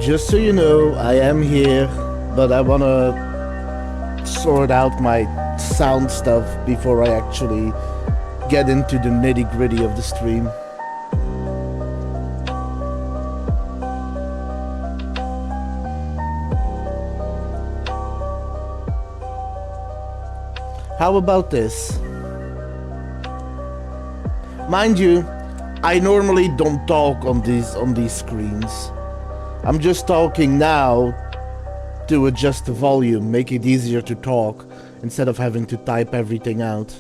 Just so you know, I am here, but I wanna sort out my sound stuff before I actually get into the nitty-gritty of the stream. How about this? Mind you, I normally don't talk on these screens. I'm just talking now to adjust the volume, make it easier to talk instead of having to type everything out.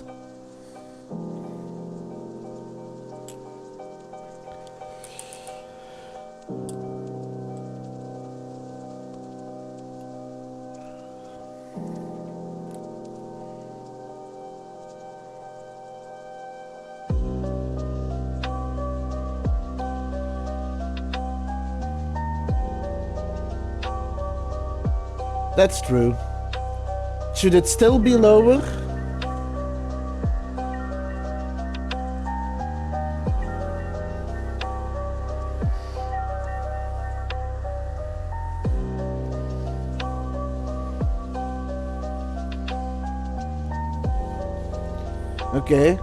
That's true. Should it still be lower? Okay.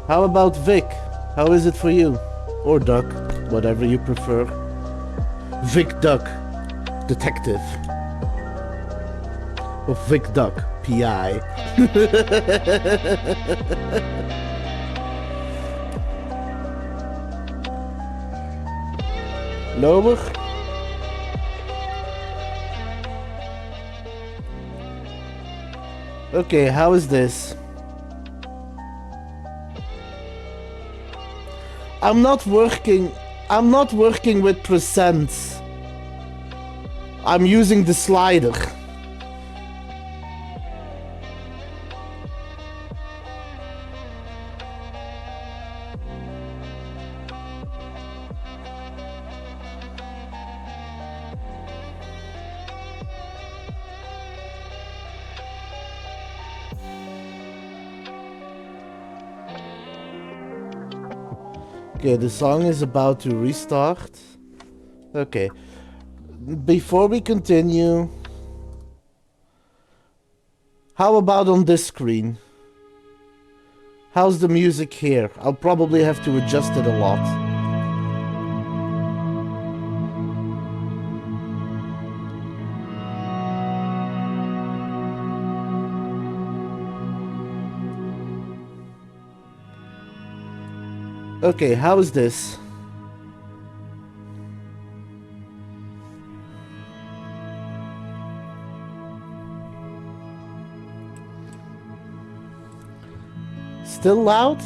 How about Vic? How is it for you? Or Duck, whatever you prefer. Vic Duck, detective. Of Vic Duck, PI. Lower? Okay, how is this? I'm not working with percents. I'm using the slider. Okay, the song is about to restart. Okay. Before we continue, how about on this screen? How's the music here? I'll probably have to adjust it a lot. Okay, how is this? Still loud?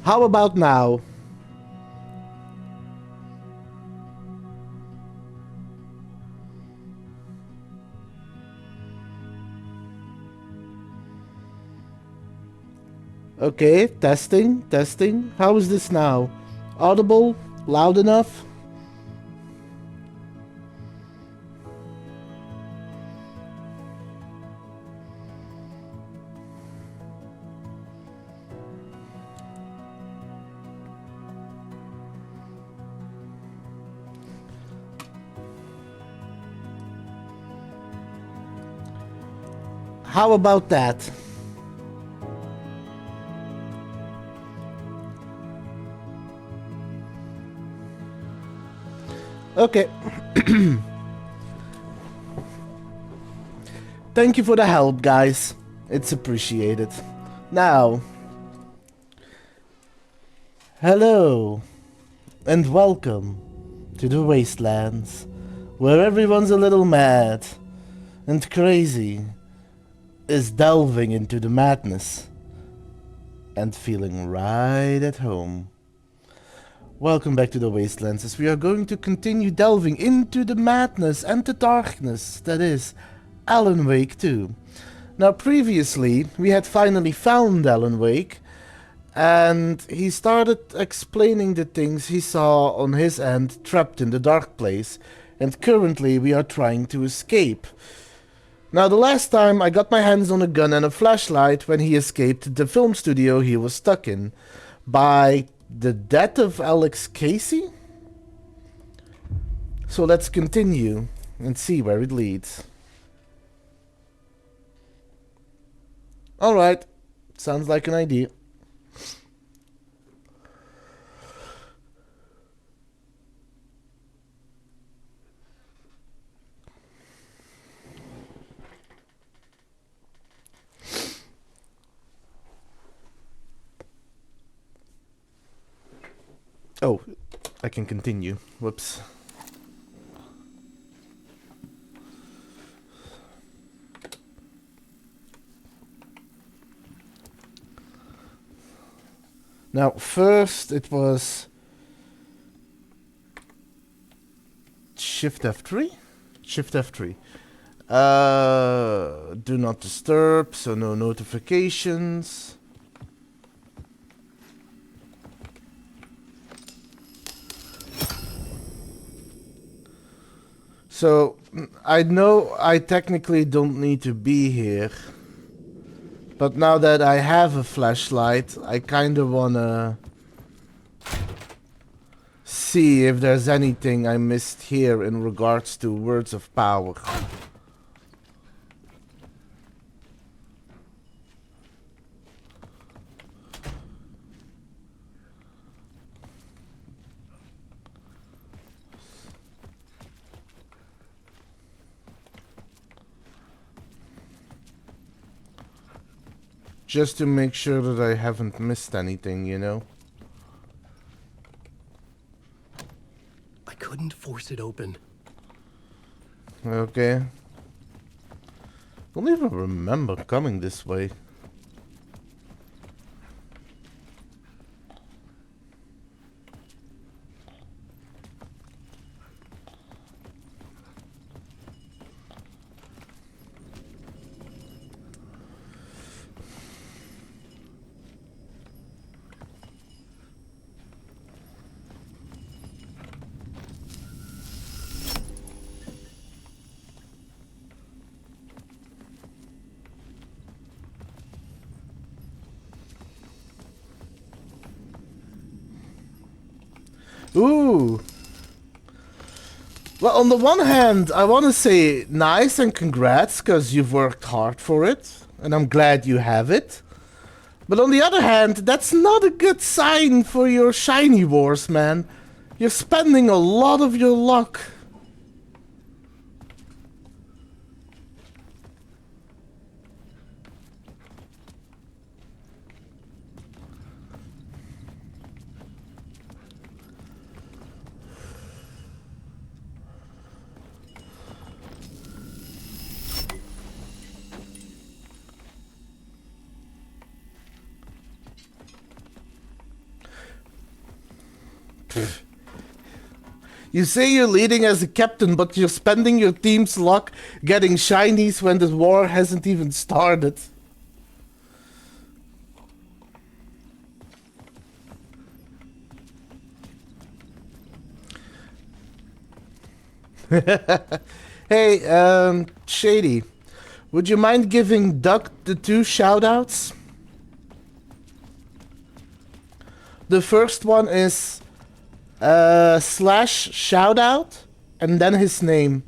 How about now? Okay, testing. How is this now? Audible? Loud enough? How about that? Okay. Thank you for the help, guys. It's appreciated. Now, hello and welcome to the Wastelands, where everyone's a little mad and crazy is delving into the madness and feeling right at home. Welcome back to the Wastelands, as we are going to continue delving into the madness and the darkness that is Alan Wake 2. Now previously, we had finally found Alan Wake, and he started explaining the things he saw on his end trapped in the dark place, and currently we are trying to escape. Now the last time I got my hands on a gun and a flashlight when he escaped the film studio he was stuck in, by The death of Alex Casey? So let's continue and see where it leads. Alright, sounds like an idea. Oh, I can continue. Whoops. Now, first it was Shift F3? Shift F3. Do not disturb, so no notifications. So, I know I technically don't need to be here. But now that I have a flashlight, I kinda wanna see if there's anything I missed here in regards to words of power. Just to make sure that I haven't missed anything, you know? I couldn't force it open. Okay. Don't even remember coming this way. Ooh. Well, on the one hand, I want to say nice and congrats, because you've worked hard for it, and I'm glad you have it. But on the other hand, that's not a good sign for your shiny wars, man. You're spending a lot of your luck. You say you're leading as a captain, but you're spending your team's luck getting shinies when the war hasn't even started. Hey, Shady, would you mind giving Duck the 2 shoutouts? The first one is slash shoutout and then his name.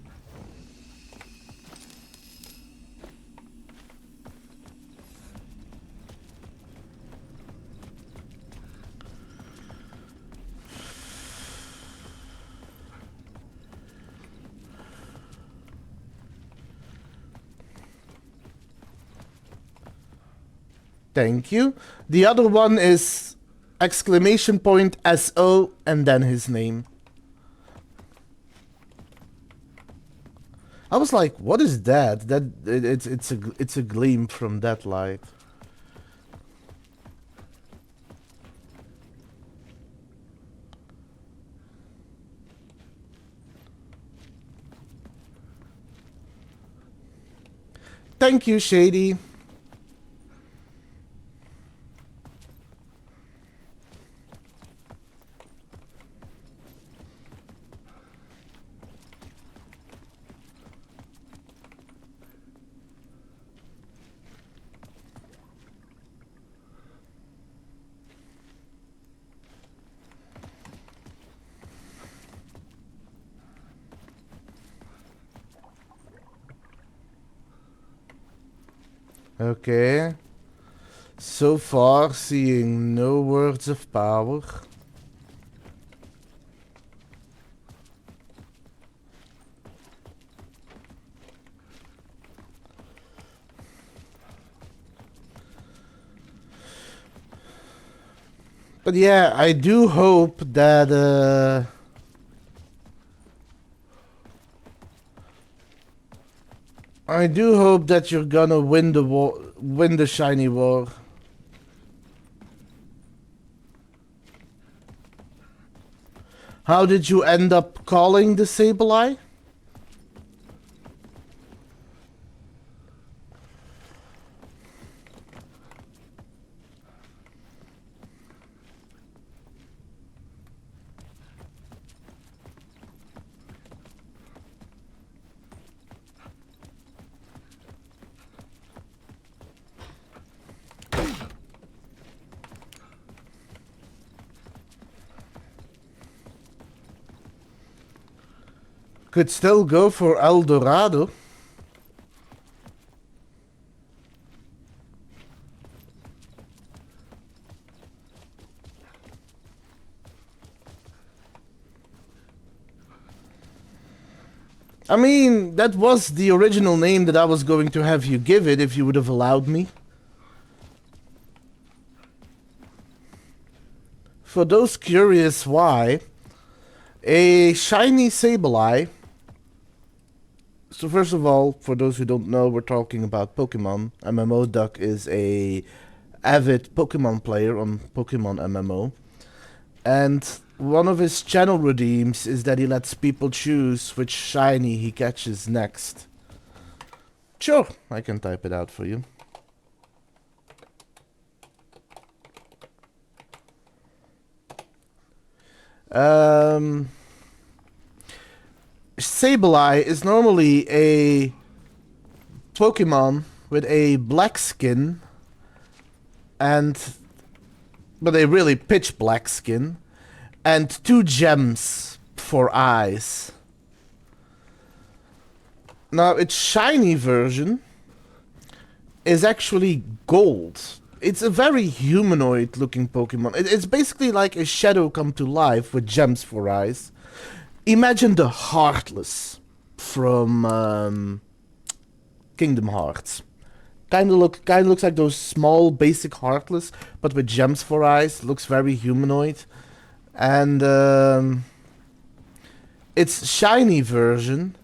Thank you. The other one is exclamation point SO and then his name. I was like, what is that? It's a gleam from that light. Thank you, Shady. Okay. So far, seeing no words of power. But yeah, I do hope that I do hope that you're gonna win the war, win the shiny war. How did you end up calling the Sableye? Could still go for El Dorado. I mean, that was the original name that I was going to have you give it if you would have allowed me. For those curious why, a shiny Sableye. So first of all, for those who don't know, we're talking about Pokemon. MMO Duck is a avid Pokemon player on Pokemon MMO. And one of his channel redeems is that he lets people choose which shiny he catches next. Sure, I can type it out for you. Sableye is normally a Pokemon with a black skin but a really pitch black skin and 2 gems for eyes. Now its shiny version is actually gold. It's a very humanoid looking Pokemon. It's basically like a shadow come to life with gems for eyes. Imagine the Heartless from Kingdom Hearts. Kind of looks like those small basic Heartless, but with gems for eyes. Looks very humanoid, and its shiny version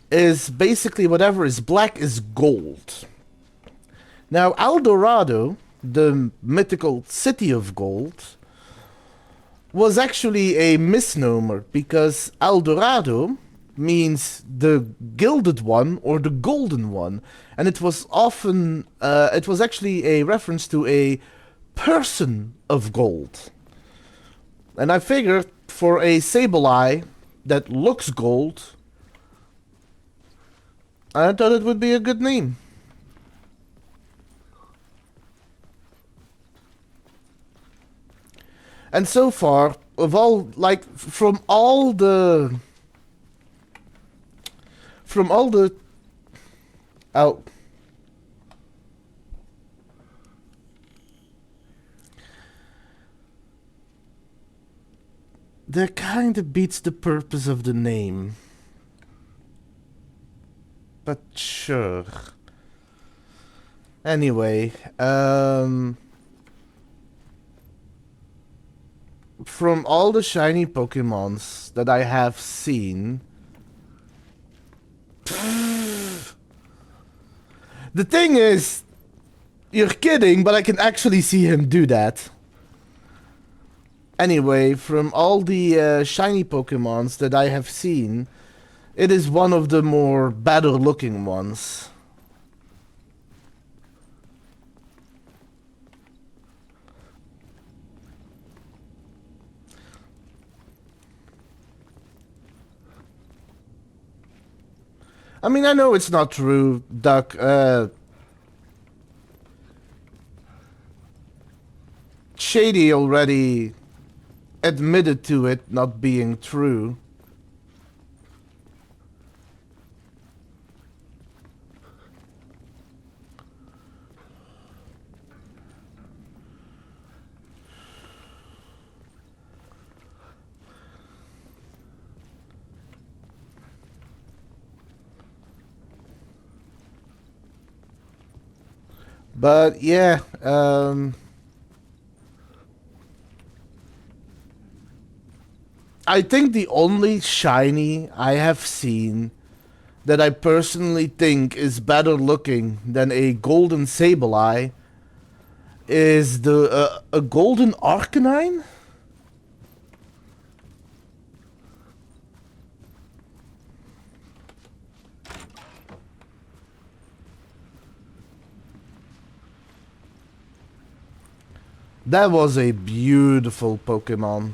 is basically whatever is black is gold. Now, El Dorado, the mythical city of gold, was actually a misnomer because El Dorado means the gilded one or the golden one, and it was often it was actually a reference to a person of gold. And I figured for a Sableye that looks gold, I thought it would be a good name. And so far, of all, like, from all the... Oh. That kinda beats the purpose of the name. But sure. Anyway, from all the shiny Pokemons that I have seen, the thing is, you're kidding, but I can actually see him do that. Anyway, from all the shiny Pokemons that I have seen, it is one of the more better looking ones. I mean, I know it's not true, Duck. Shady already admitted to it not being true. But yeah, I think the only shiny I have seen that I personally think is better looking than a golden Sableye is the a golden Arcanine. That was a beautiful Pokemon.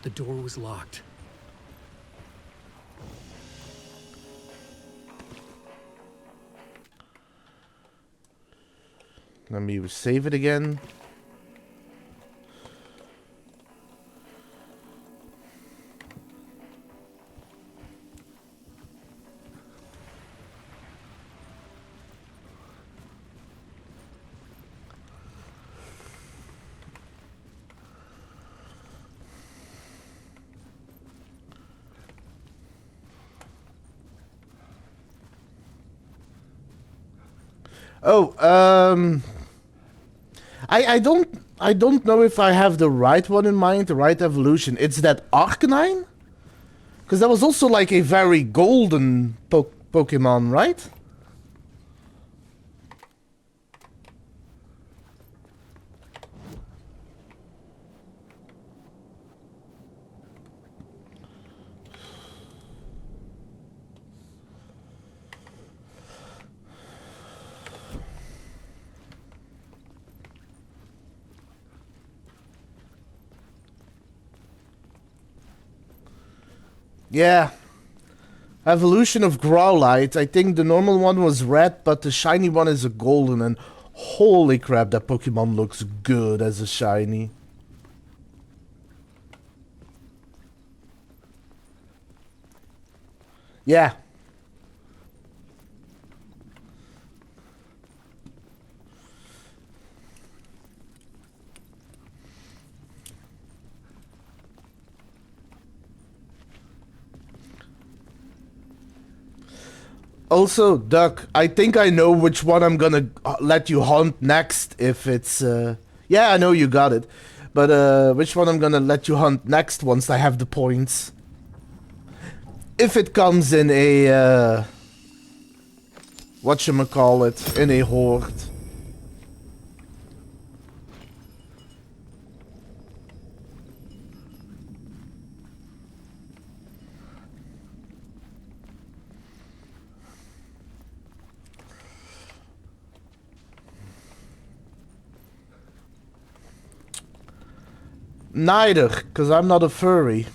The door was locked. Let me save it again. Oh, I don't know if I have the right one in mind, the right evolution. It's that Arcanine? Because that was also like a very golden Pokemon, right? Yeah. Evolution of Growlite. I think the normal one was red, but the shiny one is a golden, and holy crap, that Pokemon looks good as a shiny. Yeah. Also, Duck, I think I know which one I'm gonna let you hunt next if it's, Yeah, I know you got it. But, which one I'm gonna let you hunt next once I have the points. If it comes in a, whatchamacallit, in a horde. Neither, because I'm not a furry.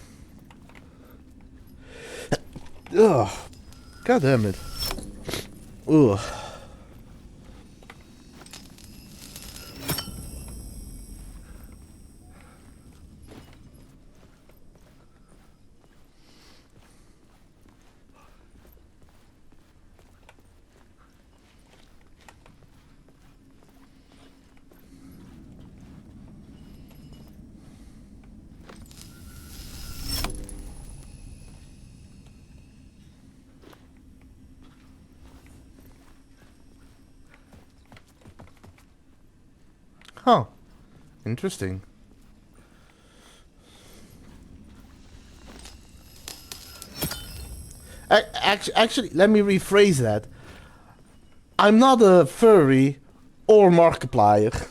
Ugh. God damn it. Ugh. Huh. Interesting. Actually, let me rephrase that. I'm not a furry or Markiplier.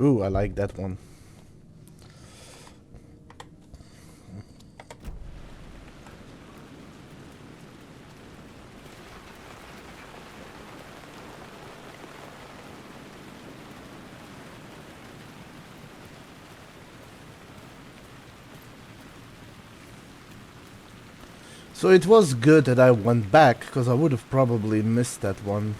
Ooh, I like that one. So it was good that I went back, because I would have probably missed that one.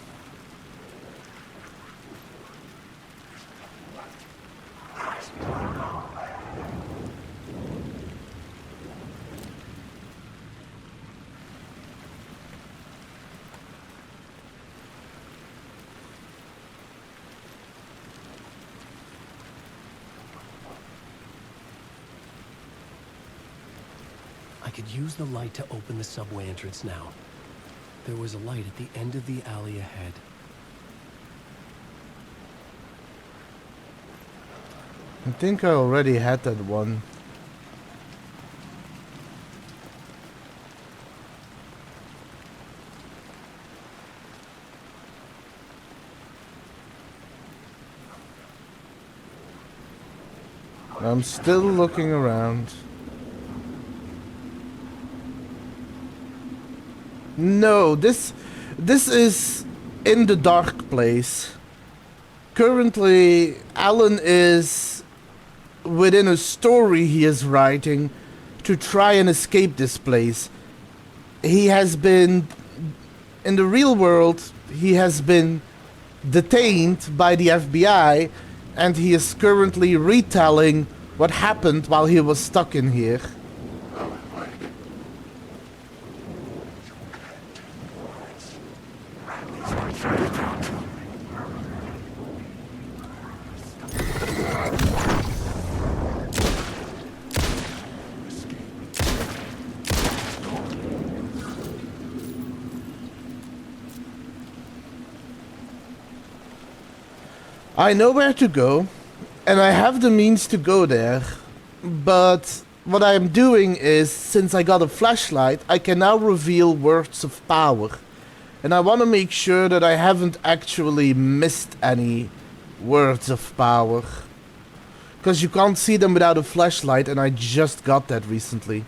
I could use the light to open the subway entrance now. There was a light at the end of the alley ahead. I think I already had that one. I'm still looking around. No, this is in the dark place. Currently, Alan is within a story he is writing to try and escape this place. He has been, in the real world, he has been detained by the FBI, and he is currently retelling what happened while he was stuck in here. I know where to go, and I have the means to go there, but what I am doing is, since I got a flashlight, I can now reveal words of power. And I want to make sure that I haven't actually missed any words of power. Because you can't see them without a flashlight, and I just got that recently.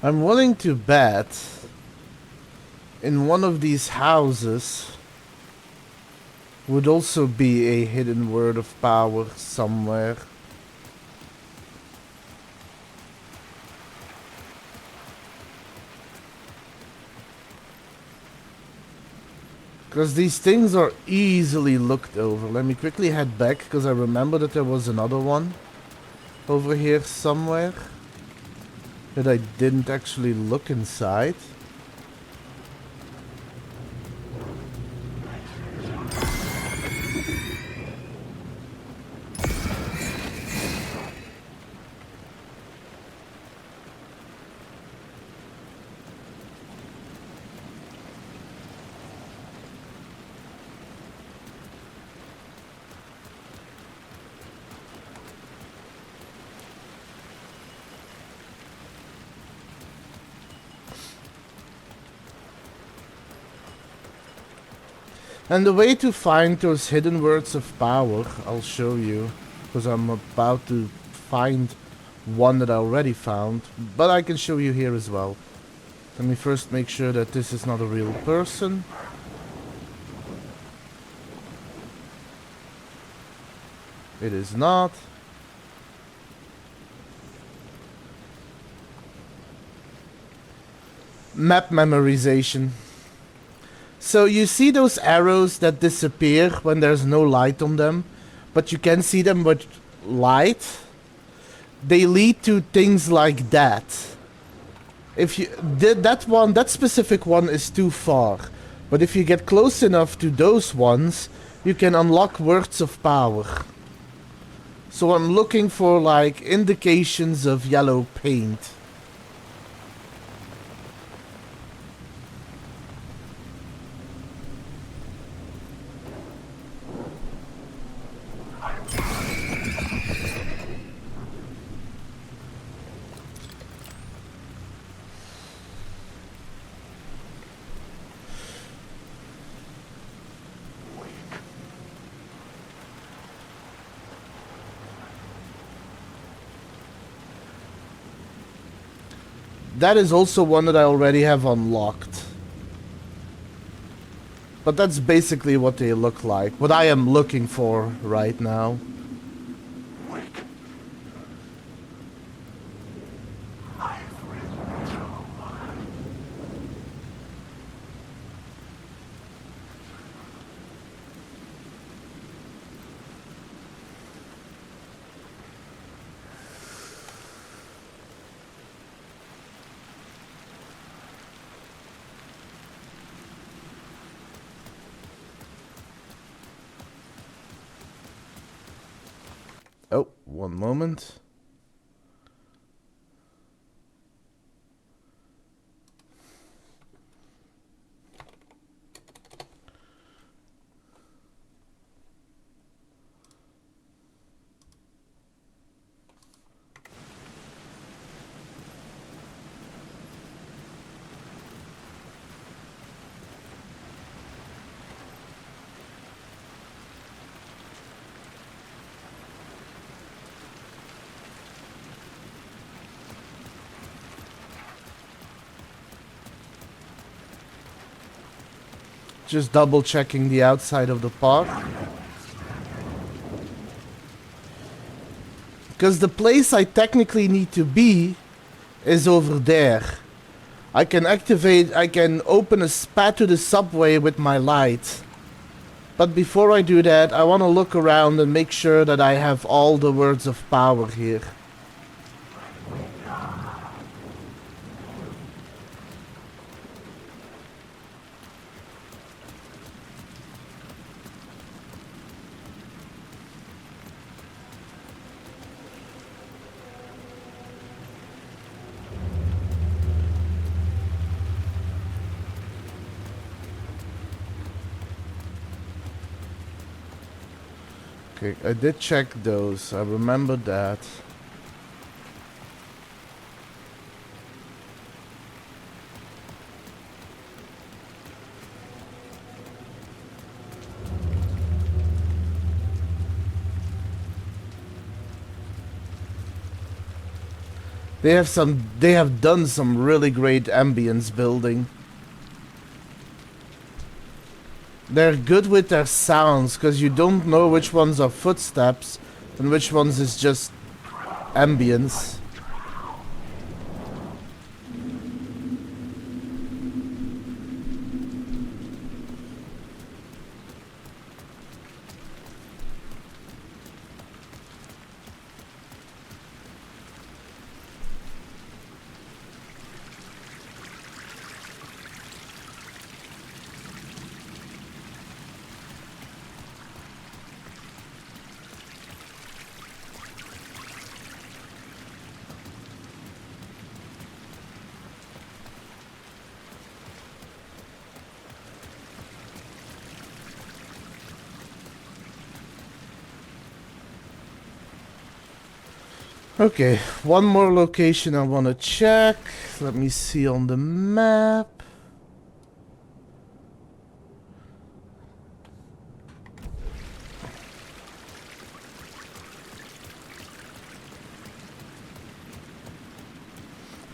I'm willing to bet in one of these houses would also be a hidden word of power somewhere. Because these things are easily looked over. Let me quickly head back, because I remember that there was another one over here somewhere that I didn't actually look inside. And the way to find those hidden words of power, I'll show you. Because I'm about to find one that I already found. But I can show you here as well. Let me first make sure that this is not a real person. It is not. Map memorization. So you see those arrows that disappear when there's no light on them, but you can see them with light. They lead to things like that. If you did that specific one is too far. But if you get close enough to those ones, you can unlock words of power. So I'm looking for like indications of yellow paint. That is also one that I already have unlocked. But that's basically what they look like. What I am looking for right now. Oh, one moment. Just double checking the outside of the park. Because the place I technically need to be is over there. I can open a spat to the subway with my light. But before I do that, I want to look around and make sure that I have all the words of power here. Okay, I did check those. I remember that. They have done some really great ambience building. They're good with their sounds, because you don't know which ones are footsteps and which ones is just ambience. Okay, one more location I want to check. Let me see on the map.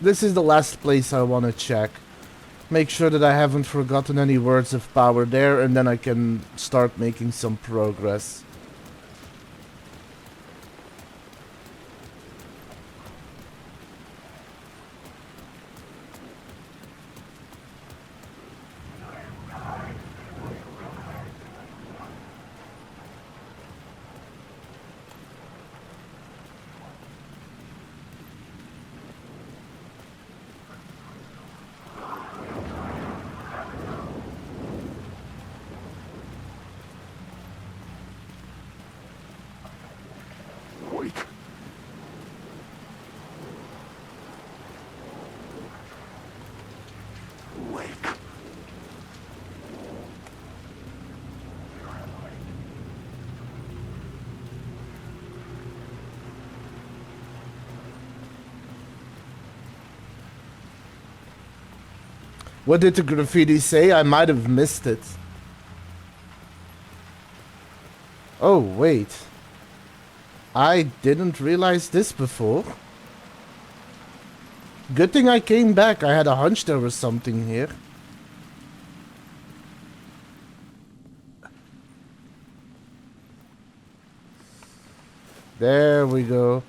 this is the last place I want to check. Make sure that I haven't forgotten any words of power there, and then I can start making some progress. What did the graffiti say? I might have missed it. Oh, wait. I didn't realize this before. Good thing I came back. I had a hunch there was something here. There we go.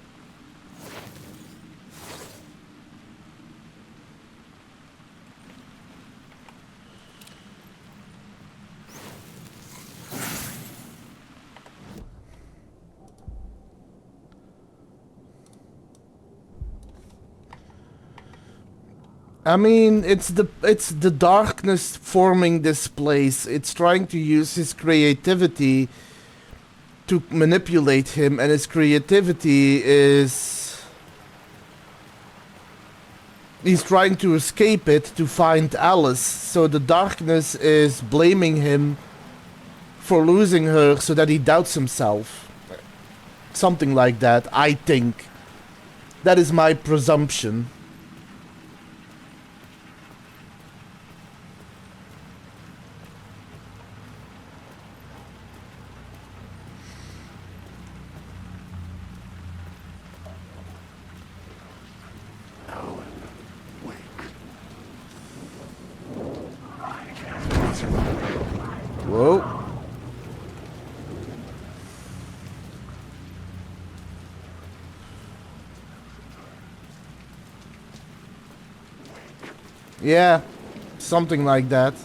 I mean, it's the darkness forming this place. It's trying to use his creativity to manipulate him, and his creativity is... He's trying to escape it to find Alice, so the darkness is blaming him for losing her so that he doubts himself. Something like that, I think. That is my presumption. Whoa. Yeah, something like that.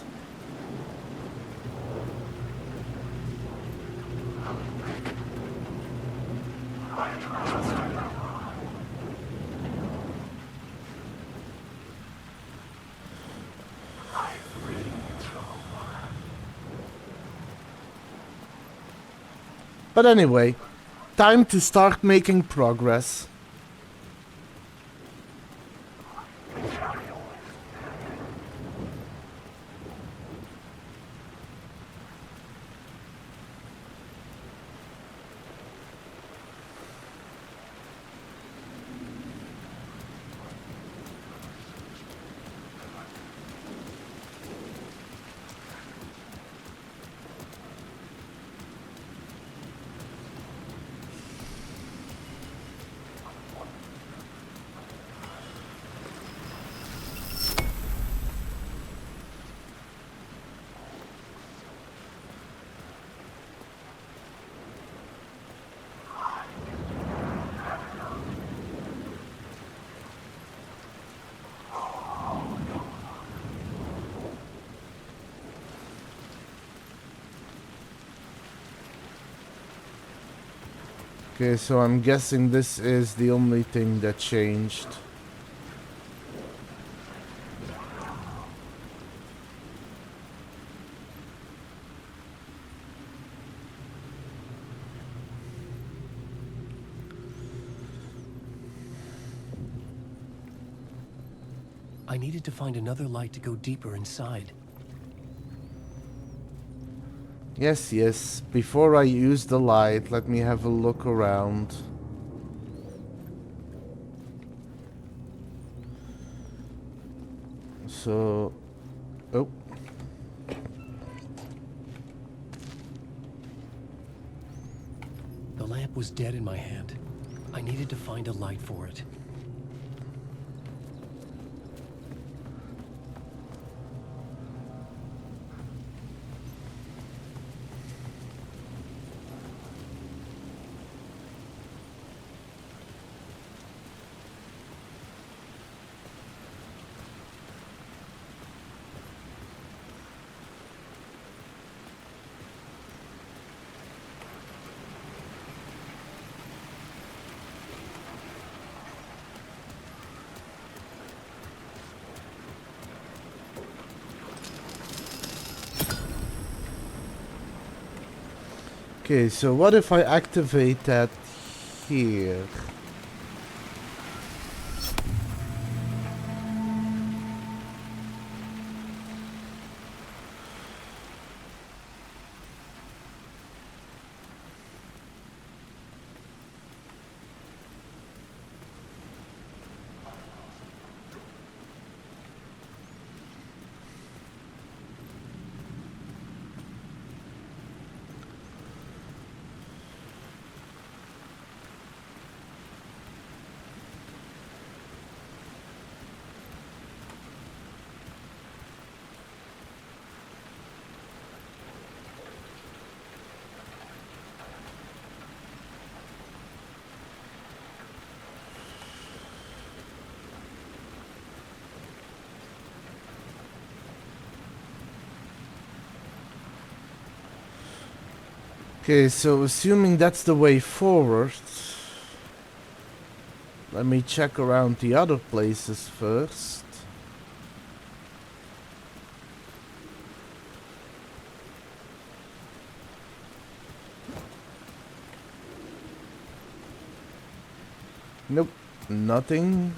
But anyway, time to start making progress. Okay, so I'm guessing this is the only thing that changed. I needed to find another light to go deeper inside. Yes, yes. Before I use the light, let me have a look around. So... Oh. The lamp was dead in my hand. I needed to find a light for it. Okay, so what if I activate that here? Okay, so assuming that's the way forward, let me check around the other places first. Nope, nothing.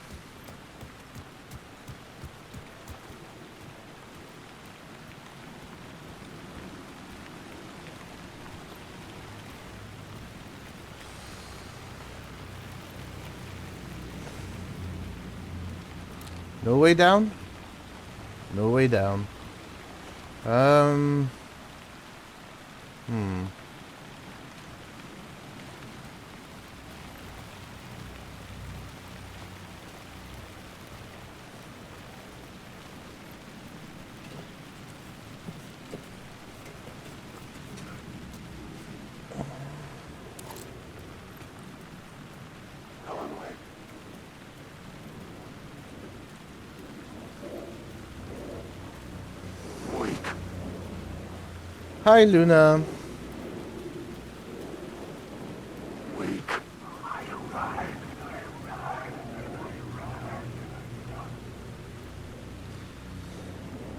No way down? No way down. Hmm. Hi, Luna.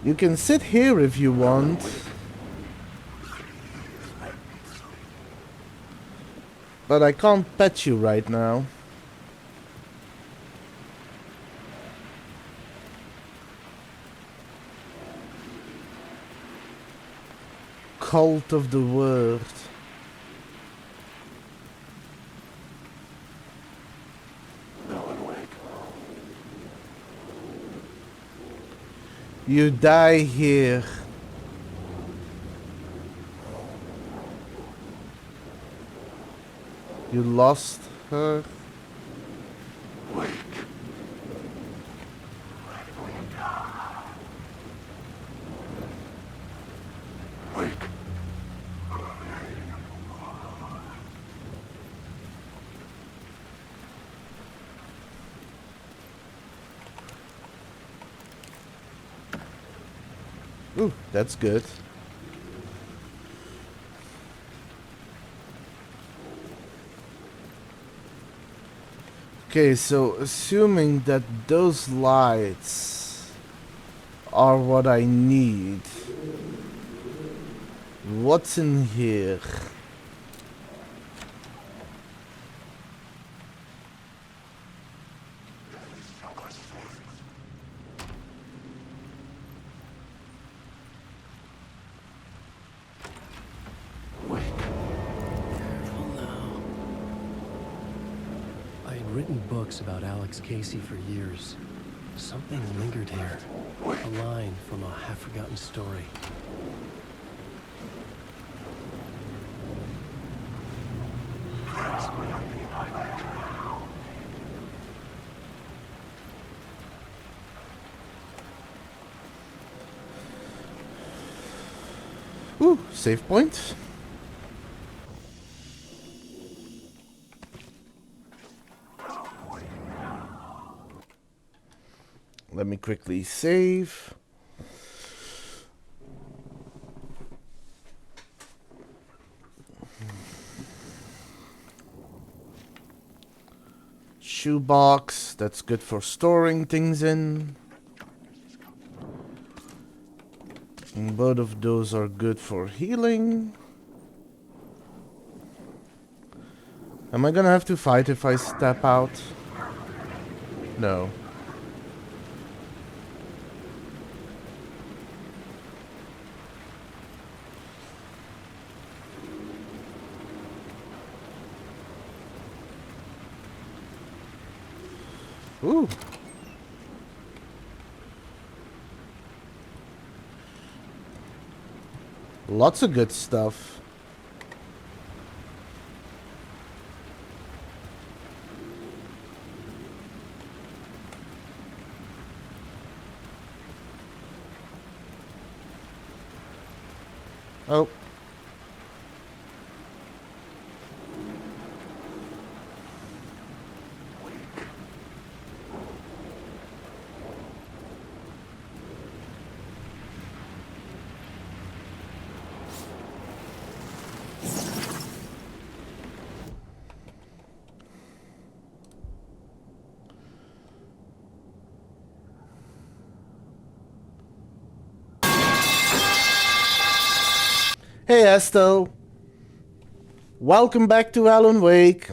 You can sit here if you want. But I can't pet you right now. Cult of the Word. You die here. You lost her. Ooh, that's good. Okay, so assuming that those lights are what I need, what's in here? Written books about Alex Casey for years. Something lingered here. A line from a half-forgotten story. Ooh, save point. Let me quickly save. Shoebox, that's good for storing things in. And both of those are good for healing. Am I gonna have to fight if I step out? No. Ooh. Lots of good stuff. Oh. Hey Estelle. Welcome back to Alan Wake.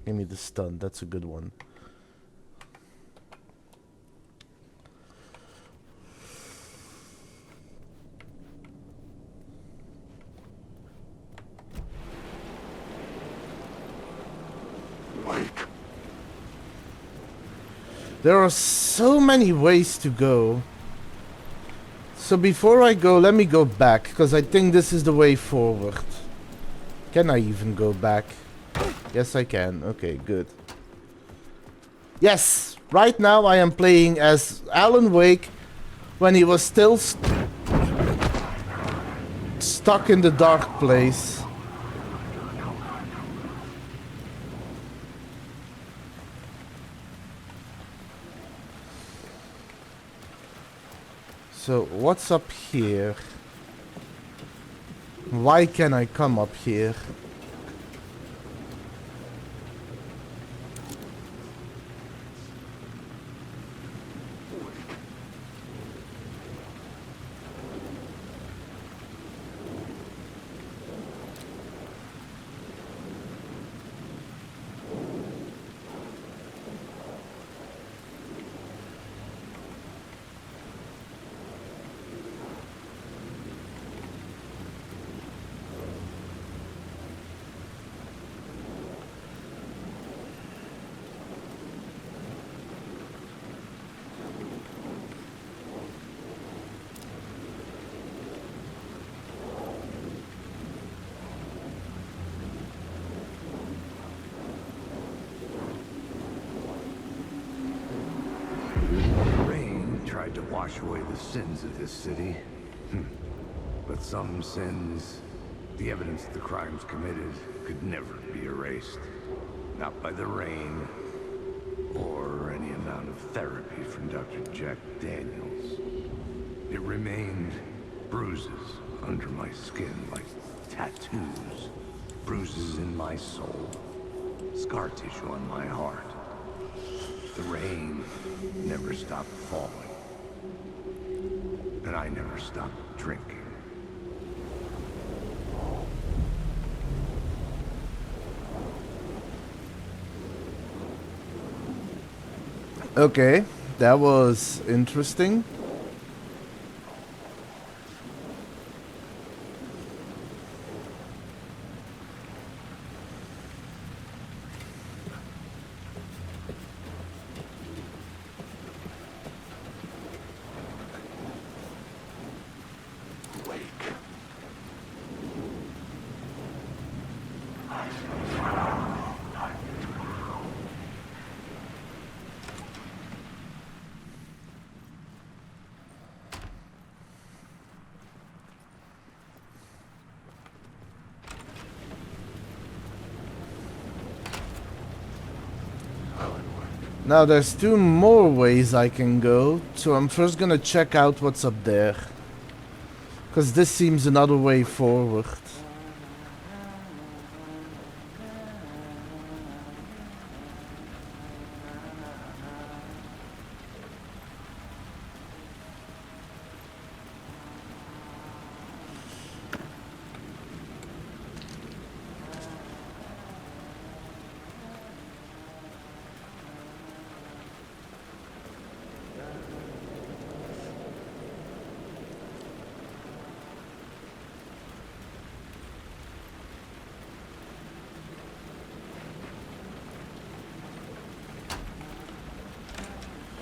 Give me the stun, that's a good one. There are so many ways to go. So before I go, let me go back, because I think this is the way forward. Can I even go back? Yes, I can. Okay, good. Yes! Right now I am playing as Alan Wake when he was still stuck in the dark place. So, what's up here? Why can I come up here? Tried to wash away the sins of this city. But some sins, the evidence of the crimes committed, could never be erased. Not by the rain, or any amount of therapy from Dr. Jack Daniels. It remained bruises under my skin, like tattoos. Bruises in my soul. Scar tissue on my heart. The rain never stopped falling. And I never stopped drinking. Okay, that was interesting. Now there's two more ways I can go, so I'm first gonna check out what's up there. Cause this seems another way forward.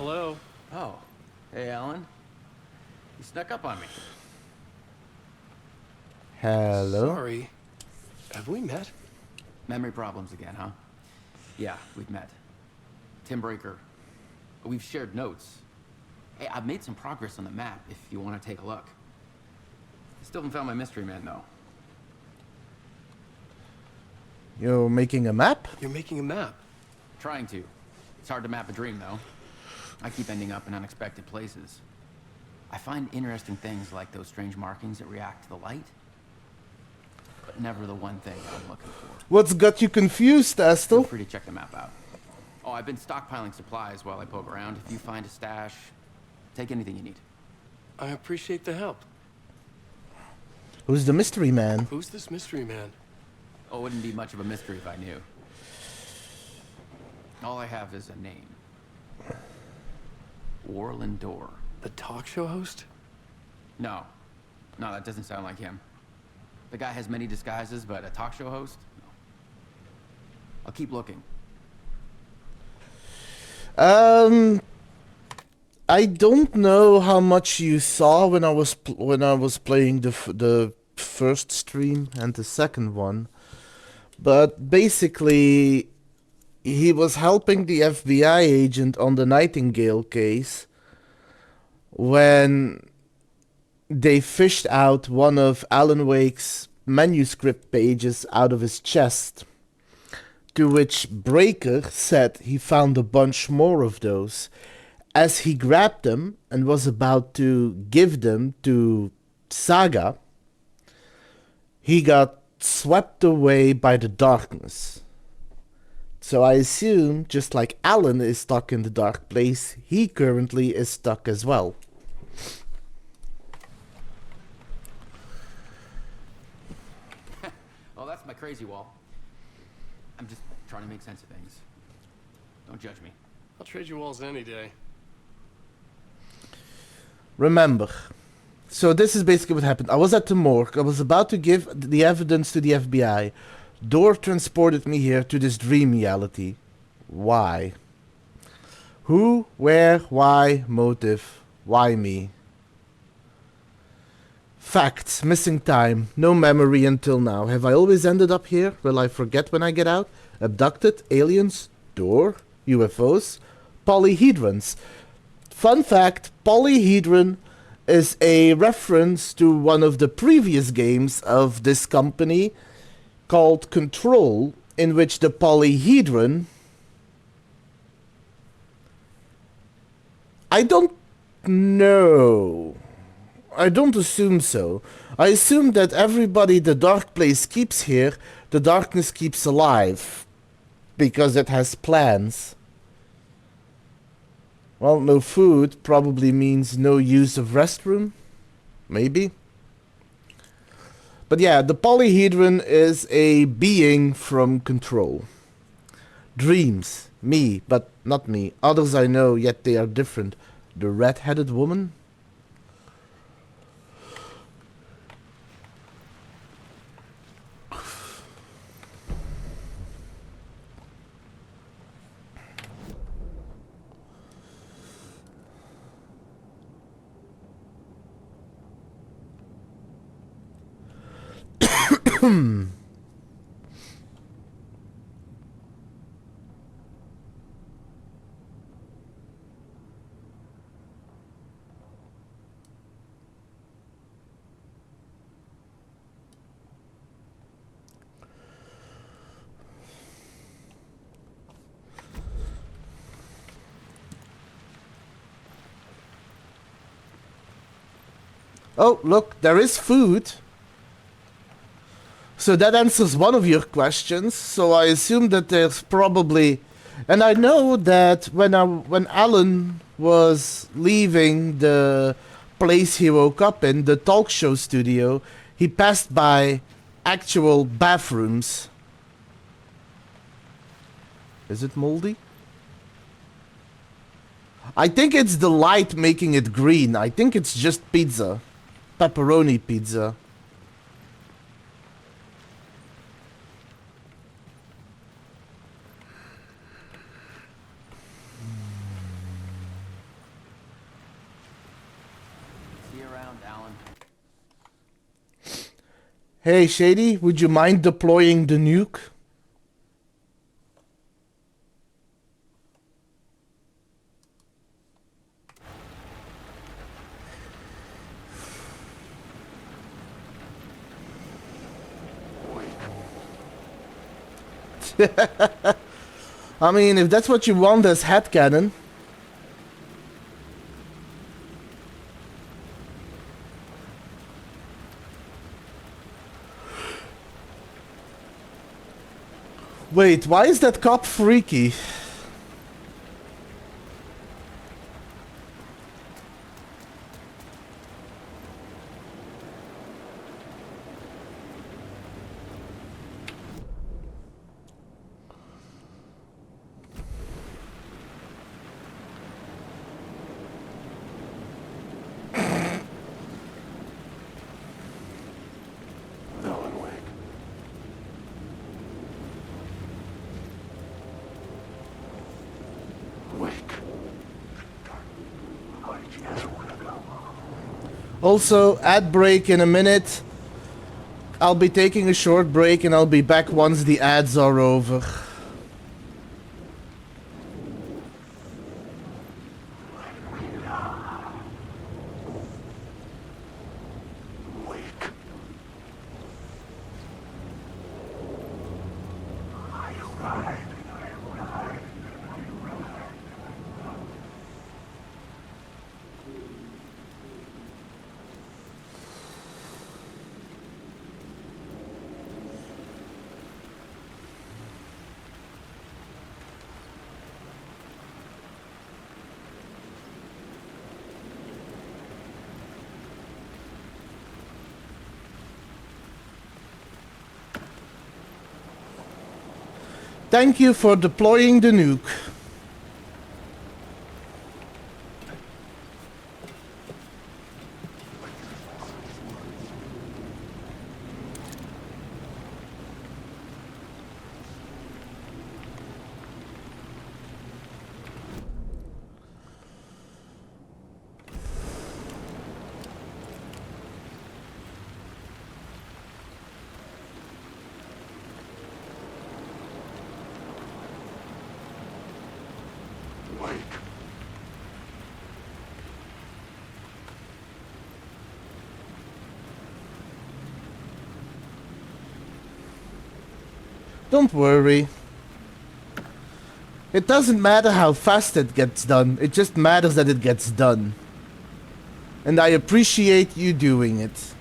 Hello? Oh, hey, Alan. You snuck up on me. Hello? Sorry. Have we met? Memory problems again, huh? Yeah, we've met. Tim Breaker. We've shared notes. Hey, I've made some progress on the map if you want to take a look. Still haven't found my mystery man, though. You're making a map? You're making a map. Trying to. It's hard to map a dream, though. I keep ending up in unexpected places. I find interesting things like those strange markings that react to the light, but never the one thing I'm looking for. What's got you confused, Feel Astel? free to check the map out. Oh, I've been stockpiling supplies while I poke around. If you find a stash, take anything you need. I appreciate the help. Who's the mystery man? Who's this mystery man? Oh, it wouldn't be much of a mystery if I knew. All I have is a name. Warland Door. The talk show host? No. No, that doesn't sound like him. The guy has many disguises, but a talk show host? No. I'll keep looking. I don't know how much you saw when I was playing the first stream and the second one, but basically he was helping the FBI agent on the Nightingale case when they fished out one of Alan Wake's manuscript pages out of his chest. To which Breaker said he found a bunch more of those. As he grabbed them and was about to give them to Saga, he got swept away by the darkness. So I assume, just like Alan is stuck in the dark place, he currently is stuck as well. Oh, that's my crazy wall. I'm just trying to make sense of things. Don't judge me. I'll trade you walls any day. Remember, so this is basically what happened. I was at the morgue. I was about to give the evidence to the FBI. Door transported me here to this dream reality. Why? Who, where, why, motive, why me? Facts, missing time, no memory until now. Have I always ended up here? Will I forget when I get out? Abducted, aliens, door, UFOs, polyhedrons. Fun fact, polyhedron is a reference to one of the previous games of this company called Control, in which the polyhedron... I don't know. I don't assume so. I assume that everybody the dark place keeps here, the darkness keeps alive. Because it has plans. Well, no food probably means no use of restroom. Maybe. But yeah, the polyhedron is a being from Control. Dreams. Me, but not me. Others I know, yet they are different. The red-headed woman? Oh, look, there is food. So that answers one of your questions. So I assume that there's probably... And I know that when Alan was leaving the place he woke up in, the talk show studio, he passed by actual bathrooms. Is it moldy? I think it's the light making it green. I think it's just pizza. Pepperoni pizza. Hey, Shady, would you mind deploying the nuke? I mean, if that's what you want as head cannon. Wait, why is that cop freaky? Also, ad break in a minute. I'll be taking a short break and I'll be back once the ads are over. Thank you for deploying the nuke. Don't worry. It doesn't matter how fast it gets done, it just matters that it gets done. And I appreciate you doing it.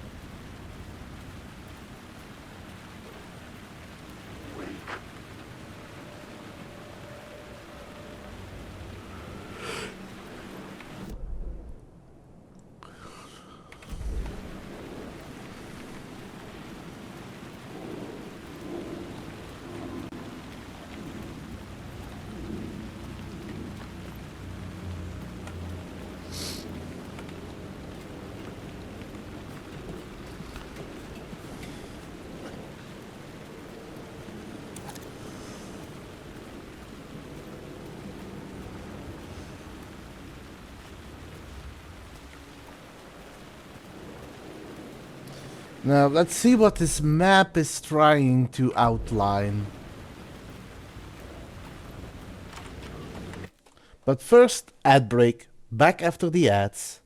Now, let's see what this map is trying to outline. But first, ad break. Back after the ads.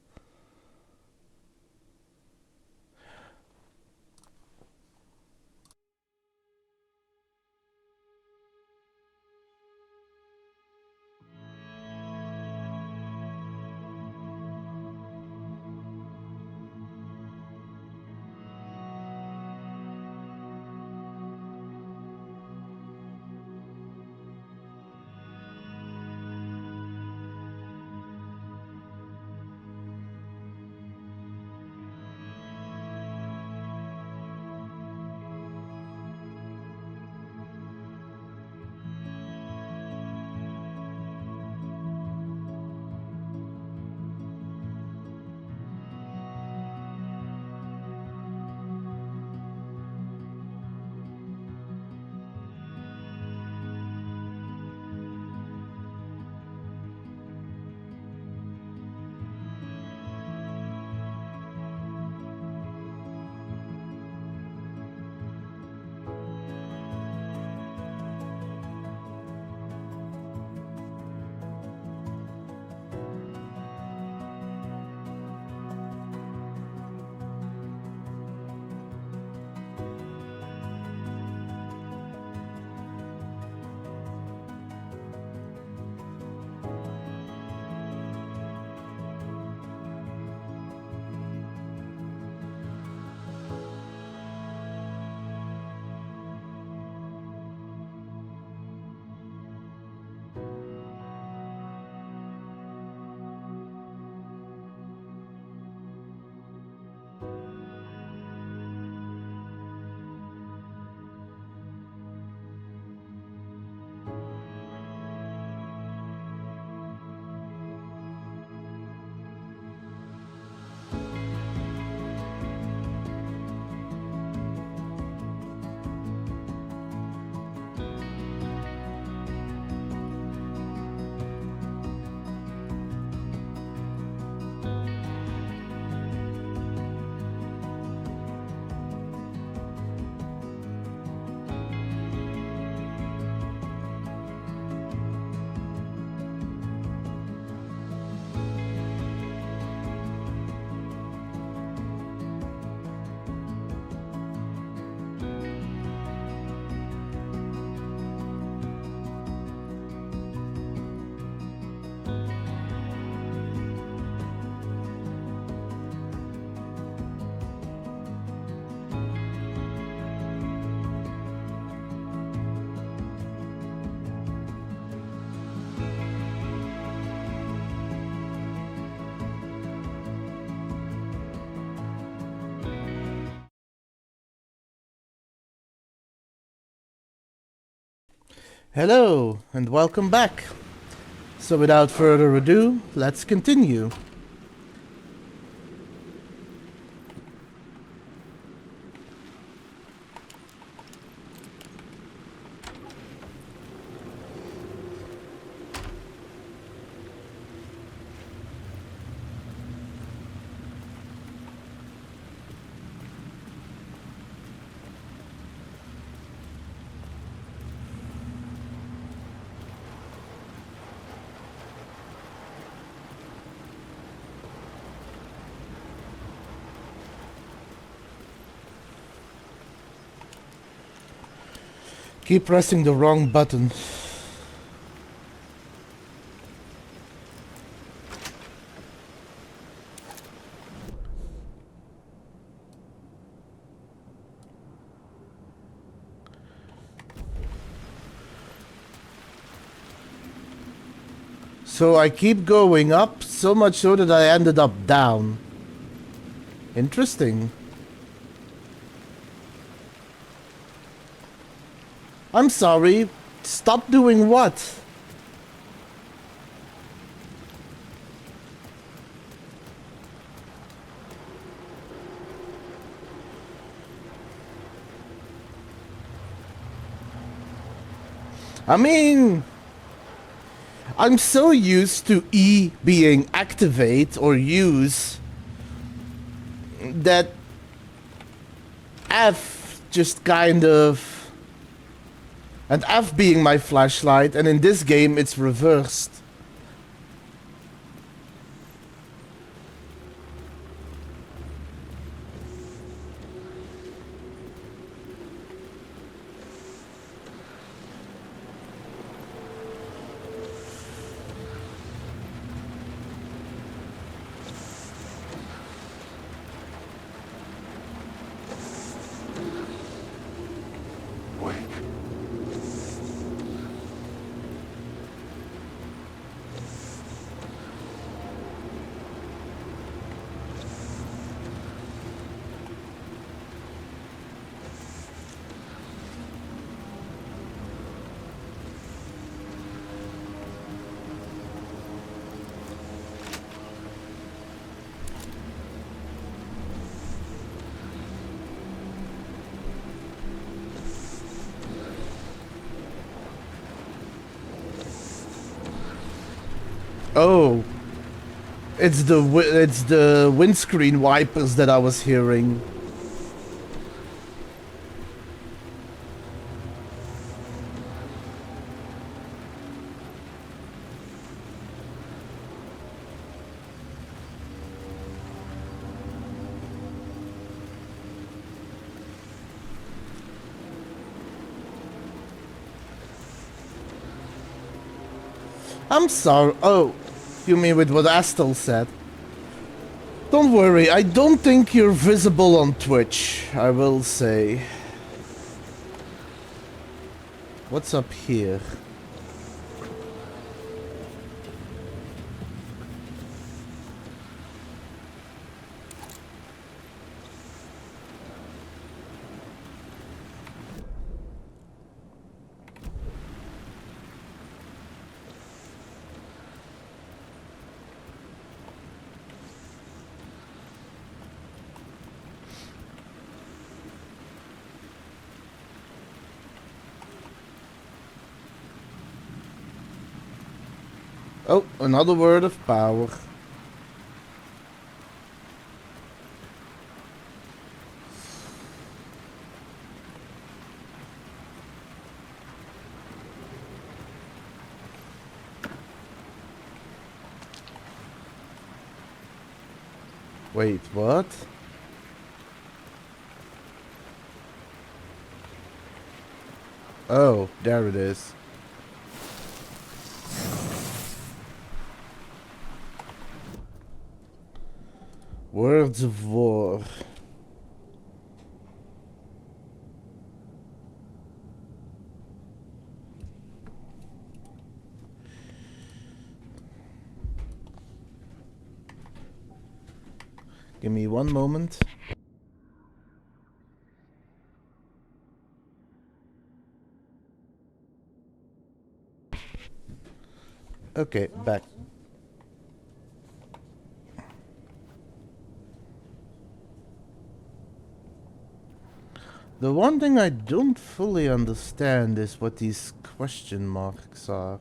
Hello, and welcome back. So without further ado, let's continue. Keep pressing the wrong button. So I keep going up, so much so that I ended up down. Interesting. I'm sorry. Stop doing what? I mean, I'm so used to E being activate or use that F just kind of... And F being my flashlight, and in this game it's reversed. Oh, it's the windscreen wipers that I was hearing. I'm sorry. Oh, you mean with what Astel said? Don't worry, I don't think you're visible on Twitch, I will say. What's up here? Oh, another word of power. Wait, what? Oh, there it is. Words of war. Give me one moment. Okay, back. The one thing I don't fully understand is what these question marks are.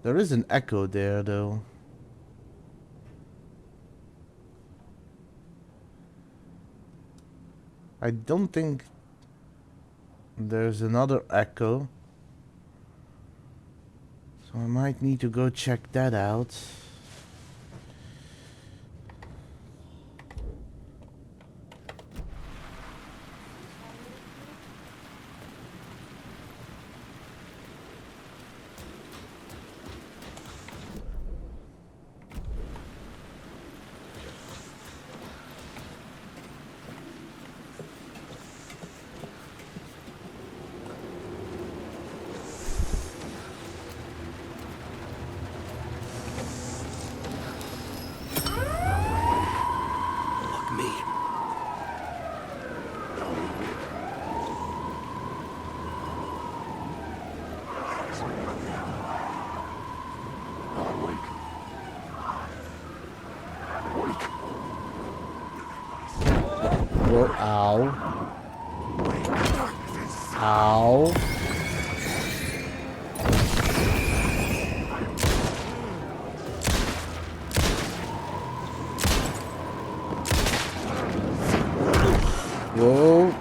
There is an echo there, though. I don't think there's another echo. So I might need to go check that out. Fuck me. Whoa, ow. Ow. Whoa.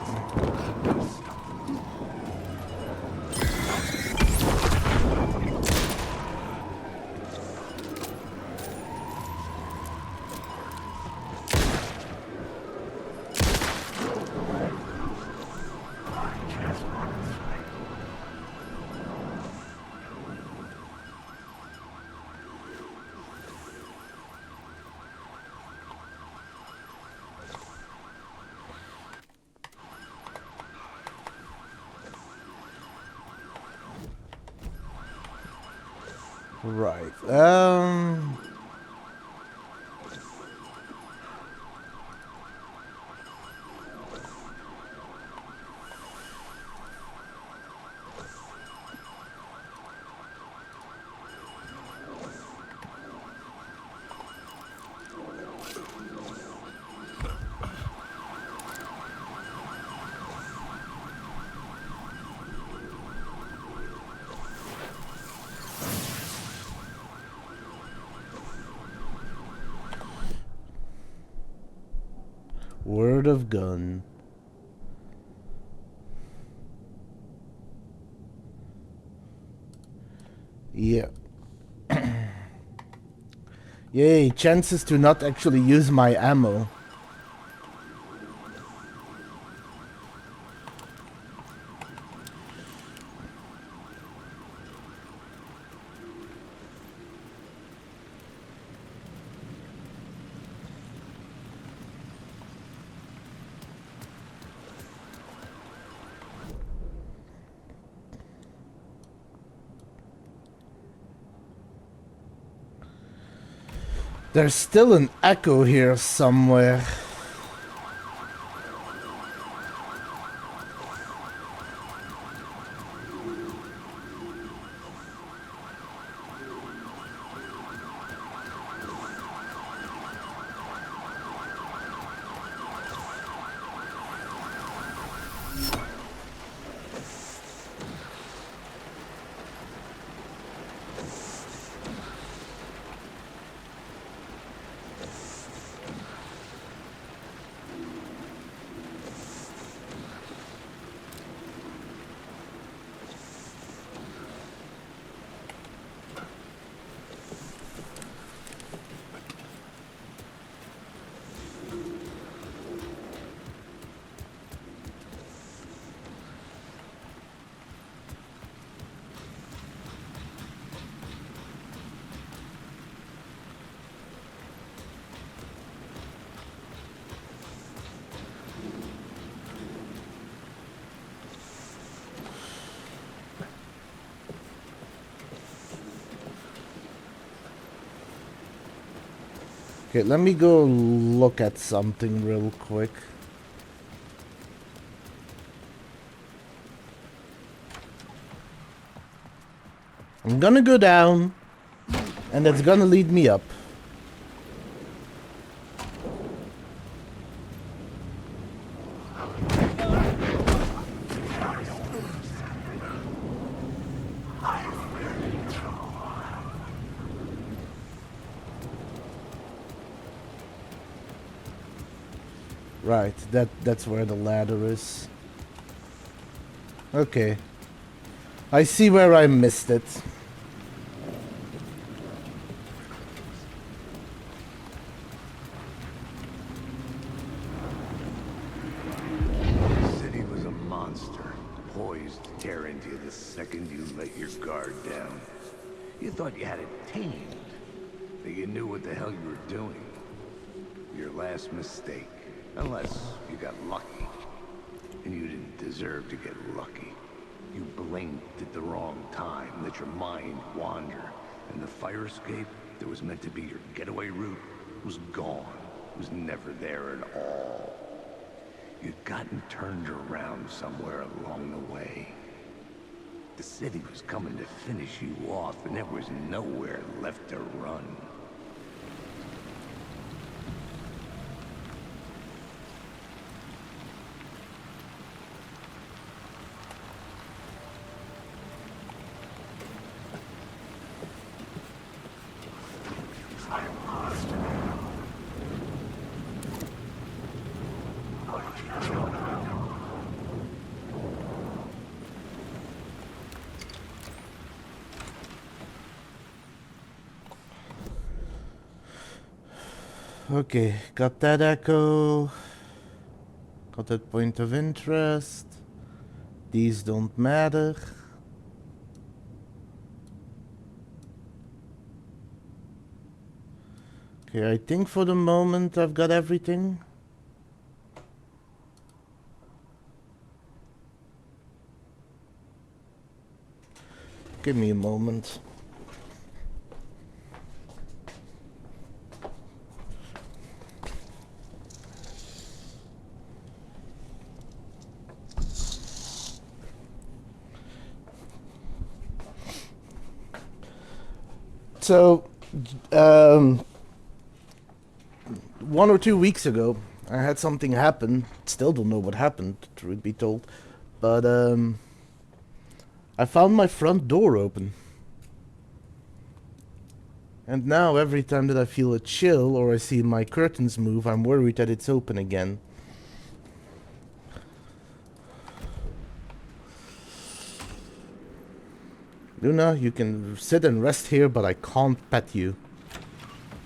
Right. Word of gun. Yeah. Yay, chances to not actually use my ammo. There's still an echo here somewhere. Okay, let me go look at something real quick. I'm gonna go down, and it's gonna lead me up. Right, that's where the ladder is. Okay. I see where I missed it. The city was a monster, poised to tear into you the second you let your guard down. You thought you had it tamed, that you knew what the hell you were doing. Your last mistake, unless you got lucky. And you didn't deserve to get lucky. You blinked at the wrong time, let your mind wander, and the fire escape that was meant to be your getaway route was gone. It was never there at all. You'd gotten turned around somewhere along the way. The city was coming to finish you off, and there was nowhere left to run. Okay, got that echo. Got that point of interest. These don't matter. Okay, I think for the moment I've got everything. Give me a moment. So, 1 or 2 weeks ago, I had something happen. Still don't know what happened, truth be told. But, I found my front door open. And now, every time that I feel a chill or I see my curtains move, I'm worried that it's open again. Luna, you can sit and rest here, but I can't pet you.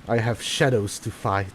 I have shadows to fight.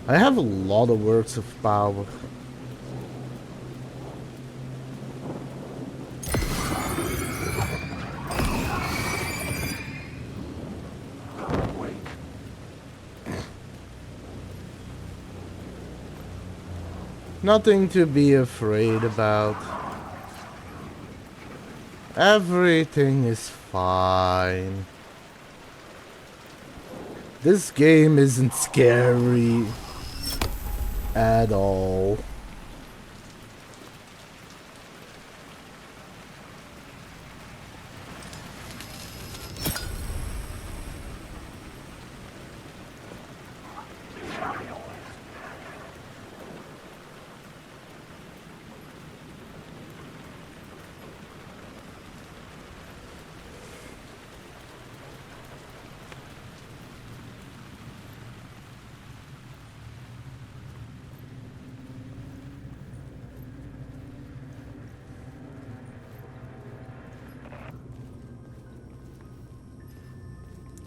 I have a lot of words of power. Nothing to be afraid about. Everything is fine. This game isn't scary at all.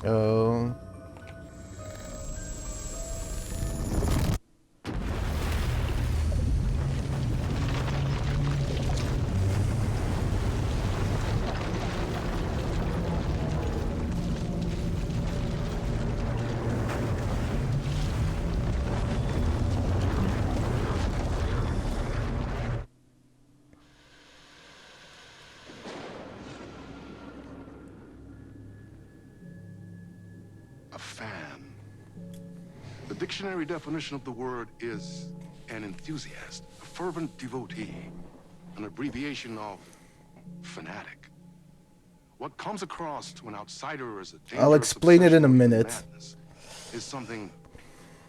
Oh. A fan. The dictionary definition of the word is an enthusiast, a fervent devotee, an abbreviation of fanatic. What comes across to an outsider as a dangerous I'll explain it in a obsession with minute. madness is something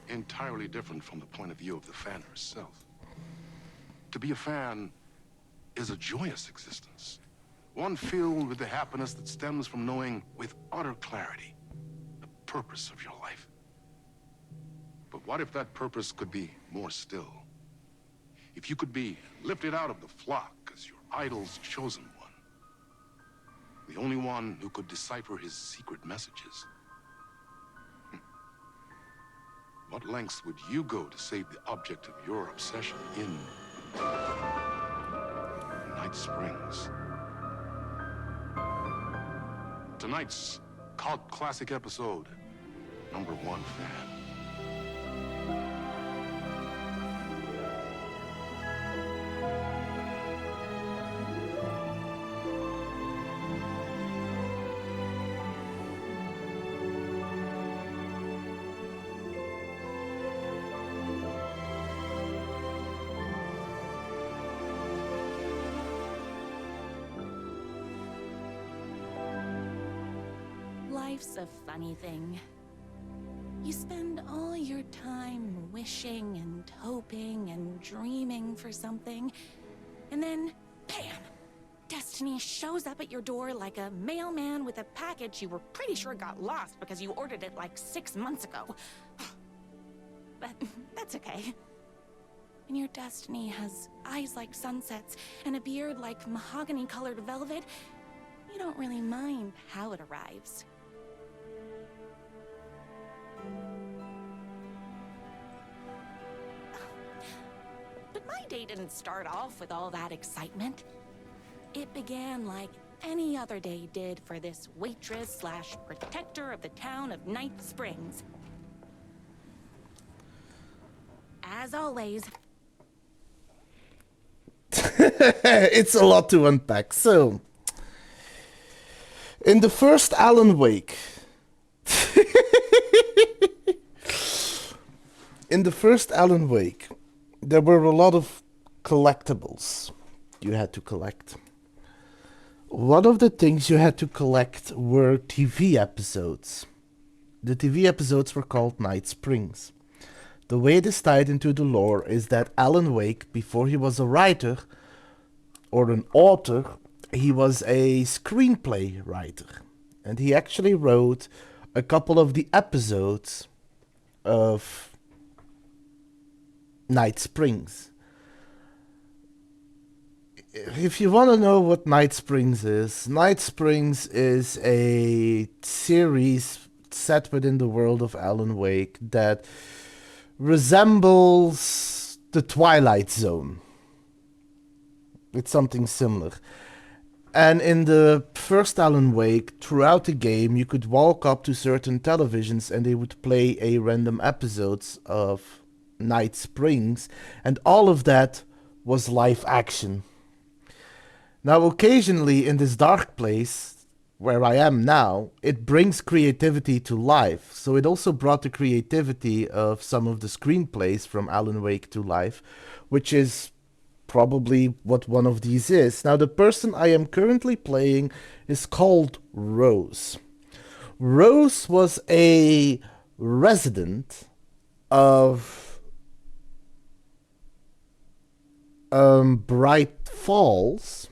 entirely different from the point of view of the fan herself. To be a fan is a joyous existence, one filled with the happiness that stems from knowing with utter clarity the purpose of your life. But what if that purpose could be more still? If you could be lifted out of the flock as your idol's chosen one, the only one who could decipher his secret messages. What lengths would you go to save the object of your obsession in Night Springs? Tonight's cult classic episode, number 1 fan. Life's a funny thing. You spend all your time wishing and hoping and dreaming for something, and then, bam! Destiny shows up at your door like a mailman with a package you were pretty sure got lost because you ordered it like 6 months ago. But that's okay. And your destiny has eyes like sunsets and a beard like mahogany-colored velvet. You don't really mind how it arrives. But my day didn't start off with all that excitement. It began like any other day did for this waitress slash protector of the town of Night Springs. As always, It's a lot to unpack. So, in the first Alan Wake, there were a lot of collectibles you had to collect. One of the things you had to collect were TV episodes. The TV episodes were called Night Springs. The way this tied into the lore is that Alan Wake, before he was a writer or an author, he was a screenplay writer. And he actually wrote a couple of the episodes of Night Springs. If you want to know what Night Springs is a series set within the world of Alan Wake that resembles the Twilight Zone. It's something similar. And in the first Alan Wake, throughout the game, you could walk up to certain televisions and they would play a random episodes of Night Springs, and all of that was live action. Now, occasionally in this dark place, where I am now, it brings creativity to life. So it also brought the creativity of some of the screenplays from Alan Wake to life, which is probably what one of these is. Now, the person I am currently playing is called Rose. Rose was a resident of Bright Falls,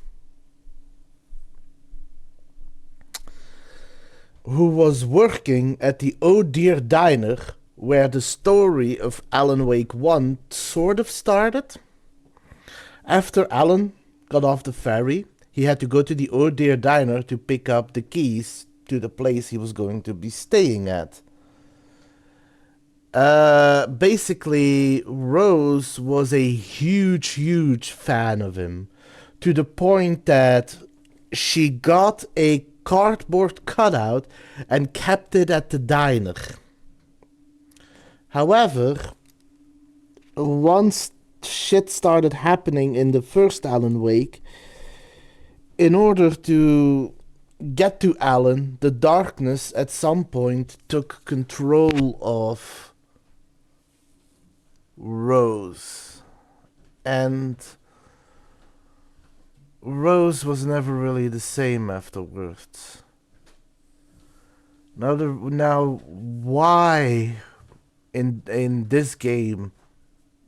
who was working at the Oh Dear Diner, where the story of Alan Wake 1 sort of started. After Alan got off the ferry, he had to go to the Oh Dear Diner to pick up the keys to the place he was going to be staying at. Basically, Rose was a huge fan of him, to the point that she got a cardboard cutout and kept it at the diner. However, once shit started happening in the first Alan Wake, in order to get to Alan, the darkness at some point took control of Rose. And Rose was never really the same afterwards. Now why in this game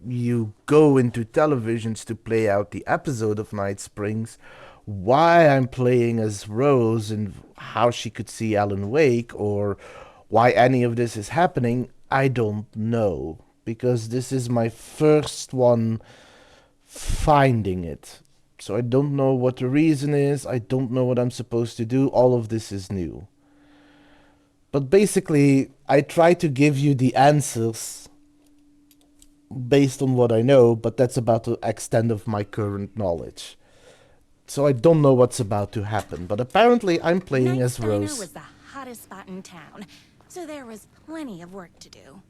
you go into televisions to play out the episode of Night Springs, why I'm playing as Rose and how she could see Alan Wake, or why any of this is happening, I don't know. Because this is my first one finding it. So I don't know what the reason is, I don't know what I'm supposed to do, all of this is new. But basically, I try to give you the answers based on what I know, but that's about the extent of my current knowledge. So I don't know what's about to happen, but apparently I'm playing as Rose. Knight's Diner was the hottest spot in town, so there was plenty of work to do.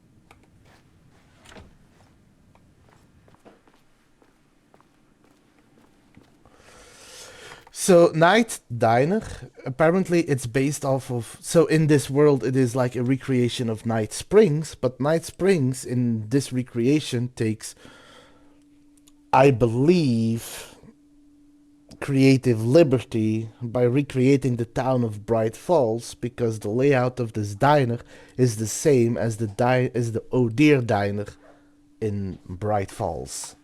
So Night Diner, apparently it's based off of, so in this world it is like a recreation of Night Springs, but Night Springs in this recreation takes, I believe, creative liberty by recreating the town of Bright Falls, because the layout of this diner is the same as the Oh Dear Diner in Bright Falls.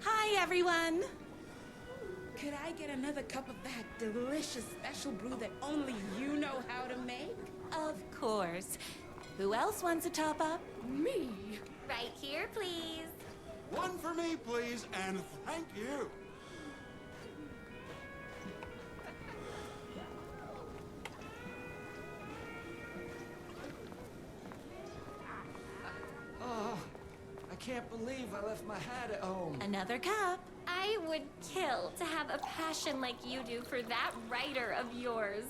Hi, everyone. Could I get another cup of that delicious special brew that only you know how to make? Of course. Who else wants a top up? Me? Right here, please. One for me, please, and thank you. Oh, I can't believe I left my hat at home. Another cup. I would kill to have a passion like you do for that writer of yours.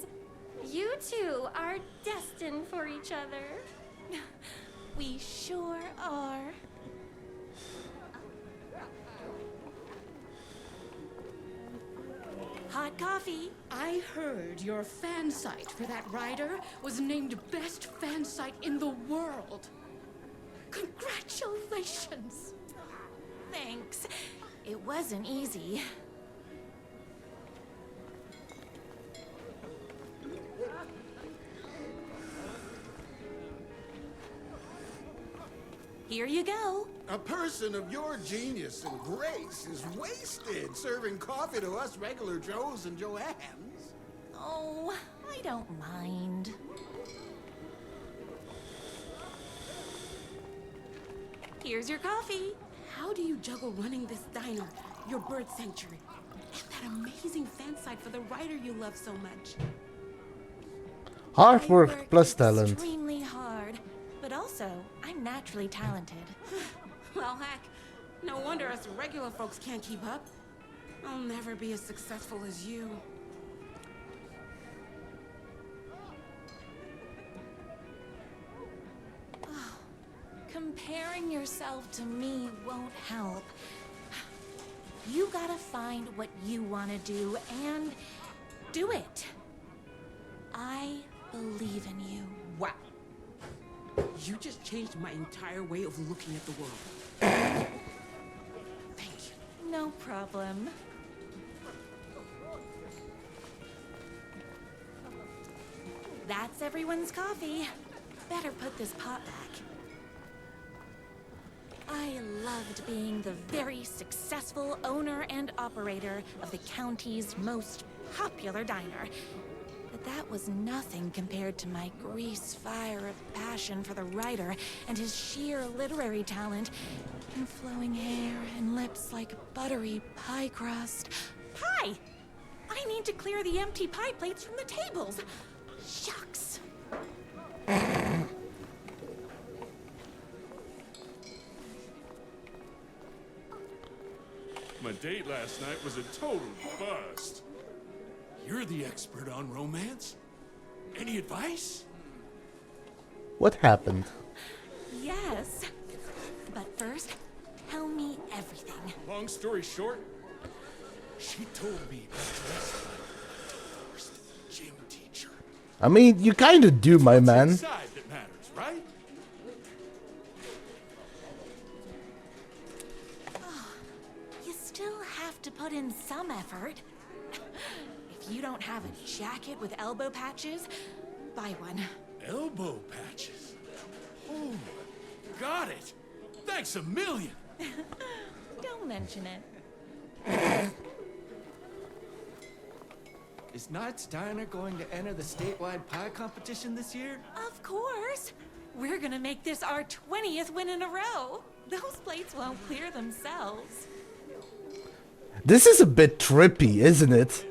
You two are destined for each other. We sure are. Hot coffee. I heard your fan site for that writer was named best fan site in the world. Congratulations. Thanks. It wasn't easy. Here you go. A person of your genius and grace is wasted serving coffee to us regular Joes and Joannes. Oh, I don't mind. Here's your coffee. How do you juggle running this diner, your bird sanctuary, and that amazing fan site for the writer you love so much? Hard I work plus talent. Extremely hard, but also I'm naturally talented. Well, heck, no wonder us regular folks can't keep up. I'll never be as successful as you. Comparing yourself to me won't help. You gotta find what you want to do and do it. I believe in you. Wow. You just changed my entire way of looking at the world. Thank you. No problem. That's everyone's coffee. Better put this pot back. I loved being the very successful owner and operator of the county's most popular diner. But that was nothing compared to my grease fire of passion for the writer and his sheer literary talent, and flowing hair and lips like buttery pie crust. Pie! I need to clear the empty pie plates from the tables. Shucks. My date last night was a total bust. You're the expert on romance. Any advice? What happened? Yes. But first, tell me everything. Long story short, she told me about dressed like the first gym teacher. I mean, you kinda do, my man. It's inside that matters, right? You still have to put in some effort. If you don't have a jacket with elbow patches, buy one. Elbow patches. Oh, got it. Thanks a million. Don't mention it. Is Knight's Diner going to enter the statewide pie competition this year? Of course. We're gonna make this our 20th win in a row. Those plates won't clear themselves. This is a bit trippy, isn't it?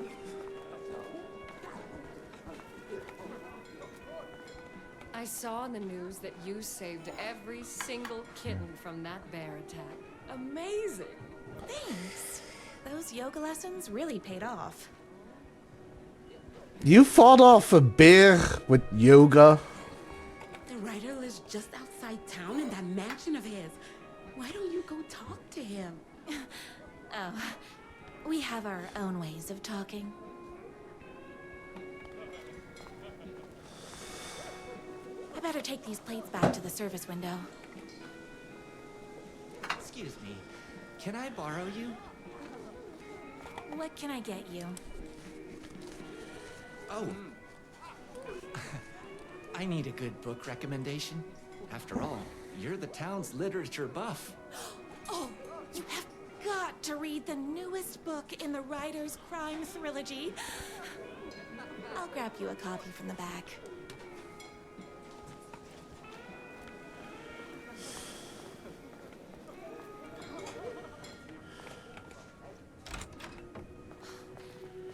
I saw in the news that you saved every single kitten from that bear attack. Amazing! Thanks. Those yoga lessons really paid off. You fought off a bear with yoga. The writer lives just outside town in that mansion of his. Why don't you go talk to him? Oh, we have our own ways of talking. I better take these plates back to the service window. Excuse me. Can I borrow you? What can I get you? Oh. I need a good book recommendation. After all, you're the town's literature buff. Oh, you have got to read the newest book in the writer's crime trilogy. I'll grab you a copy from the back.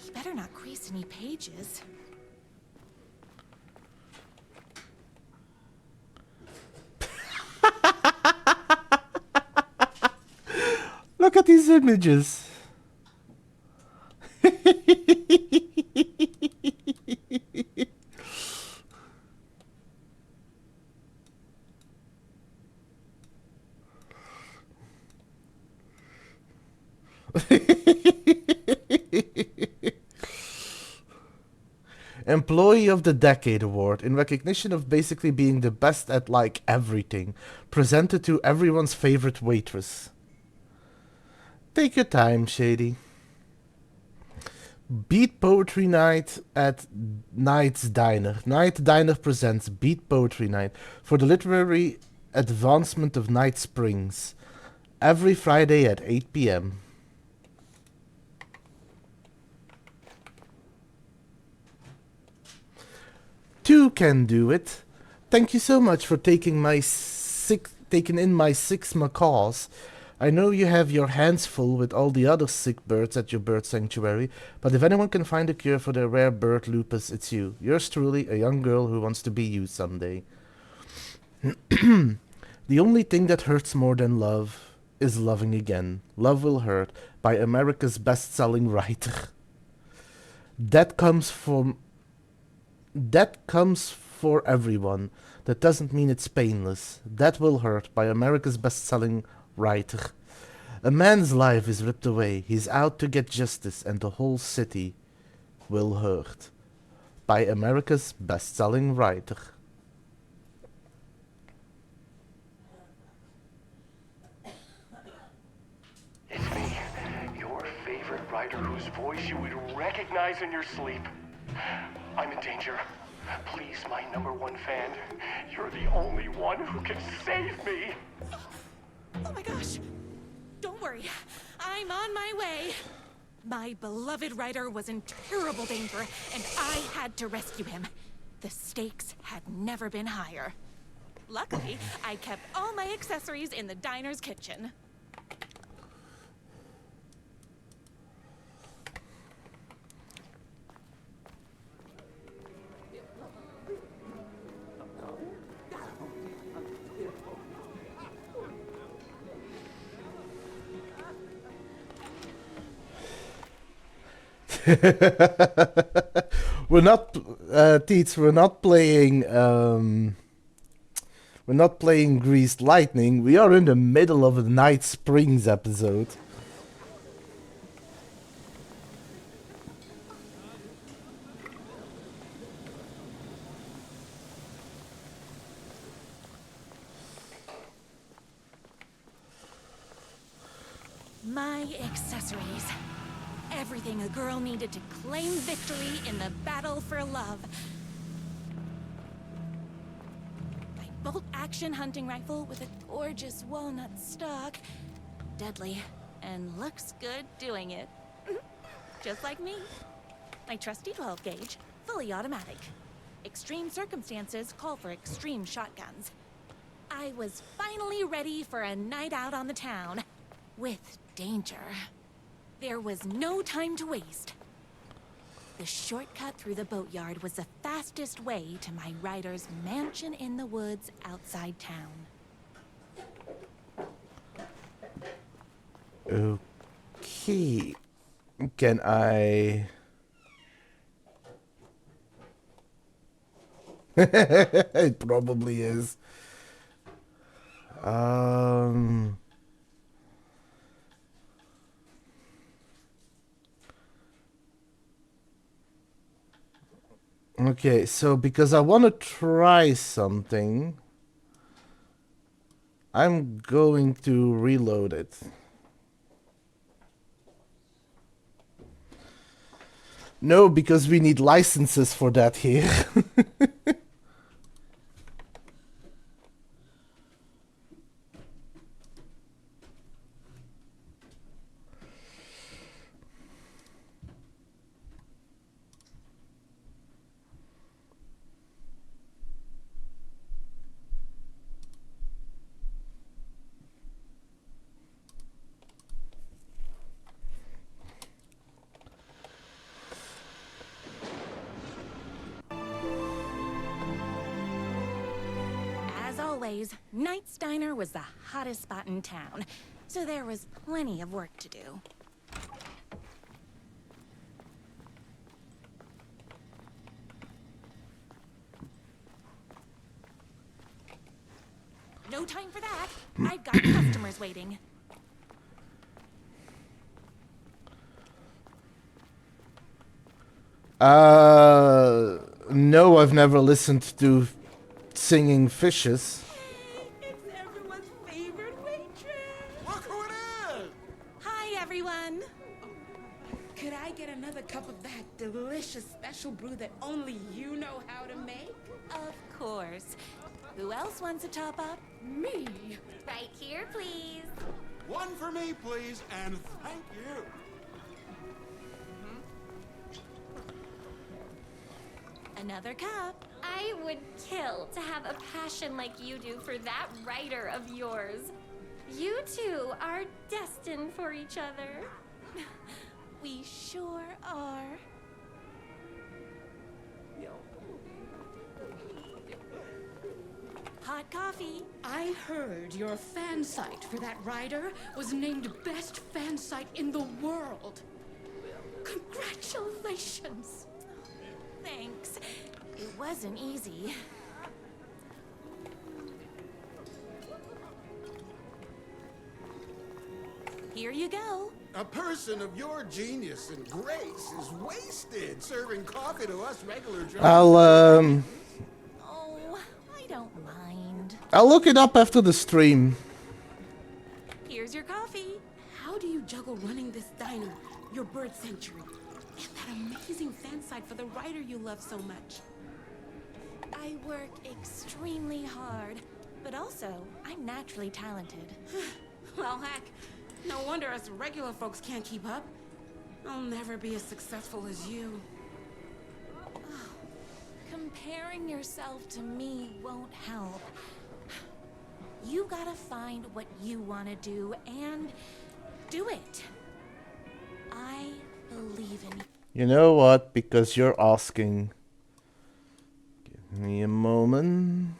You better not crease any pages. Look at these images. Employee of the Decade Award in recognition of basically being the best at like everything, presented to everyone's favorite waitress. Take your time, Shady. Beat Poetry Night at Knight's Diner. Night Diner presents Beat Poetry Night for the literary advancement of Night Springs. Every Friday at 8 p.m. Two can do it. Thank you so much for taking in my 6 macaws. I know you have your hands full with all the other sick birds at your bird sanctuary, but if anyone can find a cure for their rare bird lupus, it's you. Yours truly, a young girl who wants to be you someday. The only thing that hurts more than love is loving again. Love Will Hurt by America's best-selling writer. That comes for everyone. That doesn't mean it's painless. That Will Hurt by America's best-selling writer. A man's life is ripped away. He's out to get justice and the whole city will hurt. By America's best-selling writer. It's me, your favorite writer whose voice you would recognize in your sleep. I'm in danger. Please, my #1 fan, you're the only one who can save me. Oh my gosh! Don't worry, I'm on my way. My beloved writer was in terrible danger, and I had to rescue him. The stakes had never been higher. Luckily, I kept all my accessories in the diner's kitchen. We're not, Teats, we're not playing, we're not playing Greased Lightning. We are in the middle of a Night Springs episode. My accessories. Everything a girl needed to claim victory in the battle for love. My bolt-action hunting rifle with a gorgeous walnut stock. Deadly, and looks good doing it. Just like me. My trusty 12-gauge, fully automatic. Extreme circumstances call for extreme shotguns. I was finally ready for a night out on the town. With danger. There was no time to waste. The shortcut through the boatyard was the fastest way to my rider's mansion in the woods outside town. Okay. Can I... It probably is. Okay, so because I want to try something, I'm going to reload it. No, because we need licenses for that here. Knight's Diner was the hottest spot in town, so there was plenty of work to do. No time for that. I've got customers waiting. No, I've never listened to singing fishes. It's everyone's favorite waitress. Look who it is! Hi, everyone. Could I get another cup of that delicious special brew that only you know how to make? Of course. Who else wants a top up? Me. Right here, please. One for me, please, and thank you. Another cup. I would kill to have a passion like you do for that writer of yours. You two are destined for each other. We sure are. Hot coffee. I heard your fan site for that writer was named best fan site in the world. Congratulations. Thanks. It wasn't easy. Here you go. A person of your genius and grace is wasted serving coffee to us regular Joes. Oh, I don't mind. I'll look it up after the stream. Here's your coffee. How do you juggle running this diner, your bird sanctuary, and that amazing fan site for the writer you love so much? I work extremely hard, but also I'm naturally talented. Well, heck, no wonder us regular folks can't keep up. I'll never be as successful as you. Comparing yourself to me won't help. You gotta find what you want to do and do it. I believe in you. You know what? Because you're asking. Give me a moment.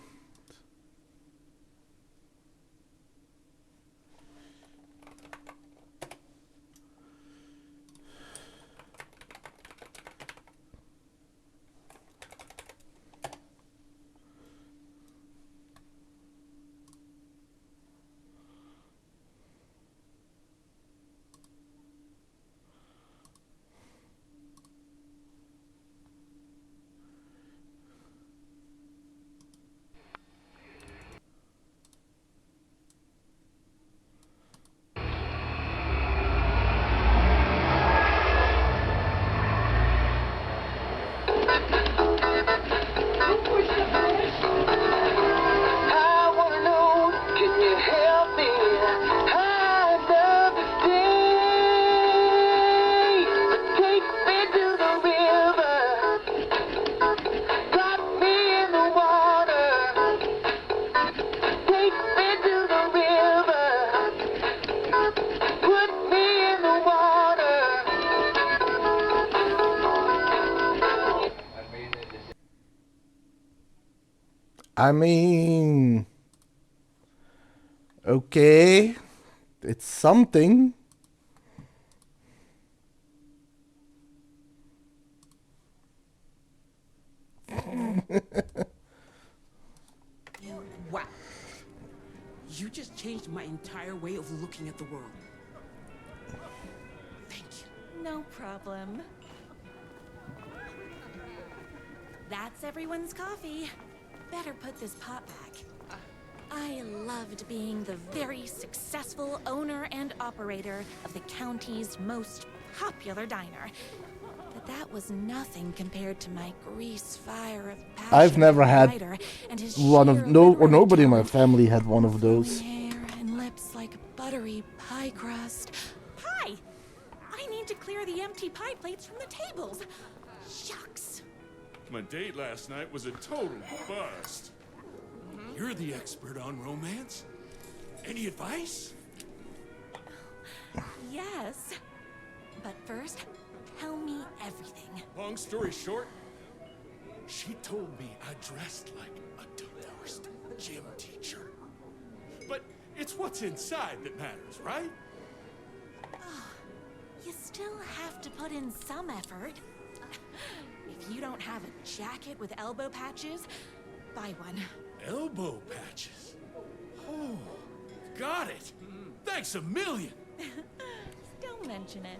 I mean, okay, it's something. Wow. You just changed my entire way of looking at the world. Thank you. No problem. That's everyone's coffee. Better put this pot back. I loved being the very successful owner and operator of the county's most popular diner. But that was nothing compared to my grease fire of passion. I've never had one of nobody in my tone. family had one of those. Hair and lips like buttery pie crust. Pie! I need to clear the empty pie plates from the tables. Shucks. My date last night was a total bust. You're the expert on romance. Any advice? Yes. But first, tell me everything. Long story short, she told me I dressed like a divorced gym teacher. But it's what's inside that matters, right? You still have to put in some effort. If you don't have a jacket with elbow patches, buy one. Elbow patches? Oh, got it. Thanks a million. Don't mention it.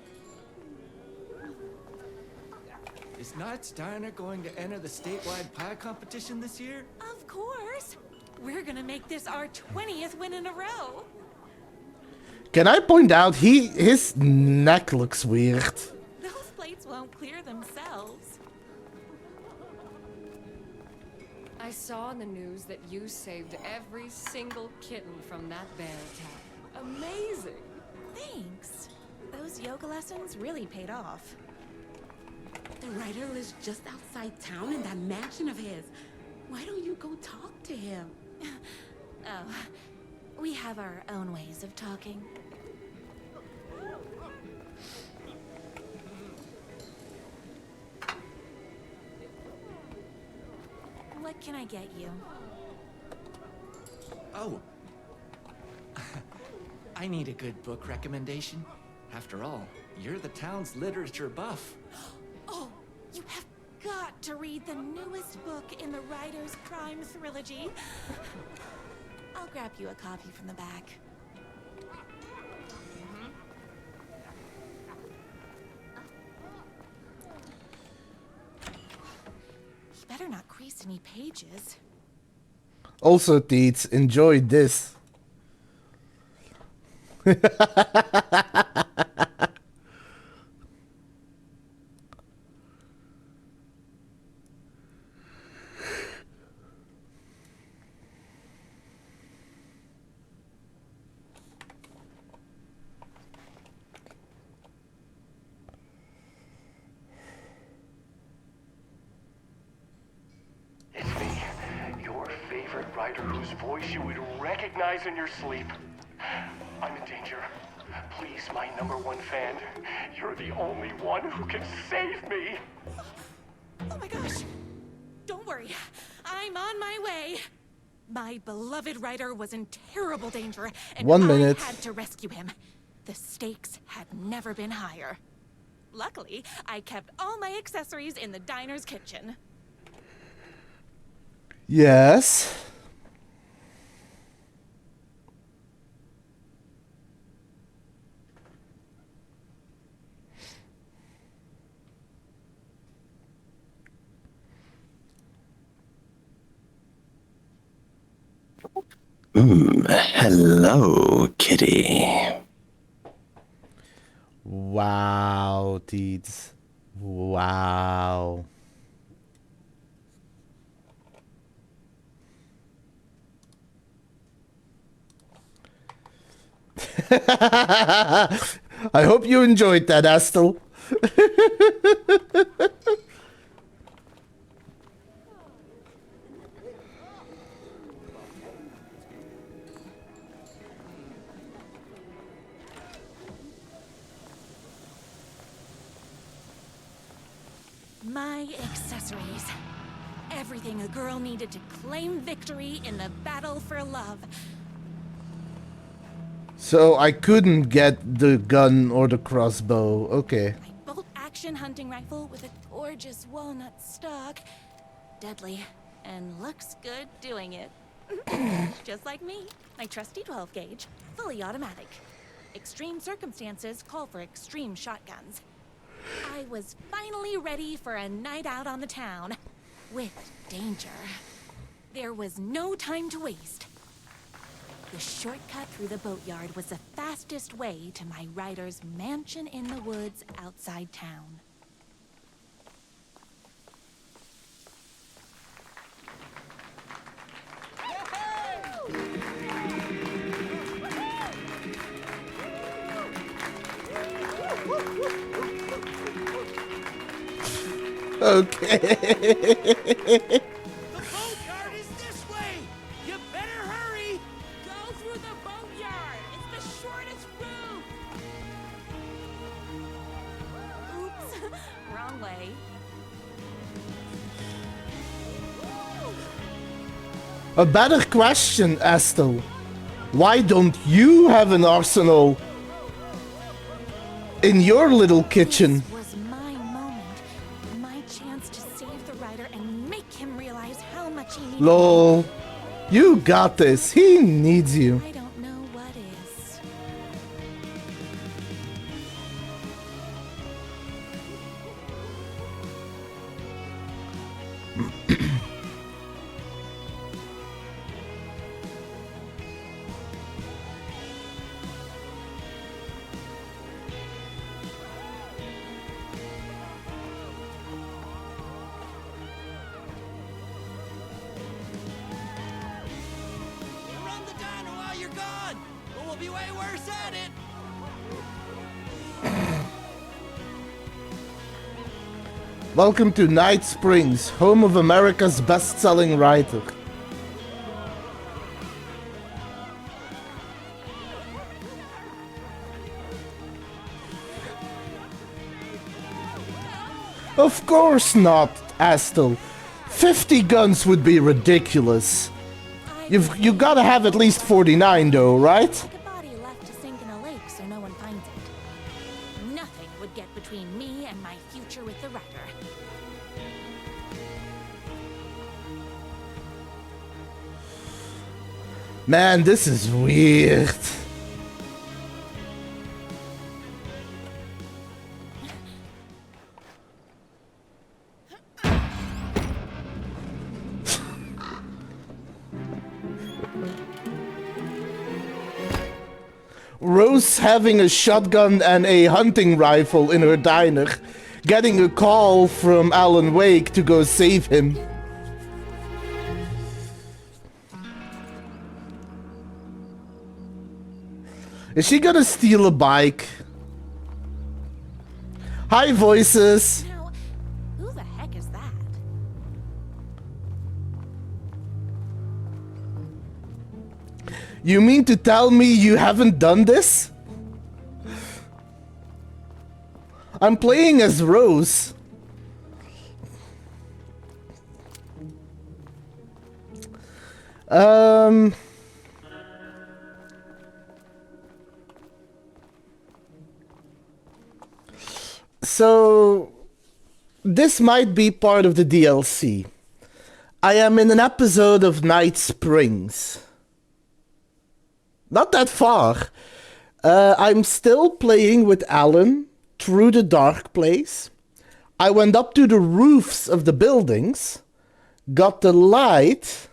Is Knight's Diner going to enter the statewide pie competition this year? Of course. We're gonna make this our 20th win in a row. Can I point out his neck looks weird? Those plates won't clear themselves. I saw in the news that you saved every single kitten from that bear attack. Amazing! Thanks. Those yoga lessons really paid off. The writer lives just outside town in that mansion of his. Why don't you go talk to him? Oh, we have our own ways of talking. What can I get you? Oh. I need a good book recommendation. After all, you're the town's literature buff. Oh, you have got to read the newest book in the Writer's Crime Trilogy. I'll grab you a copy from the back. You better not crease any pages. Also, Teets, enjoy this. rider whose voice you would recognize in your sleep. I'm in danger. Please, my #1 fan, you're the only one who can save me. Oh my gosh! Don't worry, I'm on my way. My beloved rider was in terrible danger, and 1 minute. I had to rescue him. The stakes had never been higher. Luckily, I kept all my accessories in the diner's kitchen. Yes. Hello, kitty. Wow, Deeds. Wow. I hope you enjoyed that, Astel. My accessories. Everything a girl needed to claim victory in the battle for love. So I couldn't get the gun or the crossbow. Okay. My bolt-action hunting rifle with a gorgeous walnut stock. Deadly, and looks good doing it. Just like me. My trusty 12-gauge, fully automatic. Extreme circumstances call for extreme shotguns. I was finally ready for a night out on the town. With danger. There was no time to waste. The shortcut through the boatyard was the fastest way to my rider's mansion in the woods outside town. Okay. The boatyard is this way! You better hurry! Go through the boatyard! It's the shortest route! Oops, wrong way. A better question, Astel. Why don't you have an arsenal in your little kitchen? This was my moment. My chance to save the rider and make him realize how much he needs. Lol. You got this. He needs you. I don't know what is. Run the dino while you're gone, or we'll be way worse at it! Welcome to Night Springs, home of America's best-selling writer. Of course not, Astel. 50 guns would be ridiculous. You gotta have at least 49 though, right? Like a body left to sink in a lake so no one finds it. Nothing would get between me and my future with the rider. Man, this is weird. Rose having a shotgun and a hunting rifle in her diner, getting a call from Alan Wake to go save him. Is she gonna steal a bike? Hi, voices. Now, who the heck is that? You mean to tell me you haven't done this? I'm playing as Rose. So this might be part of the DLC. I am in an episode of Night Springs. Not that far. I'm still playing with Alan through the dark place. I went up to the roofs of the buildings, got the light,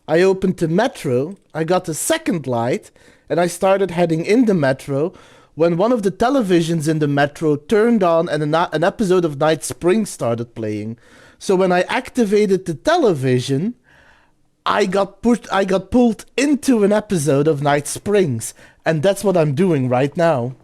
I opened the metro, I got the second light, and I started heading in the metro when one of the televisions in the metro turned on and an episode of Night Springs started playing. So when I activated the television, I got pulled into an episode of Night Springs, and that's what I'm doing right now.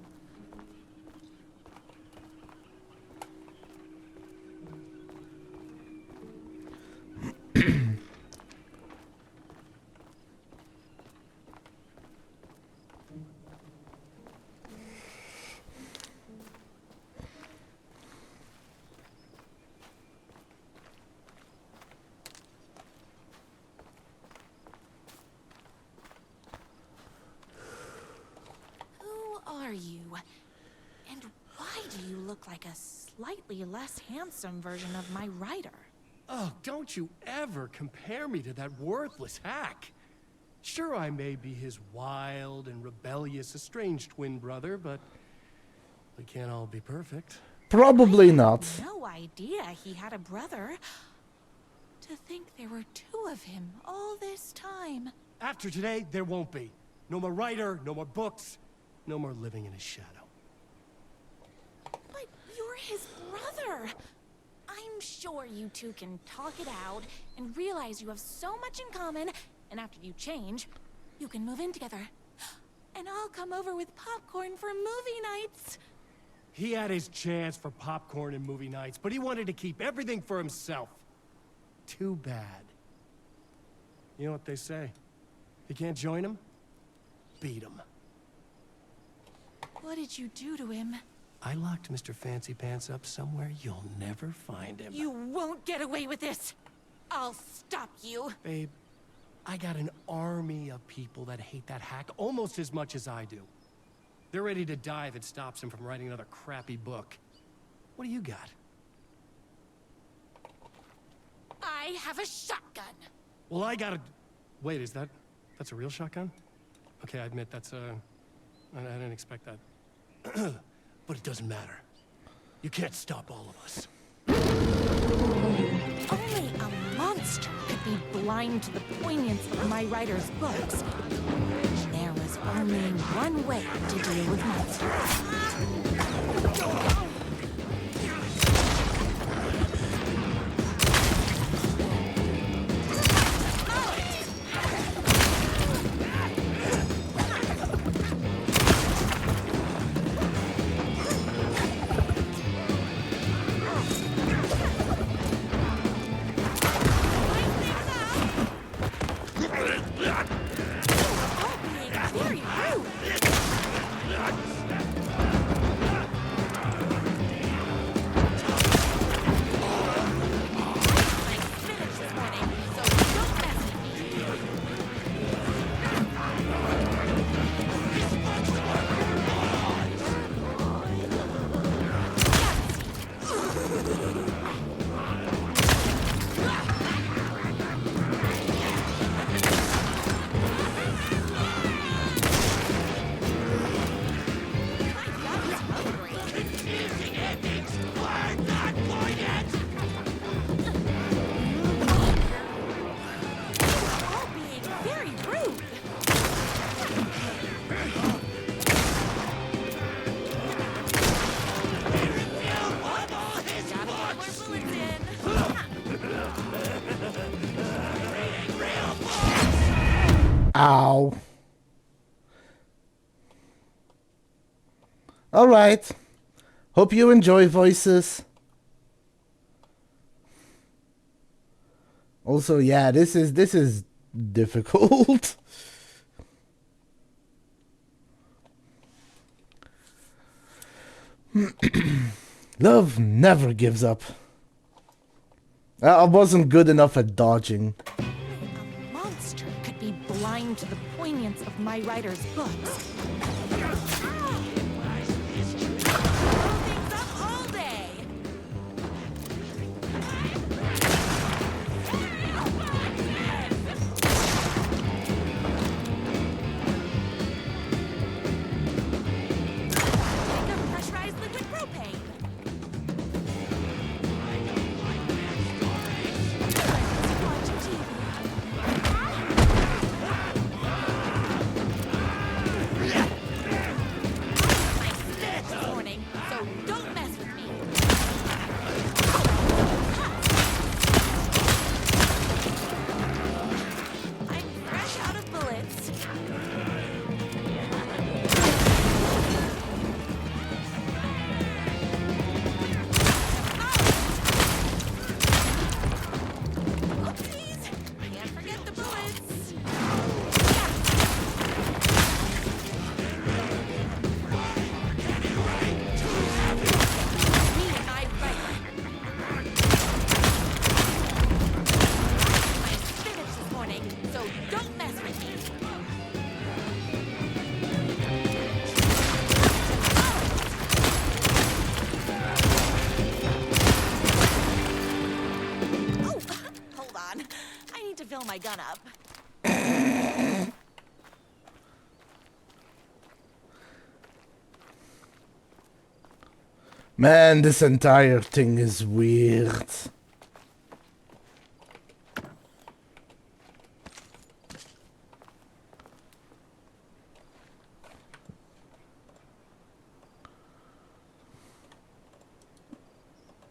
Are you? And why do you look like a slightly less handsome version of my writer? Oh, don't you ever compare me to that worthless hack. Sure, I may be his wild and rebellious estranged twin brother, but we can't all be perfect. Probably not. No idea he had a brother. To think there were two of him all this time. After today, there won't be. No more writer, no more books. No more living in his shadow. But you're his brother. I'm sure you two can talk it out and realize you have so much in common, and after you change, you can move in together. And I'll come over with popcorn for movie nights. He had his chance for popcorn and movie nights, but he wanted to keep everything for himself. Too bad. You know what they say? You can't join him? Beat him. What did you do to him? I locked Mr. Fancy Pants up somewhere you'll never find him. You won't get away with this. I'll stop you. Babe, I got an army of people that hate that hack almost as much as I do. They're ready to die if it stops him from writing another crappy book. What do you got? I have a shotgun. Well, I got a... Wait, that's a real shotgun? Okay, I admit that's I didn't expect that. But it doesn't matter. You can't stop all of us. Only a monster could be blind to the poignance of my writer's books. There was only one way to deal with monsters. Ow. Alright. Hope you enjoy Voices. Also, yeah, this is difficult. Love never gives up. I wasn't good enough at dodging. A monster could be blind to the poignance of my writer's books. Things up all day. Like a pressurized liquid propane. Watching TV. My spinach this morning, so don't mess with me. I'm fresh out of bullets. Oopsies! Can't forget the bullets. Me and my writer. My spinach this morning, so don't mess with me. Oh, hold on. I need to fill my gun up. Man, this entire thing is weird.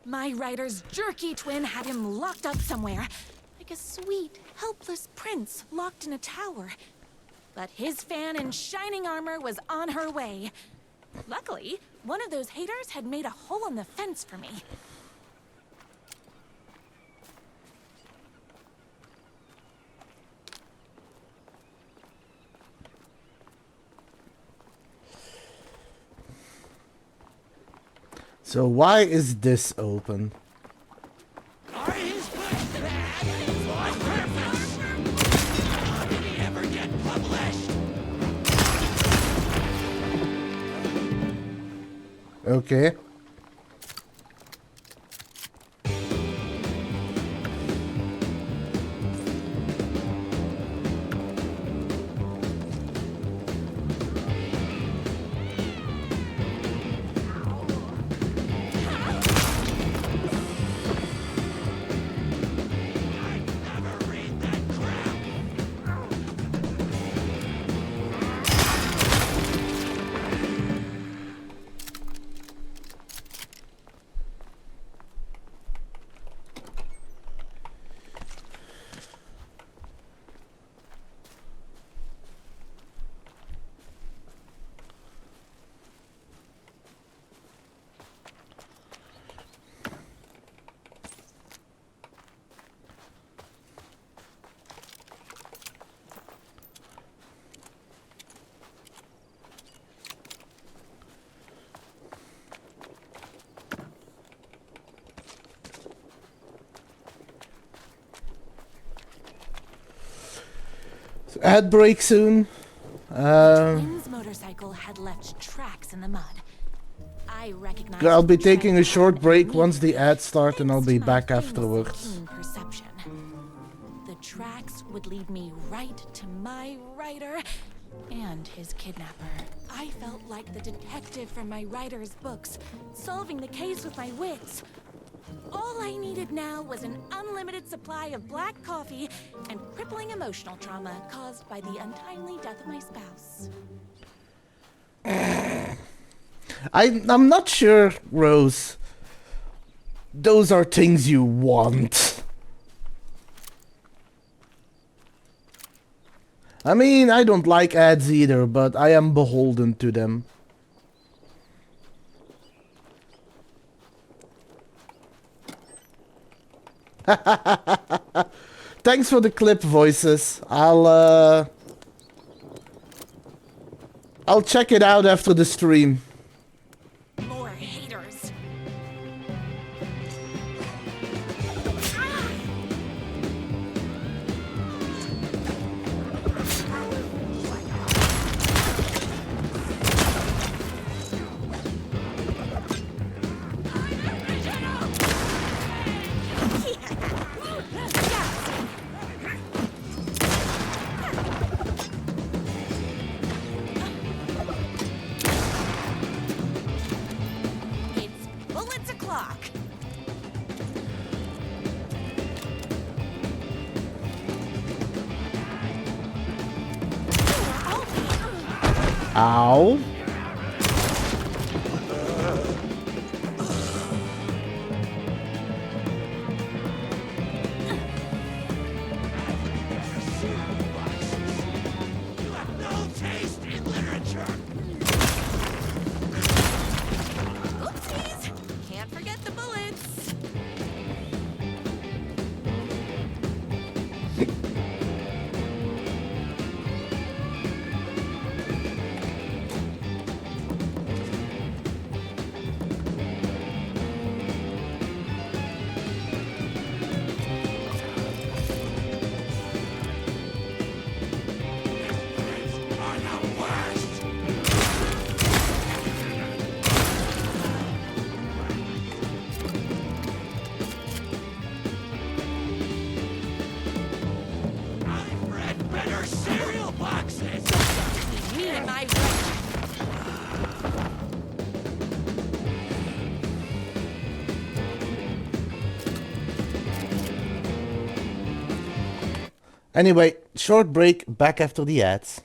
My writer's jerky twin had him locked up somewhere, like a sweet, helpless prince locked in a tower. But his fan in shining armor was on her way. Luckily, one of those haters had made a hole in the fence for me. So why is this open? Are his books bad? On purpose? Did he ever get published? Okay. So ad break soon. Twins' motorcycle had left tracks in the mud. I recognized I'll be the taking a tread short pattern break immediately, once the ads start and I'll be thanks to my back famous afterwards. keen perception. The tracks would lead me right to my writer and his kidnapper. I felt like the detective from my writer's books, solving the case with my wits. All I needed now was an unlimited supply of black coffee and crippling emotional trauma caused by the untimely death of my spouse. I'm not sure, Rose. Those are things you want. I mean, I don't like ads either, but I am beholden to them. Thanks for the clip voices. I'll check it out after the stream. More Ow. Oopsies! Can't forget the bullets. Better cereal boxes! Me and my Anyway, short break, back after the ads.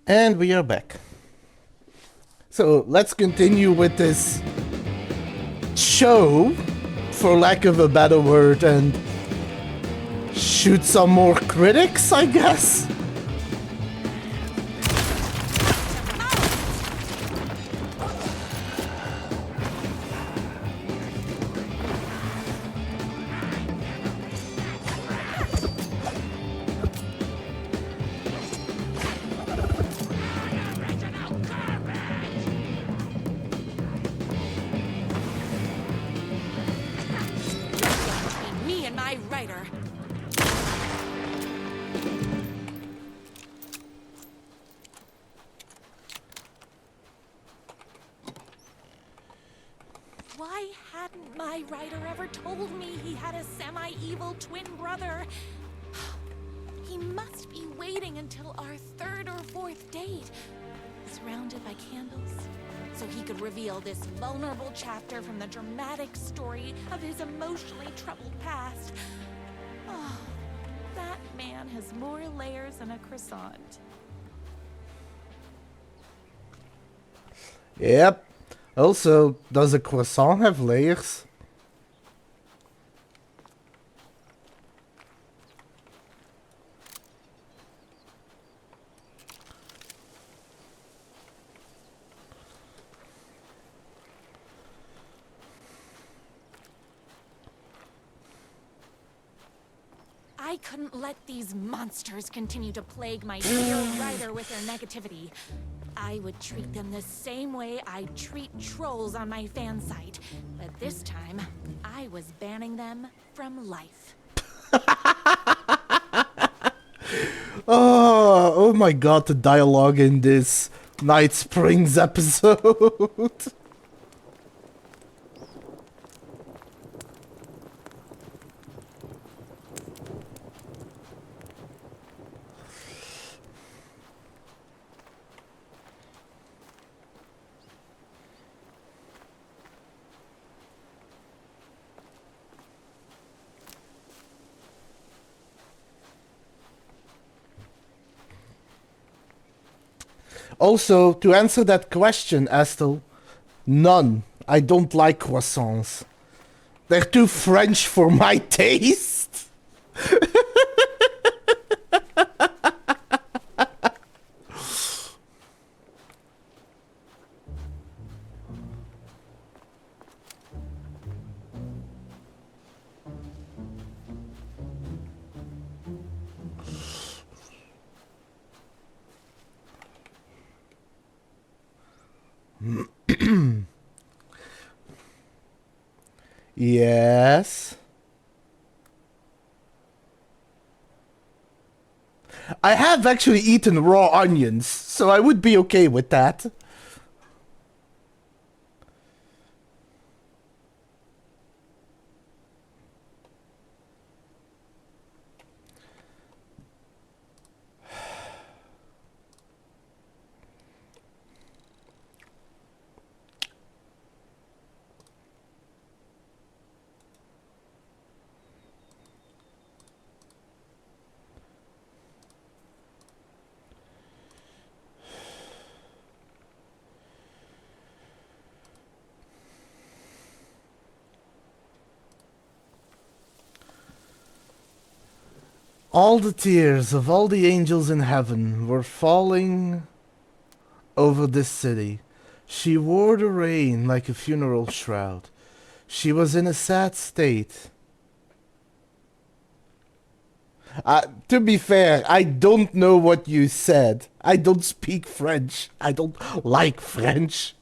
And we are back. So let's continue with this show, for lack of a better word, and shoot some more critics, I guess? me and my writer. guy writer ever told me he had a semi-evil twin brother. He must be waiting until our third or fourth date, surrounded by candles, so he could reveal this vulnerable chapter from the dramatic story of his emotionally troubled past. Oh, that man has more layers than a croissant. Yep. Also, does a croissant have layers? I couldn't let these monsters continue to plague my dear writer with their negativity. I would treat them the same way I'd treat trolls on my fan site. But this time, I was banning them from life. Oh my god, the dialogue in this Night Springs episode. Also, to answer that question, Astel, none. I don't like croissants. They're too French for my taste. Yes. I have actually eaten raw onions, so I would be okay with that. All the tears of all the angels in heaven were falling over this city. She wore the rain like a funeral shroud. She was in a sad state. To be fair, I don't know what you said. I don't speak French. I don't like French.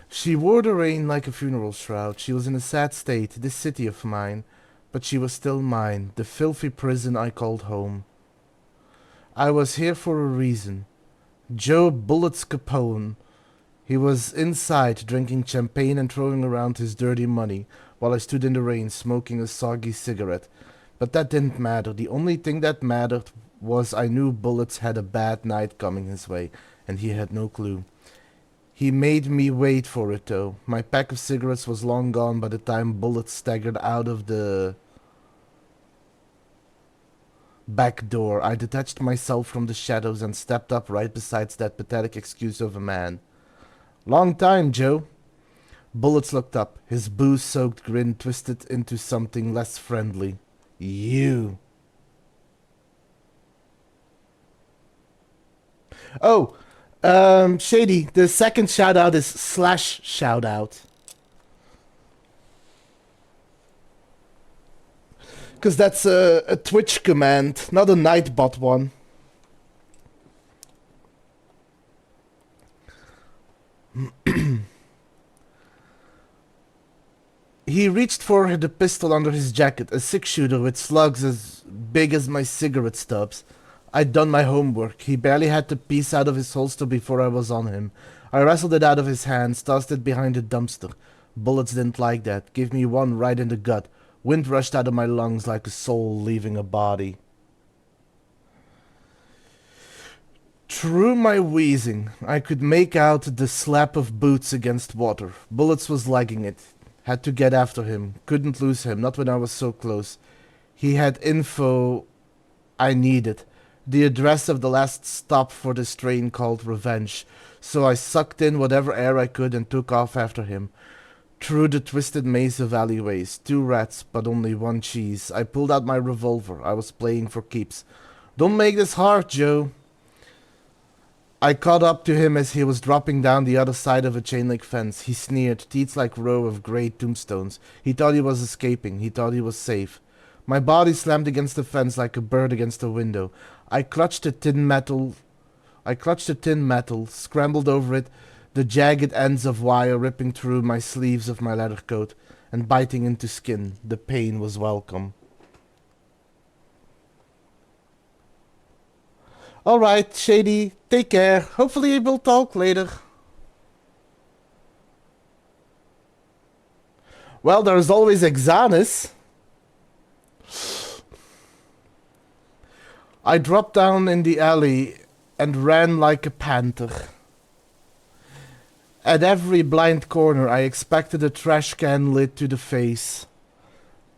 She wore the rain like a funeral shroud. She was in a sad state, this city of mine. But she was still mine, the filthy prison I called home. I was here for a reason. Joe Bullets Capone. He was inside drinking champagne and throwing around his dirty money while I stood in the rain smoking a soggy cigarette. But that didn't matter. The only thing that mattered was I knew Bullets had a bad night coming his way, and he had no clue. He made me wait for it though. My pack of cigarettes was long gone by the time Bullets staggered out of the back door. I detached myself from the shadows and stepped up right beside that pathetic excuse of a man. Long time, Joe. Bullets looked up. His booze-soaked grin twisted into something less friendly. You. Oh, Shady, the second shout-out is /shoutout. Because that's a Twitch command, not a Nightbot one. He reached for the pistol under his jacket, a six-shooter with slugs as big as my cigarette stubs. I'd done my homework. He barely had the piece out of his holster before I was on him. I wrestled it out of his hands, tossed it behind a dumpster. Bullets didn't like that. Gave me one right in the gut. Wind rushed out of my lungs like a soul leaving a body. Through my wheezing, I could make out the slap of boots against water. Bullets was lagging it. Had to get after him. Couldn't lose him, not when I was so close. He had info I needed. The address of the last stop for this train called Revenge. So I sucked in whatever air I could and took off after him. Through the twisted maze of alleyways. 2 rats, but only 1 cheese. I pulled out my revolver. I was playing for keeps. Don't make this hard, Joe. I caught up to him as he was dropping down the other side of a chain-link fence. He sneered, teeth like row of grey tombstones. He thought he was escaping. He thought he was safe. My body slammed against the fence like a bird against a window. I clutched the tin metal, scrambled over it, the jagged ends of wire ripping through my sleeves of my leather coat and biting into skin. The pain was welcome. Alright, Shady, take care. Hopefully we'll talk later. Well, there's always Exanis. I dropped down in the alley and ran like a panther. At every blind corner I expected a trash can lid to the face.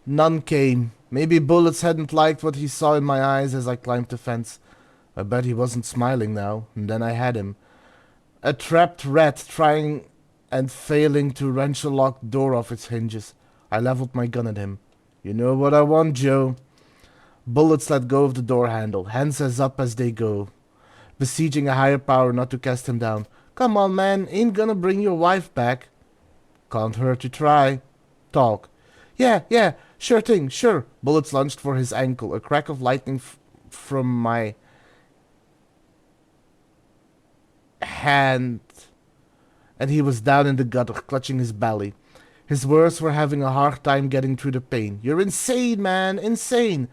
None came. Maybe Bullets hadn't liked what he saw in my eyes as I climbed the fence. I bet he wasn't smiling now, and then I had him. A trapped rat trying and failing to wrench a locked door off its hinges. I leveled my gun at him. You know what I want, Joe. Bullets let go of the door handle, hands as up as they go, besieging a higher power not to cast him down. Come on, man, ain't gonna bring your wife back. Can't hurt to try. Talk. Yeah, sure thing, sure. Bullets lunged for his ankle, a crack of lightning from my hand, and he was down in the gutter, clutching his belly. His words were having a hard time getting through the pain. You're insane, man, insane.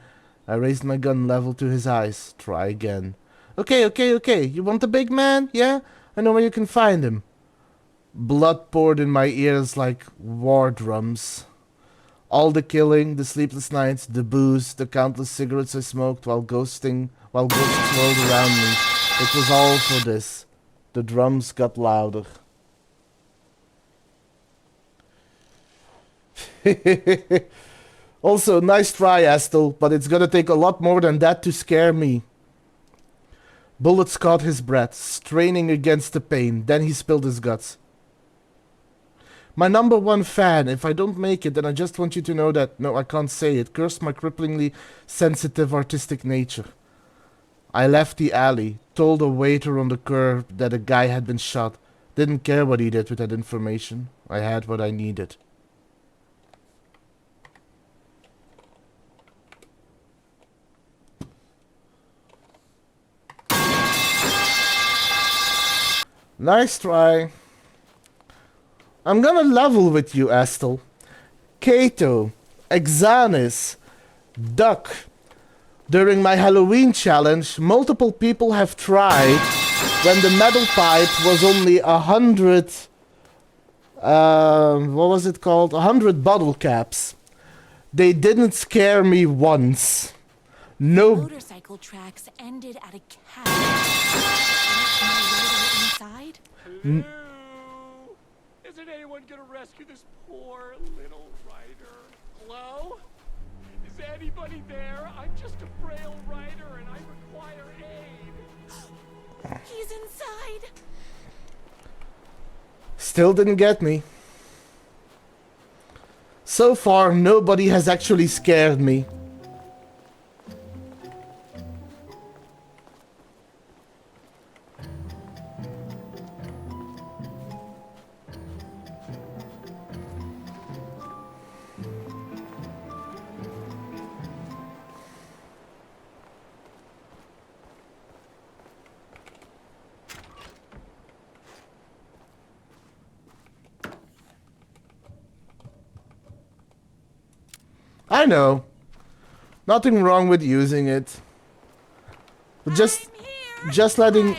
I raised my gun level to his eyes. Try again. Okay. You want the big man? Yeah? I know where you can find him. Blood poured in my ears like war drums. All the killing, the sleepless nights, the booze, the countless cigarettes I smoked while ghosts rolled around me. It was all for this. The drums got louder. Also, nice try, Astel, but it's gonna take a lot more than that to scare me. Bullets caught his breath, straining against the pain. Then he spilled his guts. My #1 fan. If I don't make it, then I just want you to know that... No, I can't say it. Curse my cripplingly sensitive artistic nature. I left the alley, told a waiter on the curb that a guy had been shot. Didn't care what he did with that information. I had what I needed. Nice try. I'm gonna level with you, Astel. Kato, Exanis, Duck. During my Halloween challenge, multiple people have tried when the metal pipe was only 100... what was it called? 100 bottle caps. They didn't scare me once. No... Motorcycle tracks ended at a cabin. Inside? Hello? Isn't anyone gonna rescue this poor little rider? Hello? Is anybody there? I'm just a frail rider and I require aid. He's inside. Still didn't get me. So far, nobody has actually scared me. I know. Nothing wrong with using it. But just letting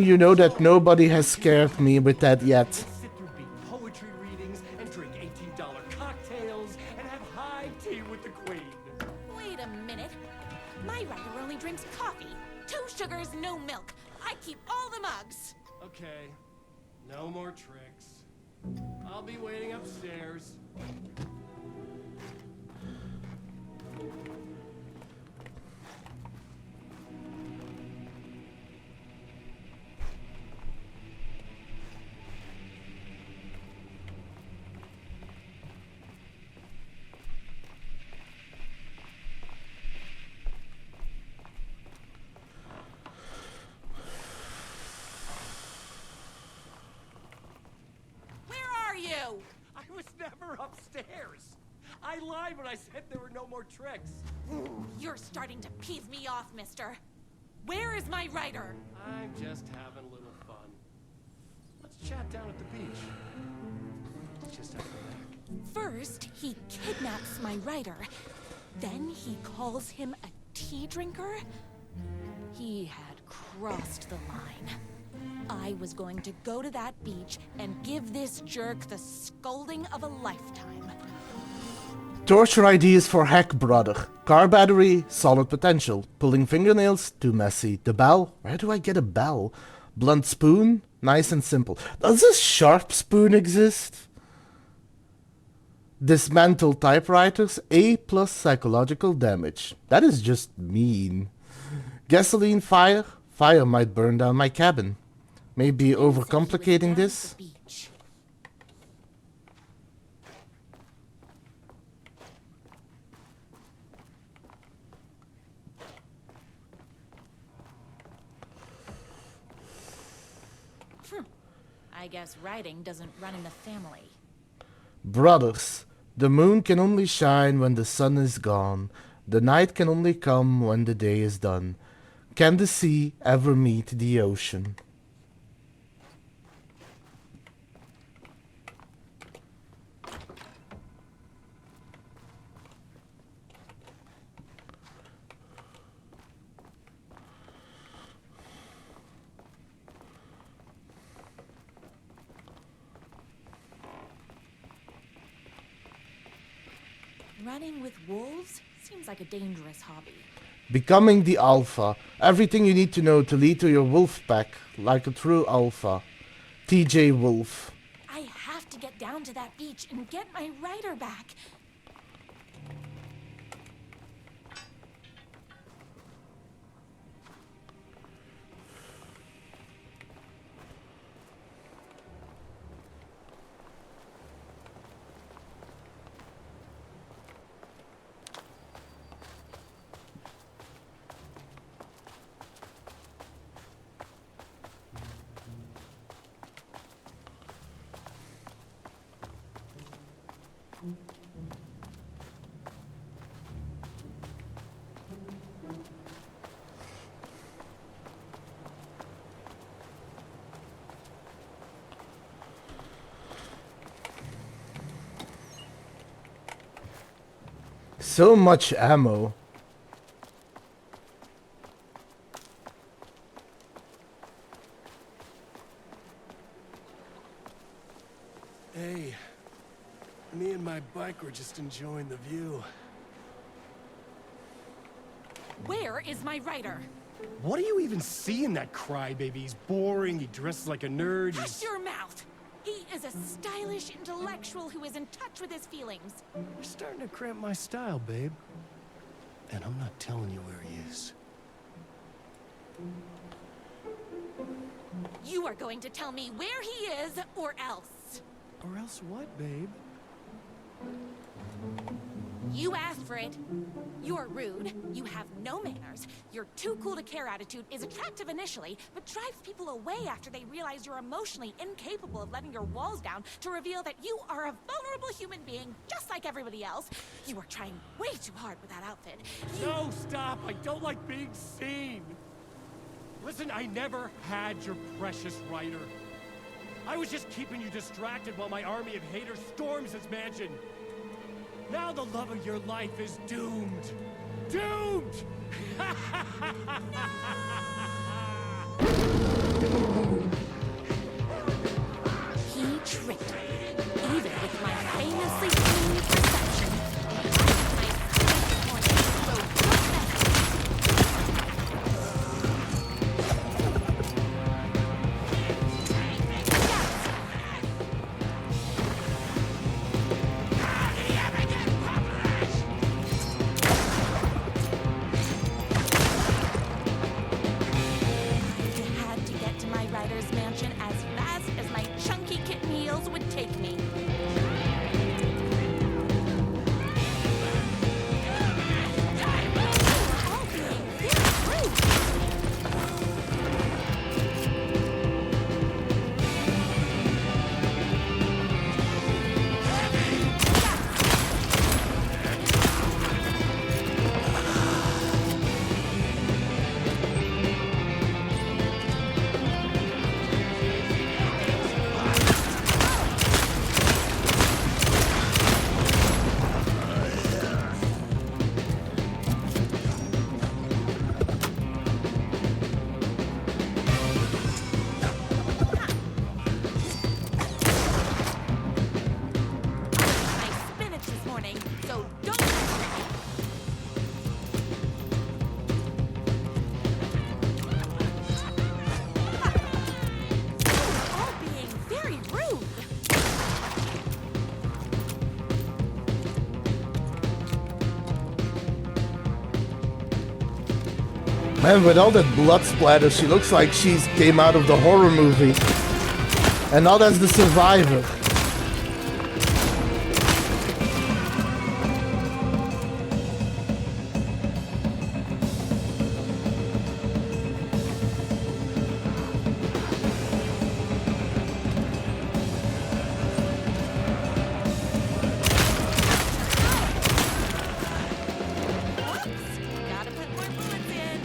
you know that nobody has scared me with that yet. and drink $18 cocktails and have high tea with the queen. Wait a minute. My writer only drinks coffee. 2 sugars, no milk. I keep all the mugs. Okay, no more tricks. I'll be waiting upstairs. I was never upstairs. I lied when I said there were no more tricks. You're starting to peeve me off, mister. Where is my writer? I'm just having a little fun. Let's chat down at the beach. Just after that. First, he kidnaps my writer. Then he calls him a tea drinker. He had crossed the line. I was going to go to that beach and give this jerk the scolding of a lifetime. Torture ideas for hack, brother. Car battery, solid potential. Pulling fingernails, too messy. The bell, where do I get a bell? Blunt spoon, nice and simple. Does a sharp spoon exist? Dismantle typewriters, A+ psychological damage. That is just mean. Gasoline fire, fire might burn down my cabin. Maybe overcomplicating this? I guess writing doesn't run in the family. Brothers, the moon can only shine when the sun is gone. The night can only come when the day is done. Can the sea ever meet the ocean? Running with wolves seems like a dangerous hobby. Becoming the alpha. Everything you need to know to lead to your wolf pack, like a true alpha. TJ Wolf. I have to get down to that beach and get my writer back. So much ammo. Hey, me and my bike were just enjoying the view. Where is my writer? What do you even see in that crybaby? He's boring, he dresses like a nerd, Hush your mouth! He is a stylish intellectual who is in touch with his feelings. You're starting to cramp my style, babe. And I'm not telling you where he is. You are going to tell me where he is, or else. Or else what, babe? You asked for it. You're rude, you have no manners, your too cool to care attitude is attractive initially, but drives people away after they realize you're emotionally incapable of letting your walls down to reveal that you are a vulnerable human being just like everybody else. You are trying way too hard with that outfit. No, stop! I don't like being seen! Listen, I never had your precious writer. I was just keeping you distracted while my army of haters storms his mansion. Now the love of your life is doomed. Doomed! He tricked me, even with my morning, so don't. You're all being very rude. Man, with all that blood splatter, she looks like she's came out of the horror movie. And not as the survivor. Gotta put more bullets in.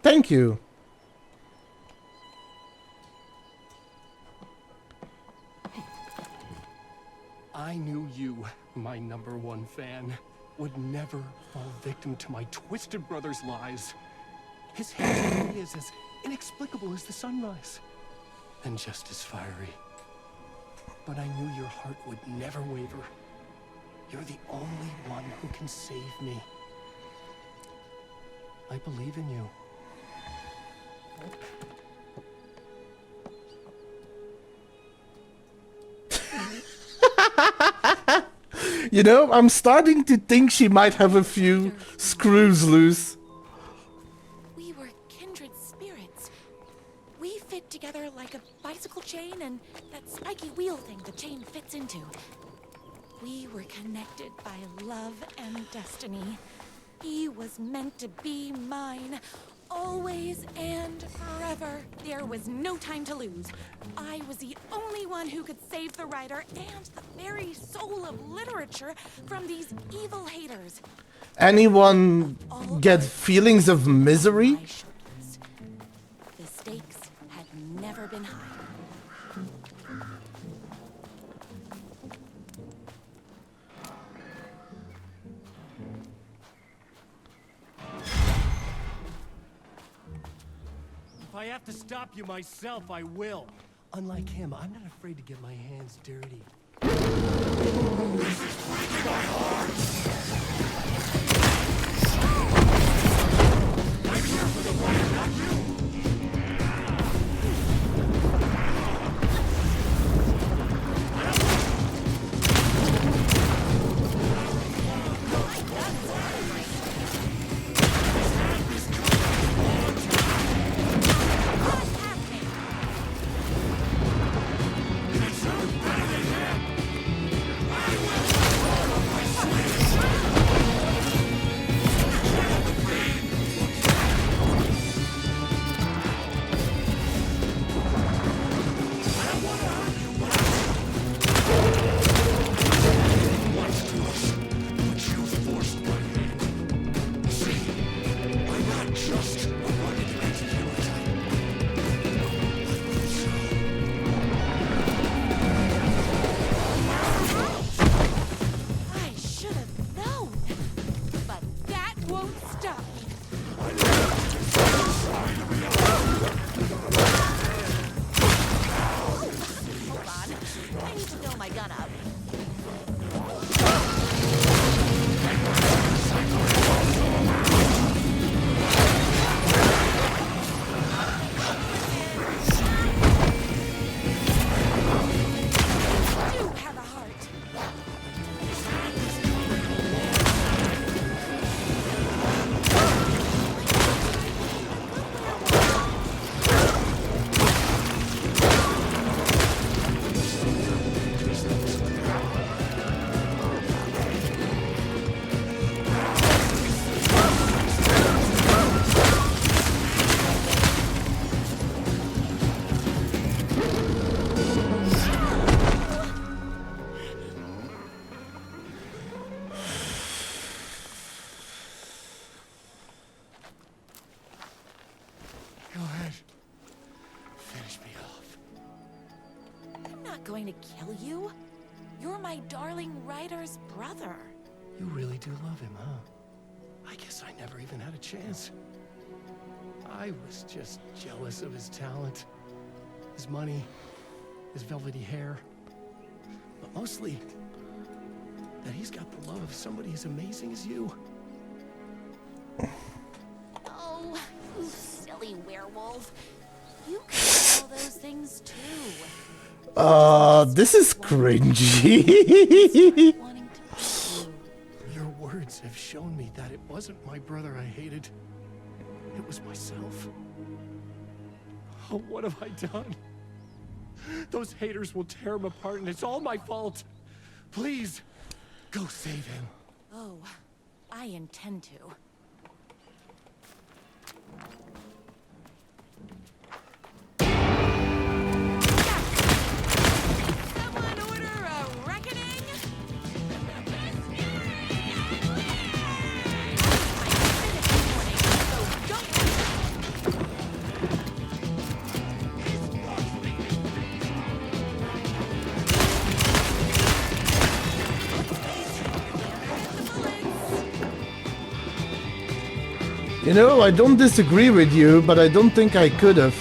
Thank you. I knew you, my #1 fan, would never fall victim to my twisted brother's lies. His hate for me is as inexplicable as the sunrise, and just as fiery. But I knew your heart would never waver. You're the only one who can save me. I believe in you. You know, I'm starting to think she might have a few screws loose. We were kindred spirits. We fit together like a bicycle chain and that spiky wheel thing the chain fits into. We were connected by love and destiny. He was meant to be mine, always and forever. There was no time to lose. I was the only one who could save the writer and the very soul of literature from these evil haters. Anyone get feelings of misery? The stakes had never been higher. If I have to stop you myself, I will. Unlike him, I'm not afraid to get my hands dirty. I'm here for the writer, not you! Going to kill you? You're my darling writer's brother. You really do love him, huh? I guess I never even had a chance. I was just jealous of his talent, his money, his velvety hair. But most closely, that he's got the love of somebody as amazing as you. Oh, you silly werewolf. You can do all those things too. This is cringy. Your words have shown me that it wasn't my brother I hated. It was myself. Oh, what have I done? Those haters will tear him apart, and it's all my fault. Please, go save him. Oh, I intend to. Someone order a reckoning? You know, I don't disagree with you, but I don't think I could have.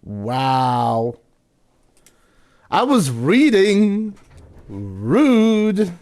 Wow. I was reading. Rude.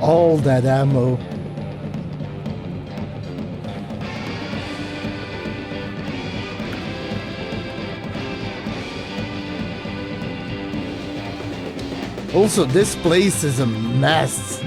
All that ammo. Also, this place is a mess.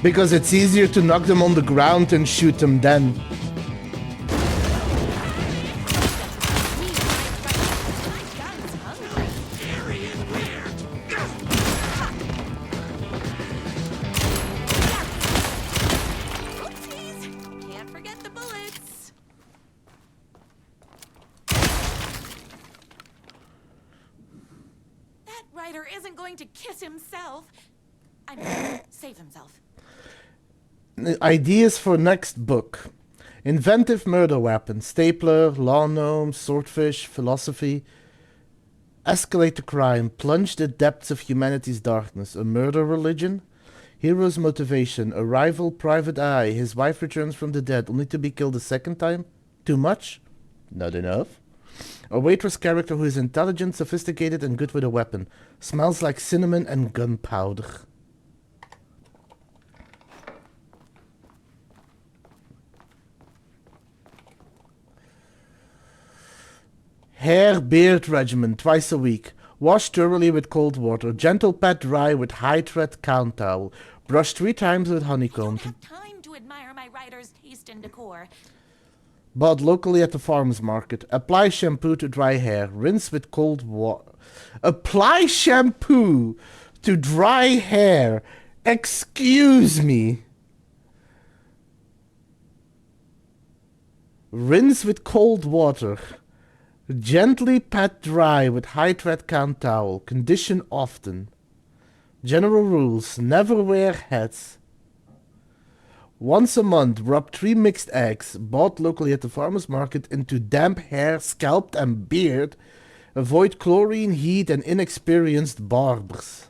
Because it's easier to knock them on the ground and shoot them then. Can't forget the bullets. That writer isn't going to kiss himself. I mean, save himself. Ideas for next book. Inventive murder weapon. Stapler, law gnome, swordfish, philosophy. Escalate the crime. Plunge the depths of humanity's darkness. A murder religion. Hero's motivation. A rival private eye. His wife returns from the dead only to be killed a second time. Too much? Not enough. A waitress character who is intelligent, sophisticated, and good with a weapon. Smells like cinnamon and gunpowder. Hair beard regimen twice a week. Wash thoroughly with cold water. Gentle pat dry with high thread count towel. Brush 3 times with honeycomb. Time to admire my writer's taste and decor. Bought locally at the farmers market. Apply shampoo to dry hair. Rinse with cold water. Apply shampoo to dry hair. Excuse me. Rinse with cold water. Gently pat dry with high thread count towel. Condition often. General rules. Never wear hats. Once a month, rub 3 mixed eggs, bought locally at the farmer's market, into damp hair, scalp and beard. Avoid chlorine, heat, and inexperienced barbers.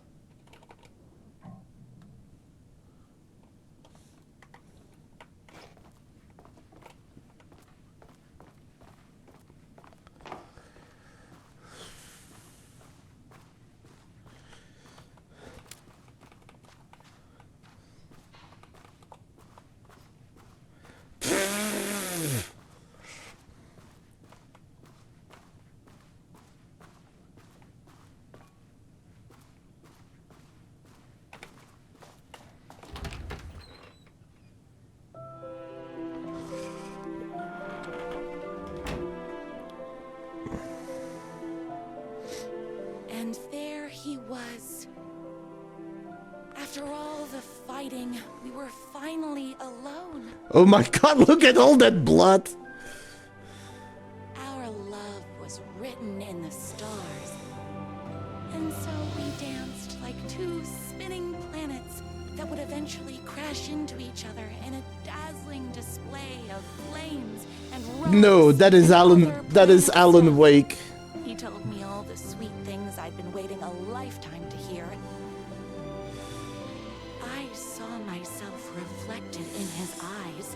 And there he was. After all the fighting, we were finally alone. Oh my god, look at all that blood! Our love was written in the stars. And so we danced like 2 spinning planets that would eventually crash into each other in a dazzling display of flames and No, that is Alan Wake. He told me all the sweet things I'd been waiting a lifetime to hear. I saw myself reflected in his eyes.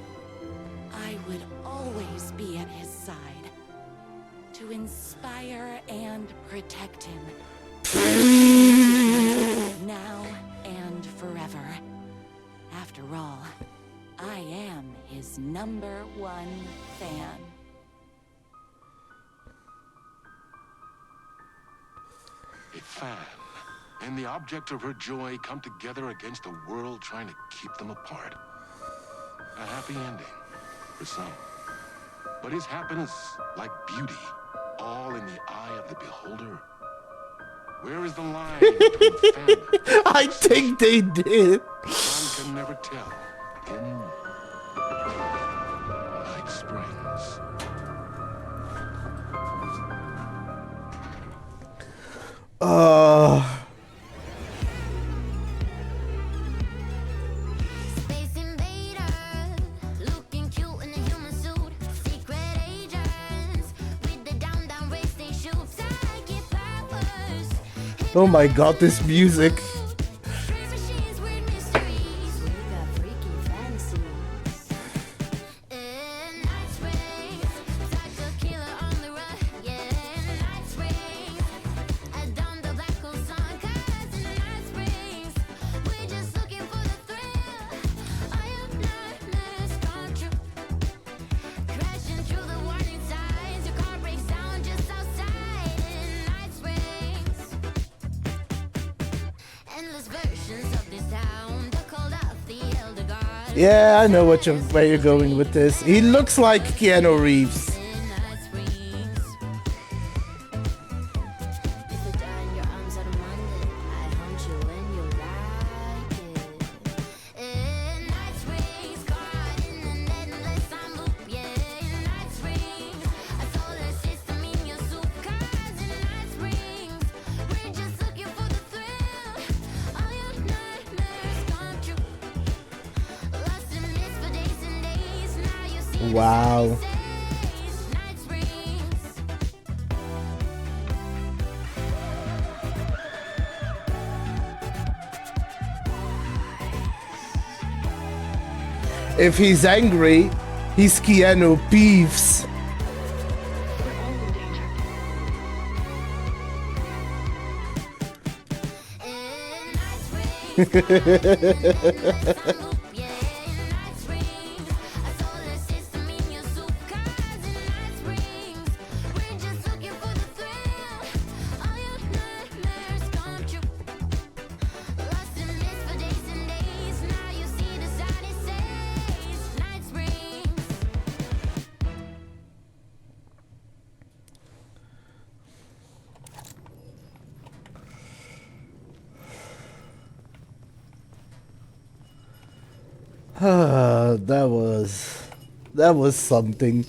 I would always be at his side, to inspire and protect him. Now and forever. After all, I am his #1 fan. A fan and the object of her joy come together against a world trying to keep them apart. A happy ending for some. But is happiness, like beauty, all in the eye of the beholder? Where is the line between fandom? I think they did. One can never tell in Night Springs. Space invader, looking cute in a human suit. Secret agents with the down race they shoot. Psychic powers. Oh my god, this music. Machines, weird mysteries. We got freaky fantasies. Night Springs, psycho killer on the run. Yeah, Night Springs. Down the black hole sun, 'cause in Night Springs, we're just looking for the thrill. All your nightmares come true. Crashing through the warning signs, your car breaks down just outside in Night Springs. Yeah, I know where you're going with this. He looks like Keanu Reeves. Wow. If he's angry, he's Keanu Peeves. That was something.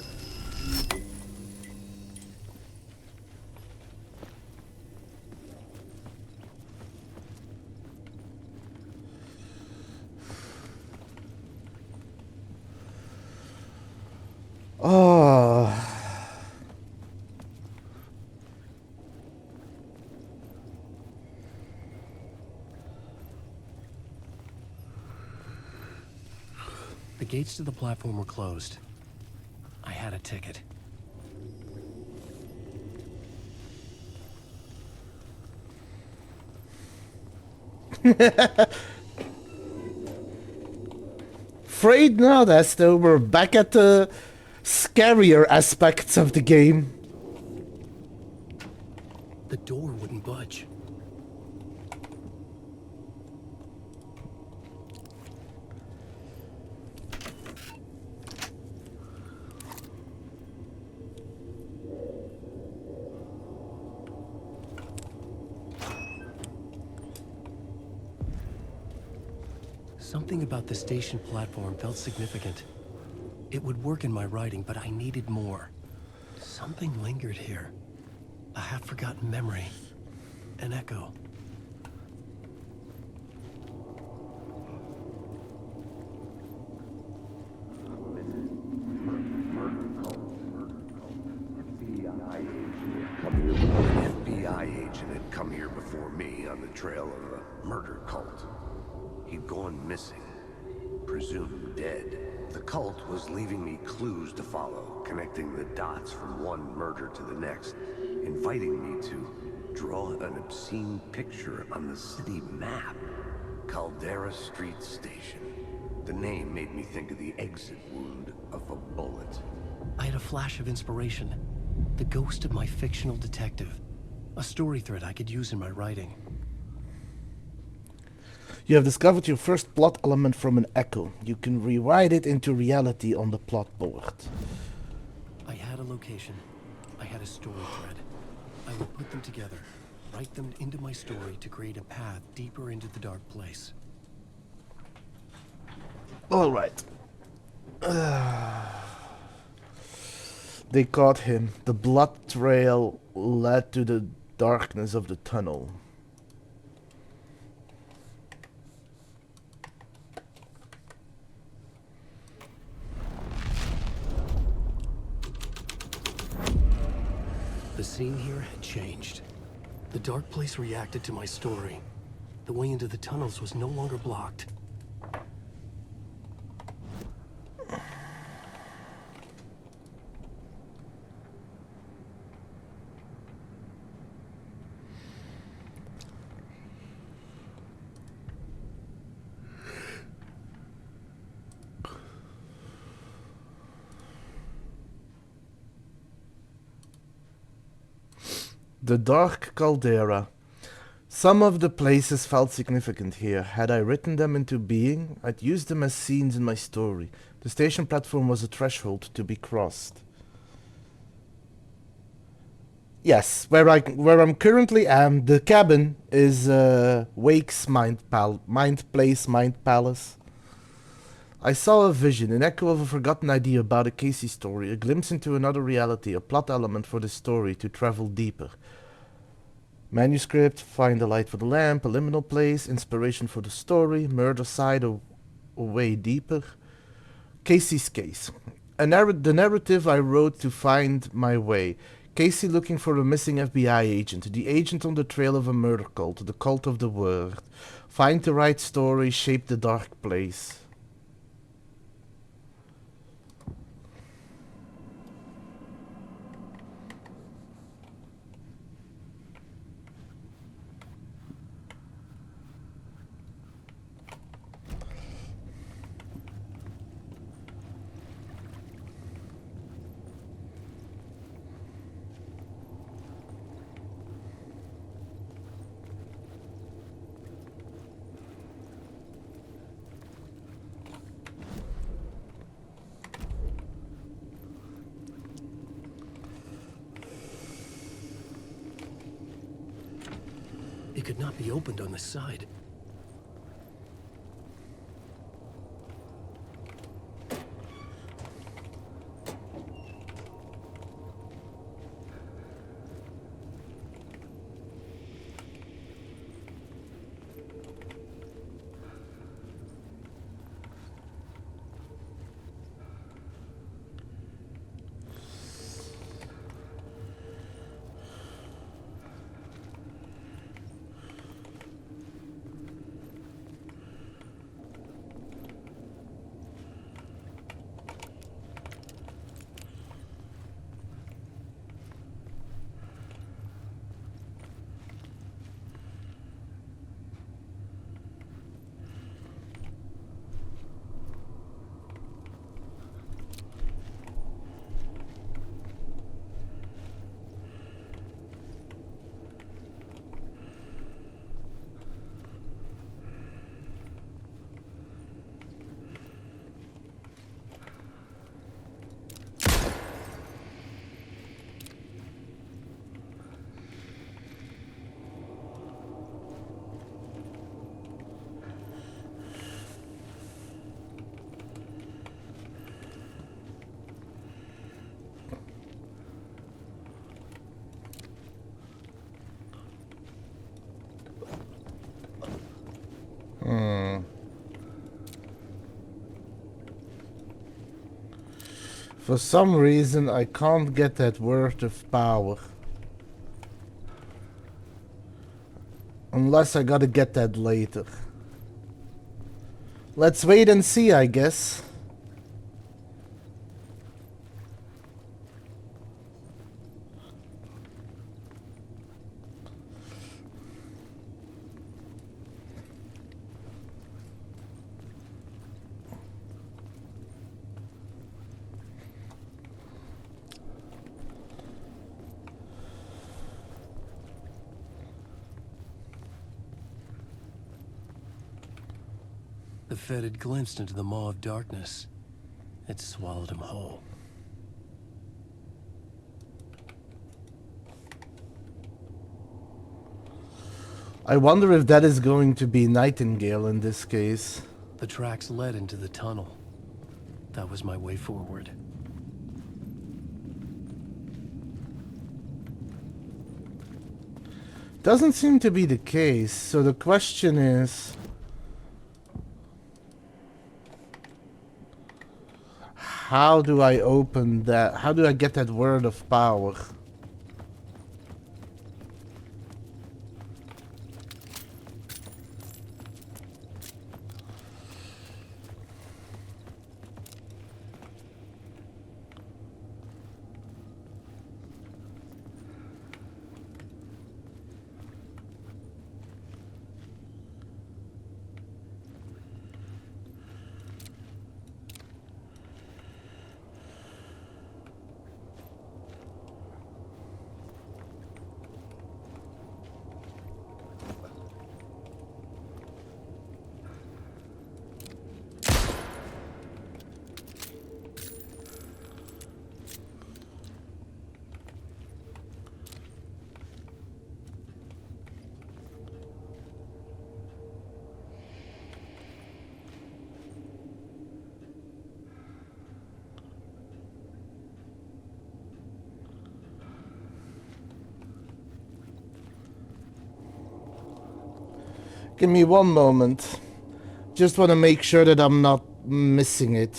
Oh. The gates to the platform were closed. I had a ticket. Afraid now, Esther, we're back at the scarier aspects of the game. The door wouldn't budge. Something about the station platform felt significant. It would work in my writing, but I needed more. Something lingered here. A half-forgotten memory. An echo. An FBI agent had come here before me on the trail of a murder cult. He'd gone missing, presumed dead. The cult was leaving me clues to follow, connecting the dots from one murder to the next, inviting me to draw an obscene picture on the city map. Caldera Street Station. The name made me think of the exit wound of a bullet. I had a flash of inspiration. The ghost of my fictional detective. A story thread I could use in my writing. You have discovered your first plot element from an echo. You can rewrite it into reality on the plot board. I had a location. I had a story thread. I would put them together, write them into my story to create a path deeper into the dark place. All right. They caught him. The blood trail led to the darkness of the tunnel. The scene here had changed. The dark place reacted to my story. The way into the tunnels was no longer blocked. The dark caldera. Some of the places felt significant here. Had I written them into being, I'd used them as scenes in my story. The station platform was a threshold to be crossed. Yes, where I'm currently am, the cabin is Wake's Mind Palace. I saw a vision, an echo of a forgotten idea about a Casey story, a glimpse into another reality, a plot element for the story to travel deeper. Manuscript, find the light for the lamp, a liminal place, inspiration for the story, murder side a way deeper. Casey's case. The narrative I wrote to find my way. Casey looking for a missing FBI agent, the agent on the trail of a murder cult, the cult of the word. Find the right story, shape the dark place. It could not be opened on the side. For some reason, I can't get that word of power. Unless I gotta get that later. Let's wait and see, I guess. The Fed had glimpsed into the maw of darkness. It swallowed him whole. I wonder if that is going to be Nightingale in this case. The tracks led into the tunnel. That was my way forward. Doesn't seem to be the case, so the question is... how do I open that? How do I get that word of power? Give me one moment. Just want to make sure that I'm not missing it.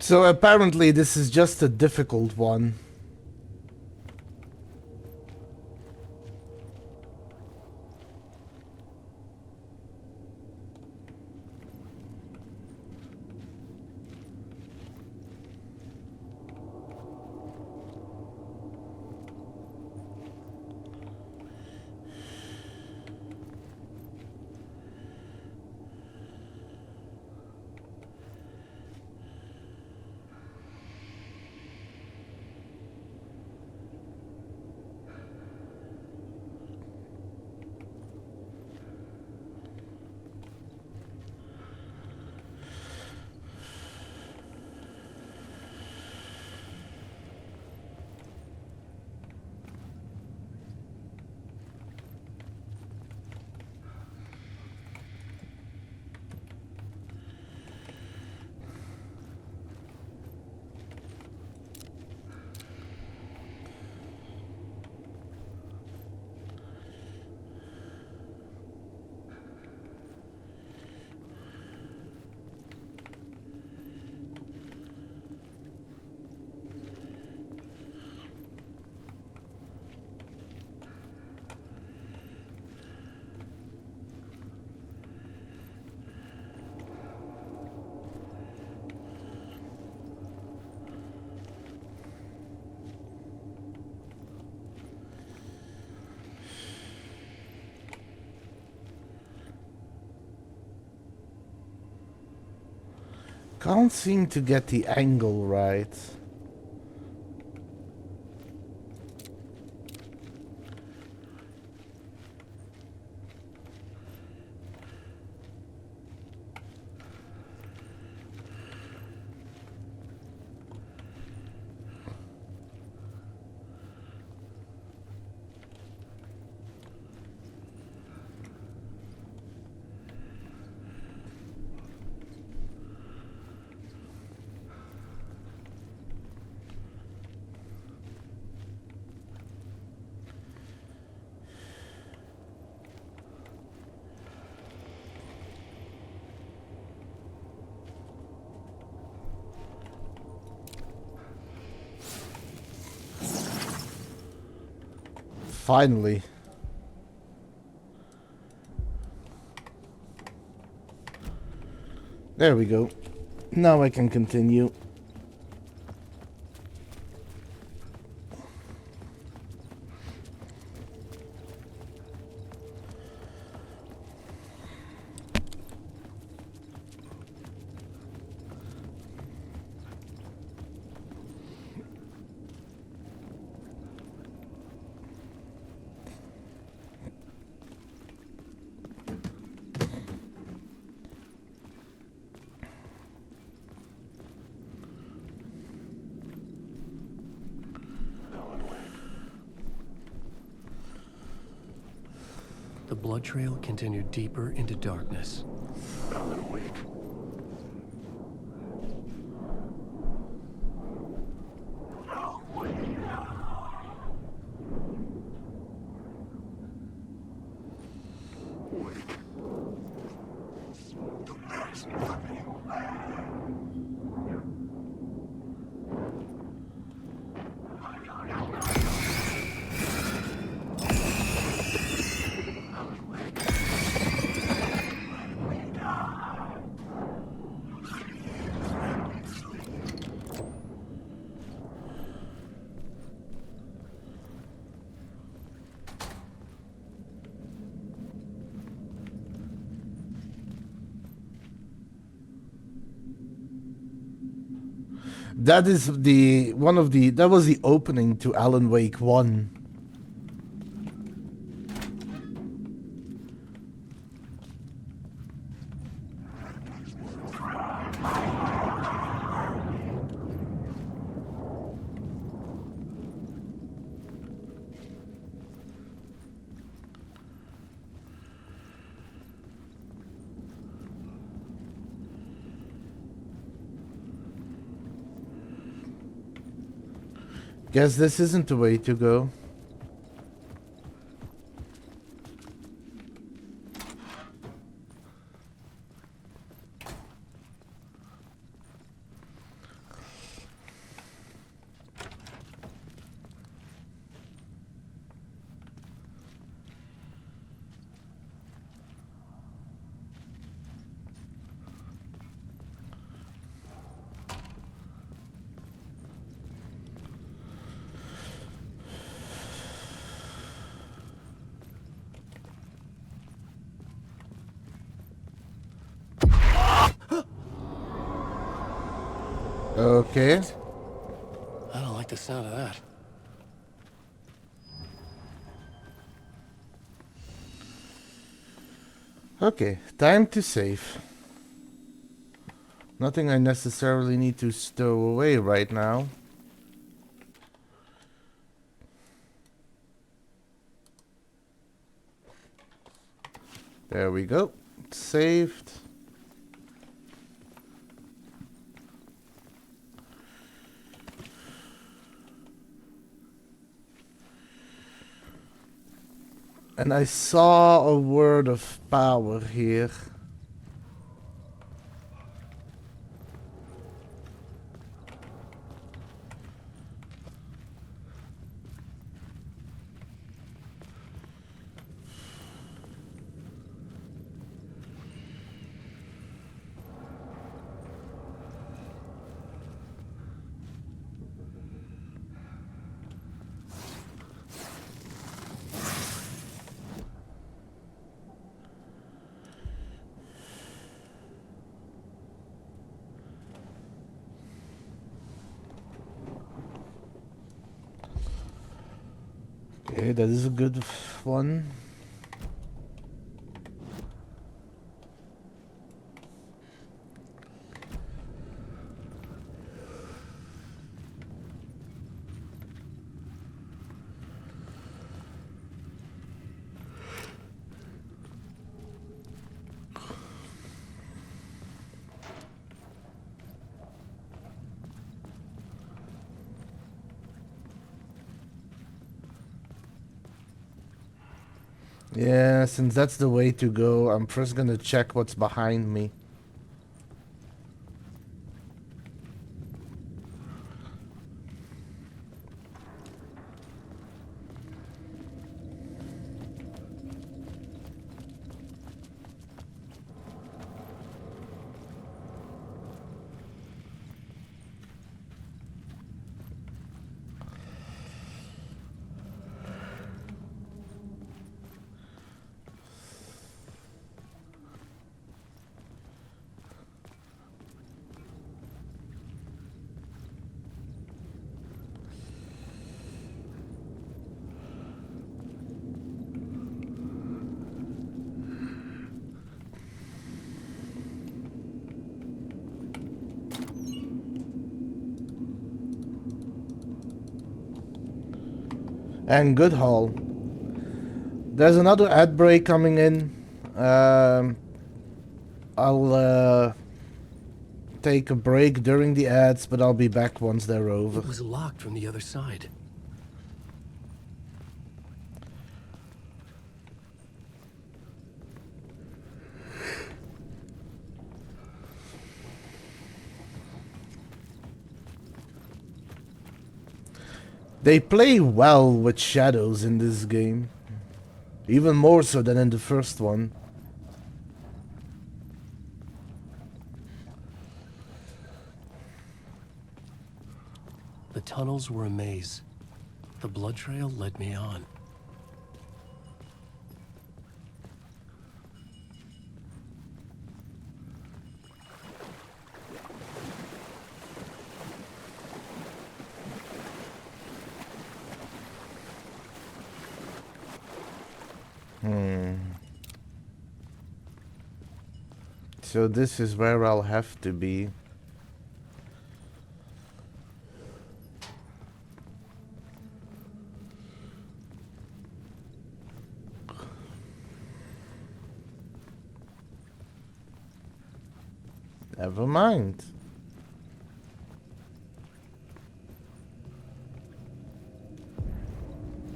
So apparently this is just a difficult one. Can't seem to get the angle right. Finally. There we go. Now I can continue. The blood trail continued deeper into darkness. Alan Wake. That is that was the opening to Alan Wake 1. Guess this isn't the way to go. Okay. I don't like the sound of that. Okay, time to save. Nothing I necessarily need to stow away right now. There we go. Saved. And I saw a word of power here. Okay, that is a good one. Yeah, since that's the way to go, I'm first gonna check what's behind me. And good haul. There's another ad break coming in. I'll take a break during the ads, but I'll be back once they're over. It was locked from the other side. They play well with shadows in this game. Even more so than in the first one. The tunnels were a maze. The blood trail led me on. So this is where I'll have to be. Never mind.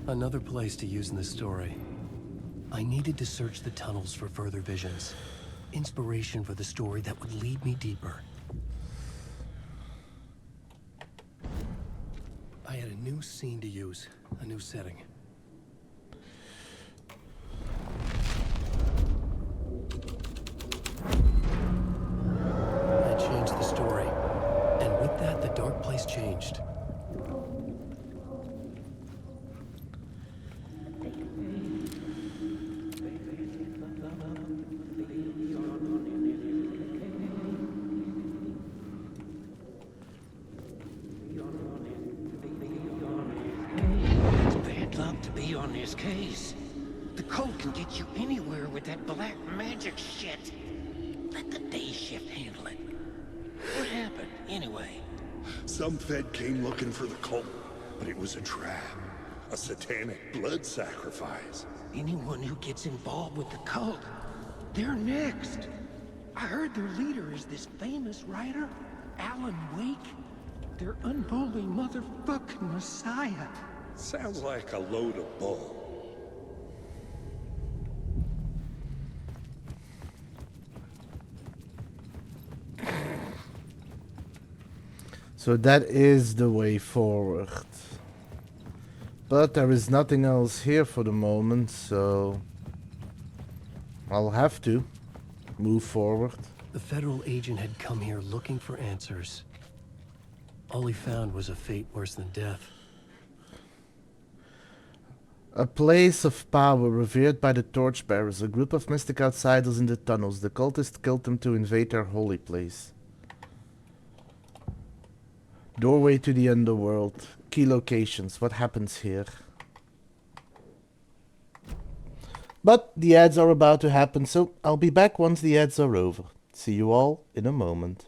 Another place to use in the story. I needed to search the tunnels for further visions. Inspiration for the story that would lead me deeper. I had a new scene to use, a new setting. I changed the story, and with that, the dark place changed. It's bad luck to be on this case. The code can get you anywhere with that black magic shit. Let the day shift handle it. What happened, anyway? Some Fed came looking for the cult, but it was a trap. A satanic blood sacrifice. Anyone who gets involved with the cult, they're next. I heard their leader is this famous writer, Alan Wake. Their unholy motherfucking messiah. Sounds like a load of bull. So that is the way forward. But there is nothing else here for the moment, so I'll have to move forward. The federal agent had come here looking for answers. All he found was a fate worse than death. A place of power revered by the torchbearers, a group of mystic outsiders in the tunnels. The cultists killed them to invade their holy place. Doorway to the underworld. Key locations. What happens here? But the ads are about to happen, so I'll be back once the ads are over. See you all in a moment.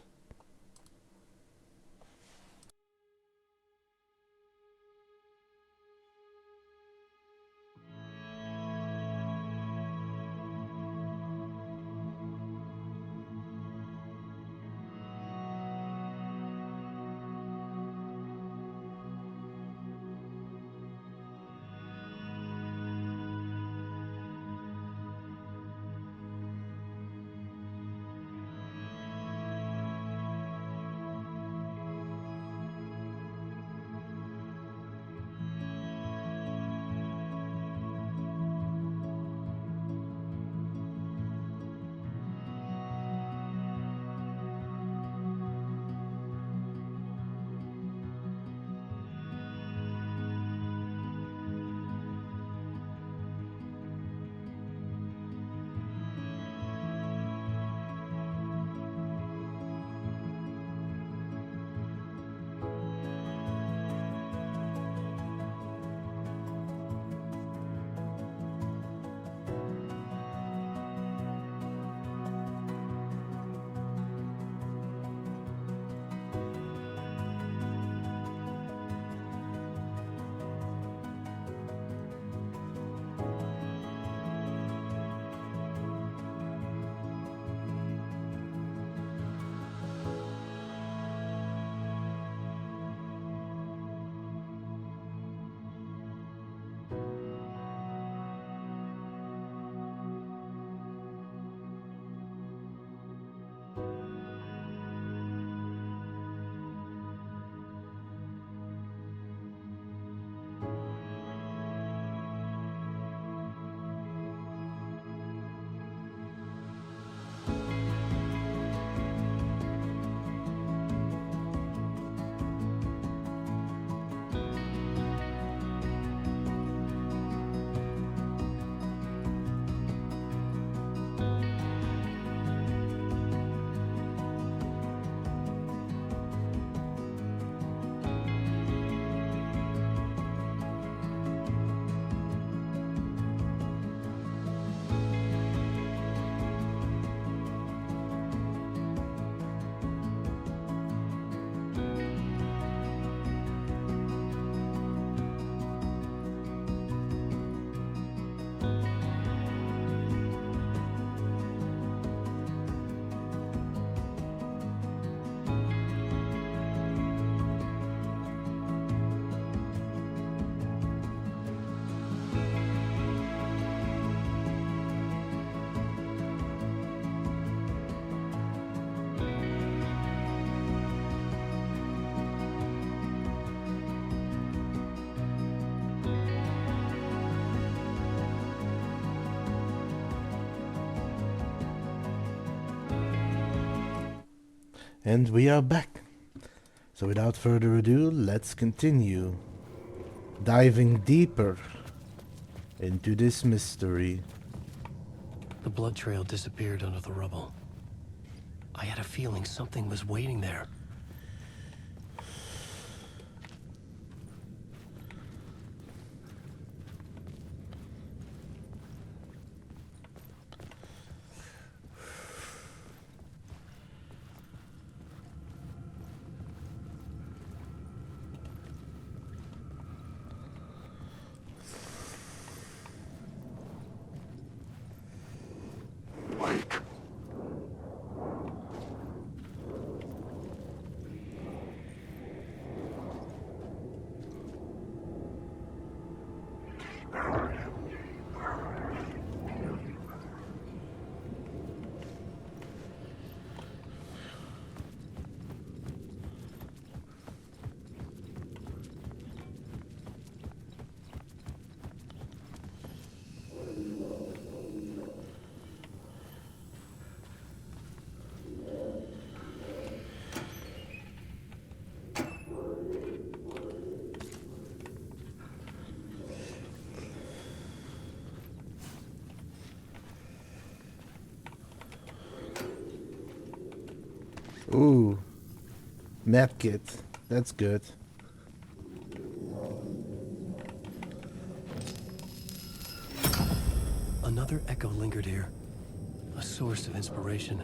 And we are back. So without further ado, let's continue diving deeper into this mystery. The blood trail disappeared under the rubble. I had a feeling something was waiting there. Ooh, medkit. That's good. Another echo lingered here. A source of inspiration.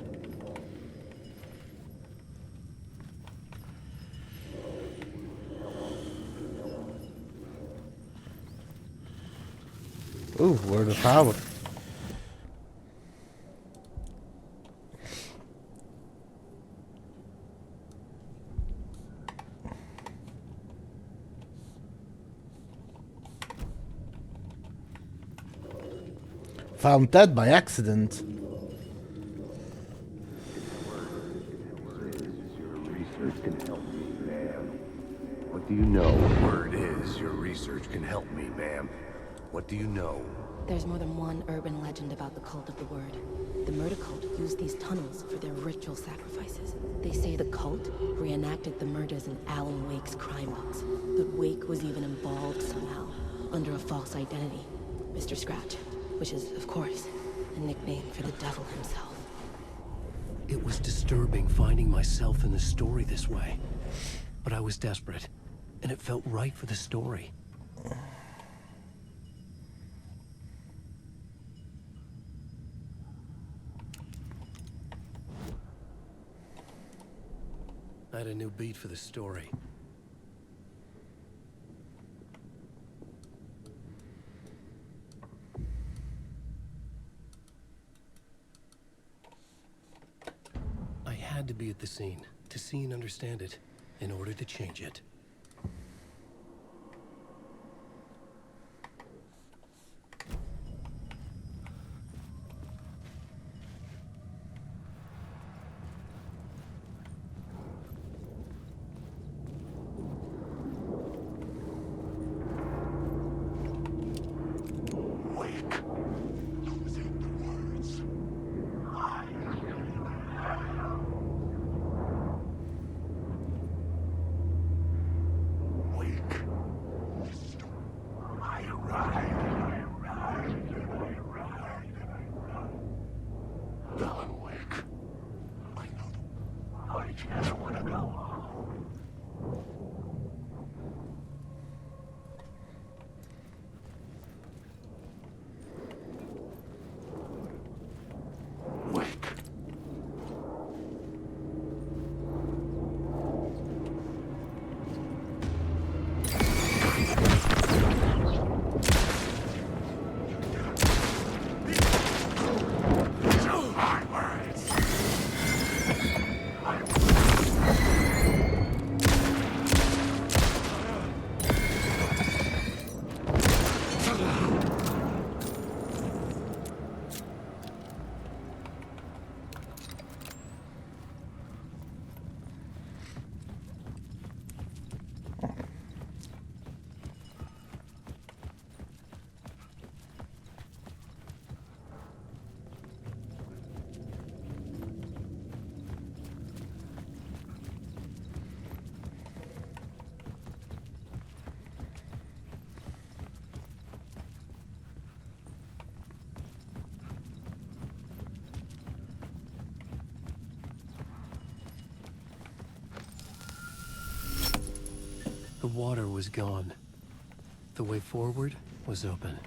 Ooh, word of power. Found that by accident. Research can help me, ma'am. What do you know? Word is, your research can help me, ma'am. What do you know? There's more than one urban legend about the Cult of the Word. The murder cult used these tunnels for their ritual sacrifices. They say the cult reenacted the murders in Alan Wake's crime books. But Wake was even involved somehow, under a false identity. Mr. Scratch, which is, of course, a nickname for the devil himself. It was disturbing finding myself in the story this way. But I was desperate, and it felt right for the story. I had a new beat for the story. I had to be at the scene, to see and understand it, in order to change it. water was gone. The way forward was open.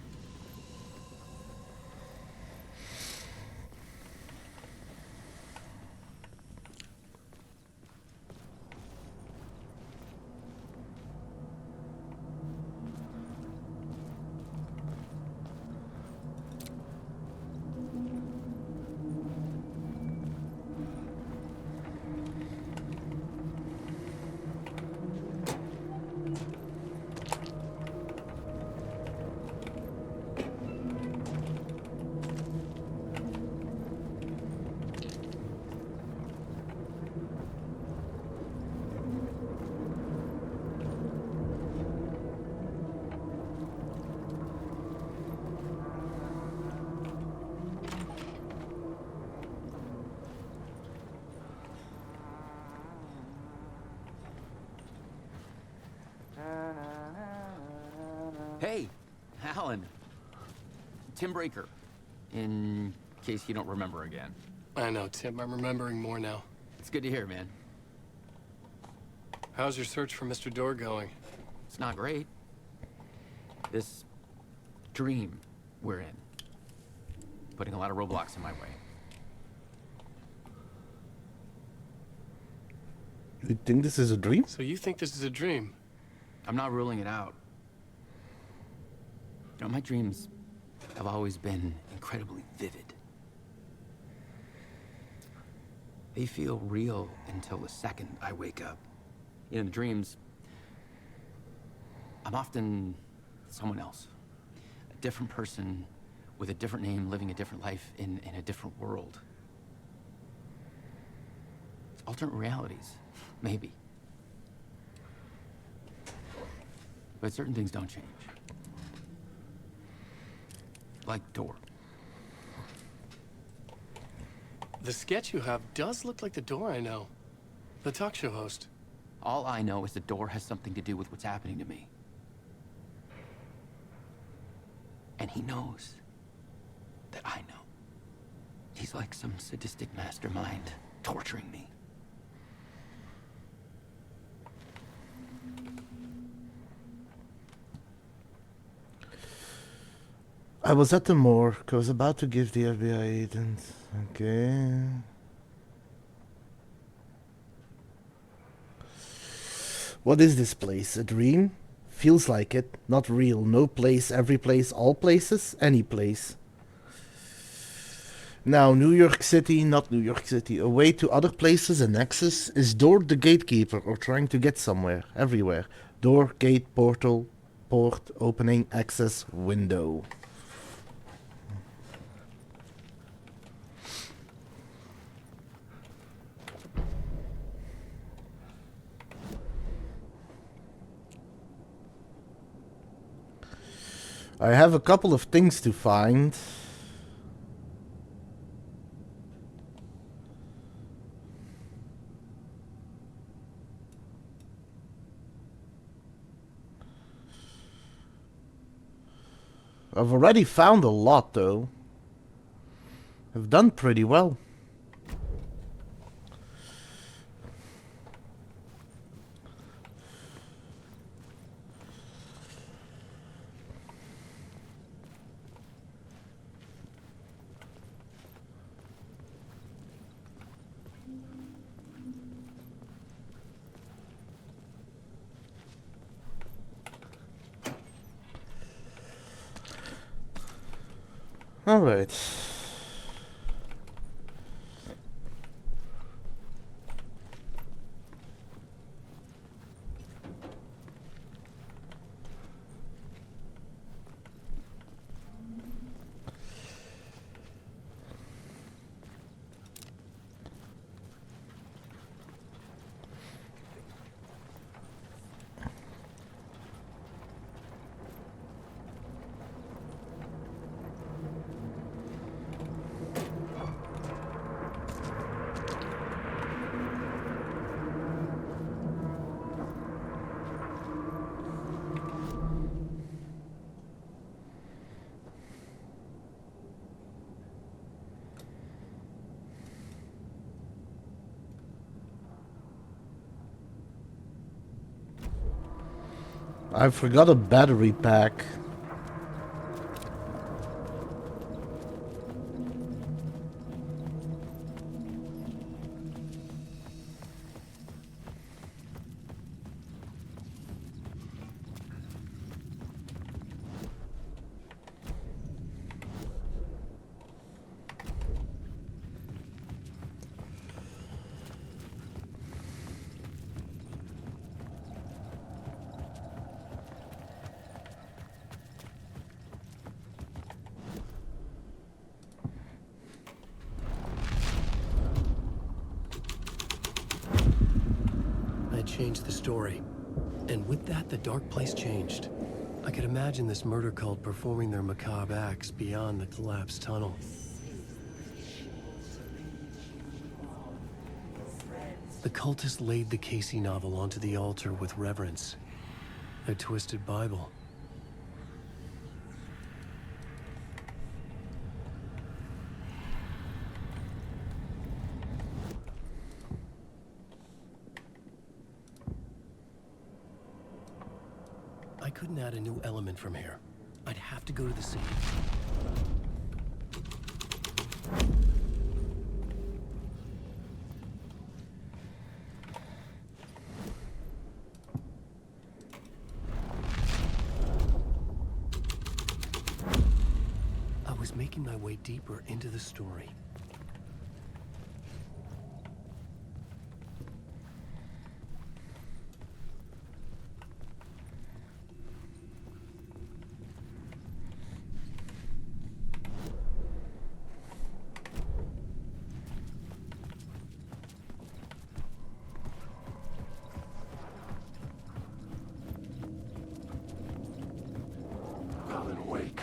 Hey, Alan. Tim Breaker, in case you don't remember again. I know, Tim. I'm remembering more now. It's good to hear, man. How's your search for Mr. Door going? It's not great. This dream we're in, putting a lot of roadblocks in my way. You think this is a dream? So you think this is a dream? I'm not ruling it out. You know, my dreams have always been incredibly vivid. They feel real until the second I wake up. In the dreams, I'm often someone else. A different person with a different name, living a different life in a different world. Alternate realities, maybe. But certain things don't change. Like Door. The sketch you have does look like the Door I know. The talk show host. All I know is the Door has something to do with what's happening to me. And he knows that I know. He's like some sadistic mastermind torturing me. I was at the morgue. I was about to give the FBI agent. Okay. What is this place? A dream? Feels like it. Not real. No place, every place, all places, any place. Now, New York City, not New York City. A way to other places, a nexus. Is Door the gatekeeper or trying to get somewhere? Everywhere. Door, gate, portal, port, opening, access, window. I have a couple of things to find. I've already found a lot though. I've done pretty well. All right. I forgot a battery pack. I changed the story. And with that, the dark place changed. I could imagine this murder cult performing their macabre acts beyond the collapsed tunnel. The cultists laid the Casey novel onto the altar with reverence. Their twisted Bible. I couldn't add a new element from here. I'd have to go to the scene. I was making my way deeper into the story. Alan Wake.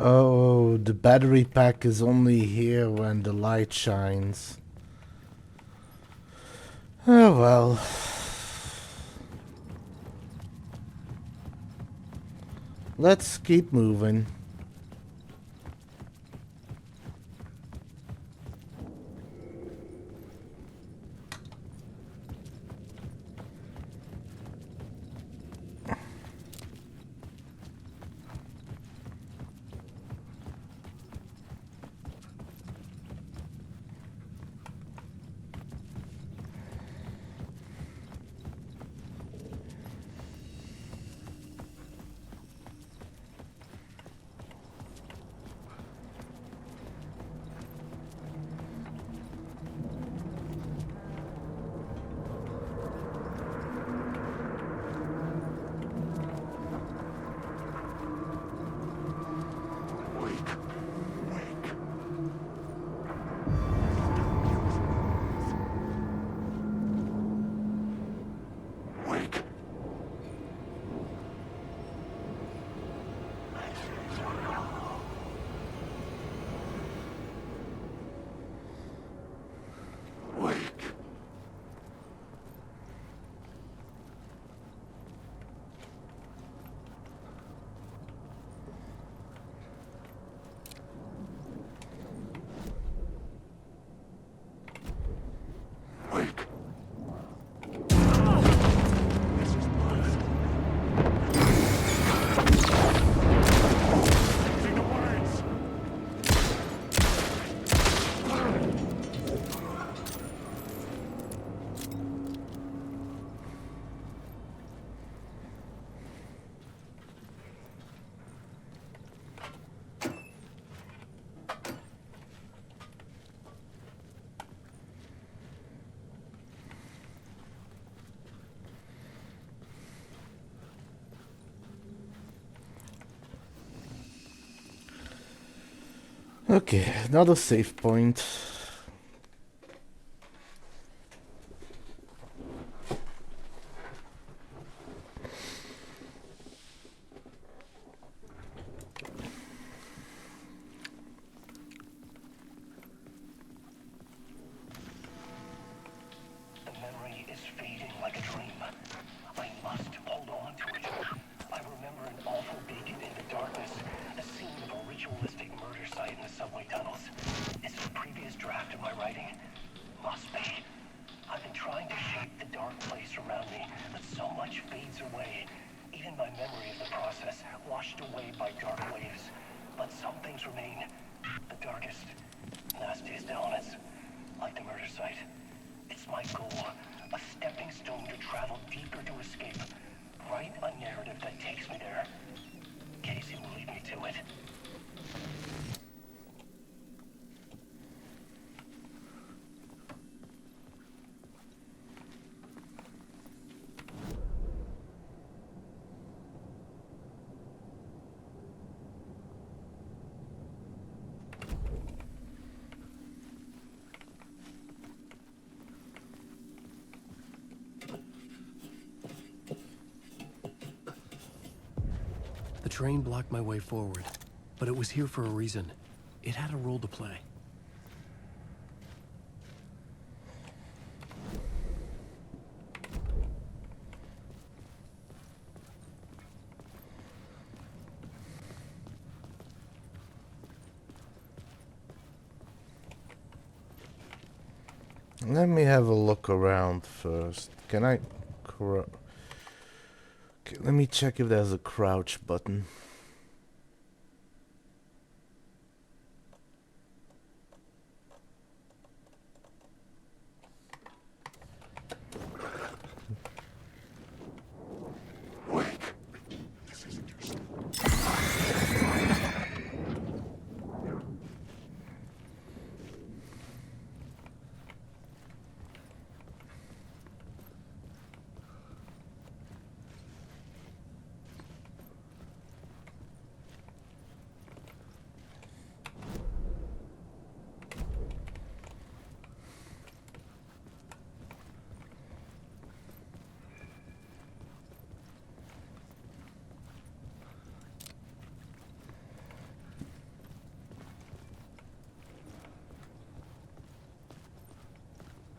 Oh, the battery pack is only here when the light shines. Oh well. Let's keep moving. Okay, another save point. The train blocked my way forward, but it was here for a reason. It had a role to play. Let me have a look around first. Can I okay, let me check if there's a crouch button.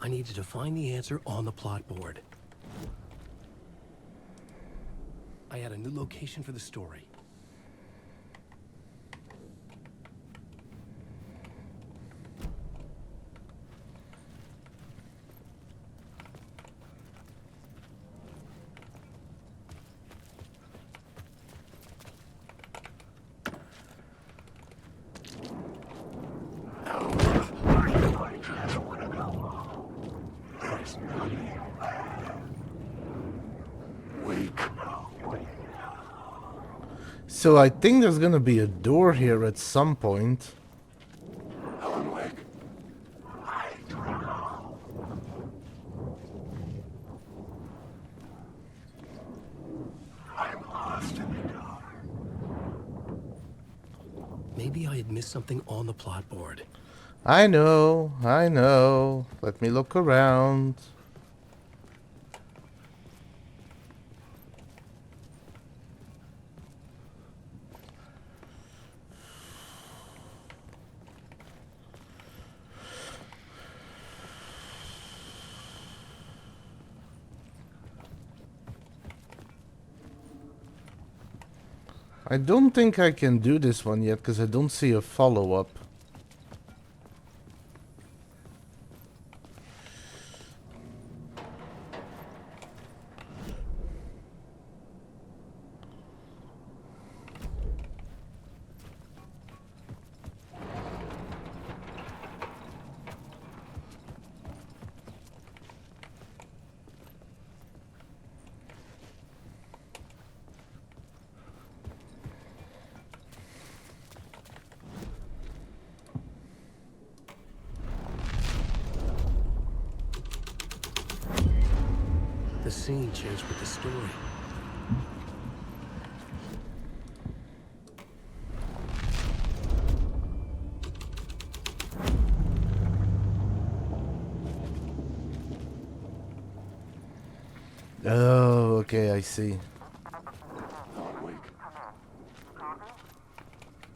I needed to find the answer on the plot board. I had a new location for the story. So I think there's gonna be a door here at some point. Maybe I had missed something on the plot board. I know. Let me look around. I don't think I can do this one yet because I don't see a follow-up. The scene changed with the story. Oh, okay, I see.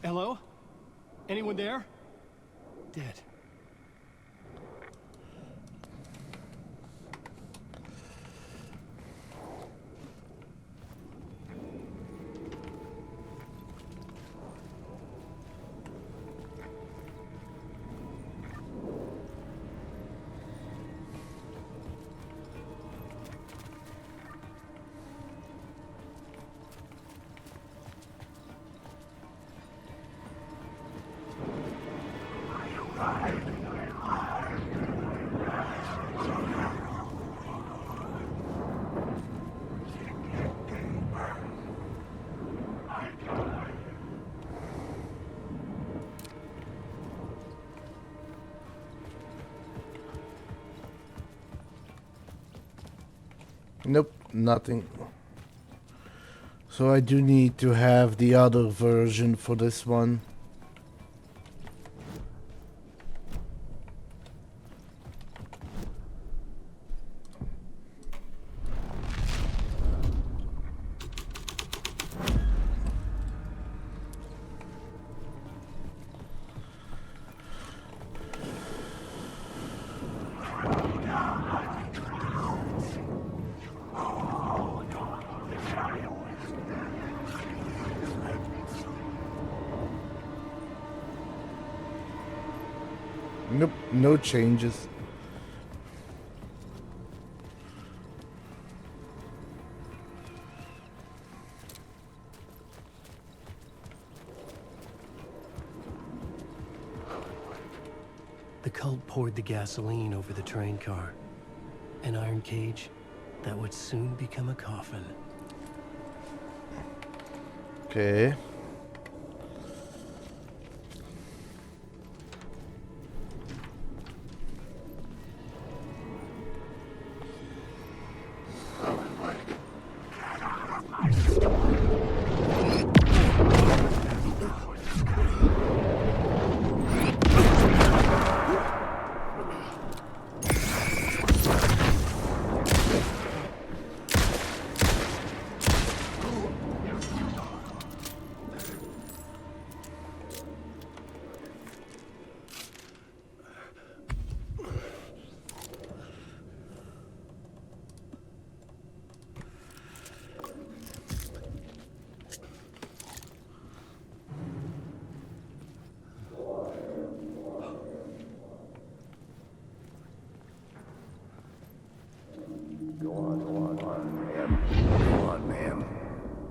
Hello? Anyone there? Dead. Nope, nothing. So I do need to have the other version for this one. Nope, no changes. The cult poured the gasoline over the train car. An iron cage that would soon become a coffin. Okay.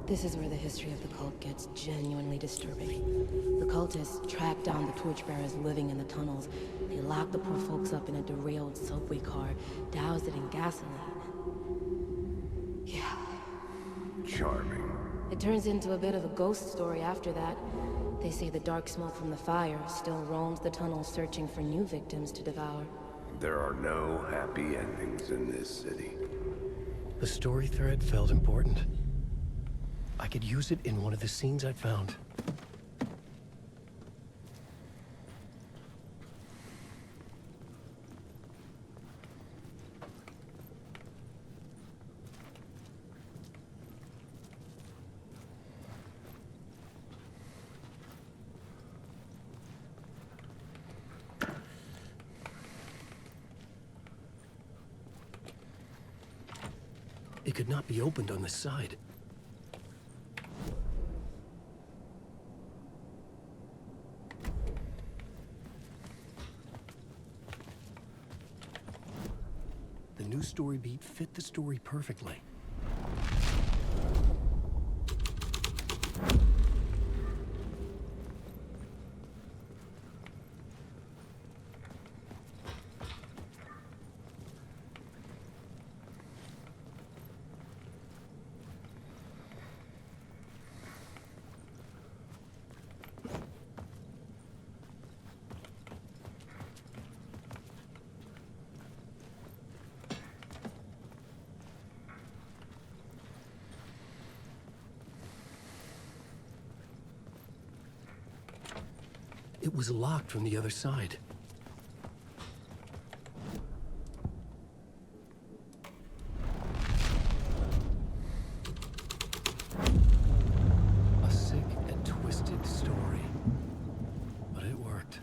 This is where the history of the cult gets genuinely disturbing. The cultists tracked down the torchbearers living in the tunnels. They locked the poor folks up in a derailed subway car, doused it in gasoline. Yeah. Charming. It turns into a bit of a ghost story after that. They say the dark smoke from the fire still roams the tunnels searching for new victims to devour. There are no happy endings in this city. The story thread felt important. I could use it in one of the scenes I found. It could not be opened on the side. The new story beat fit the story perfectly. It was locked from the other side. A sick and twisted story. But it worked.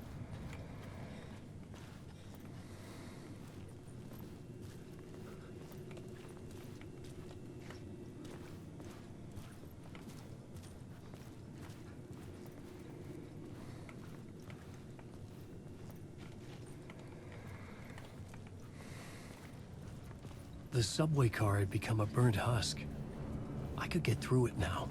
The subway car had become a burnt husk. I could get through it now.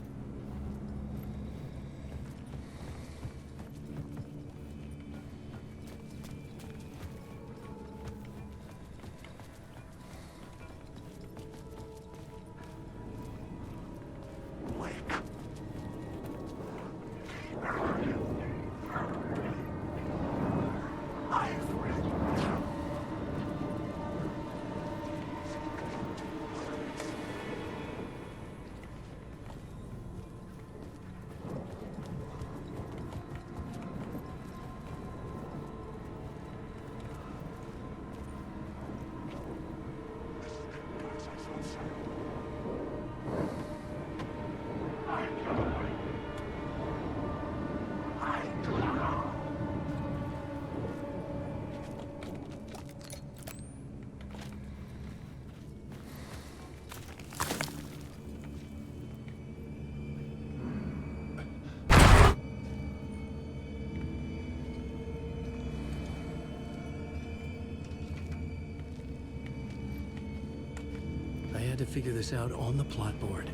figure this out on the plot board.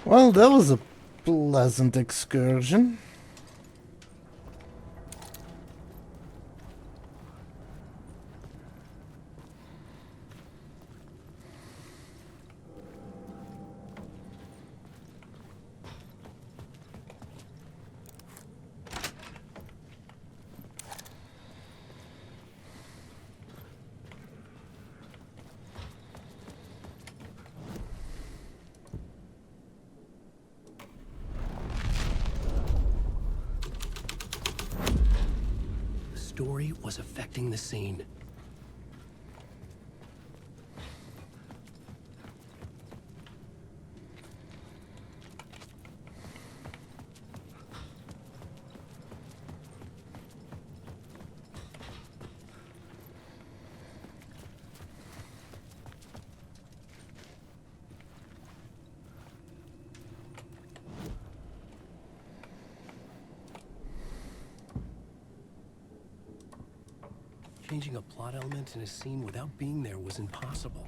Well, that was a pleasant excursion. The story was affecting the scene. Changing a plot element in a scene without being there was impossible.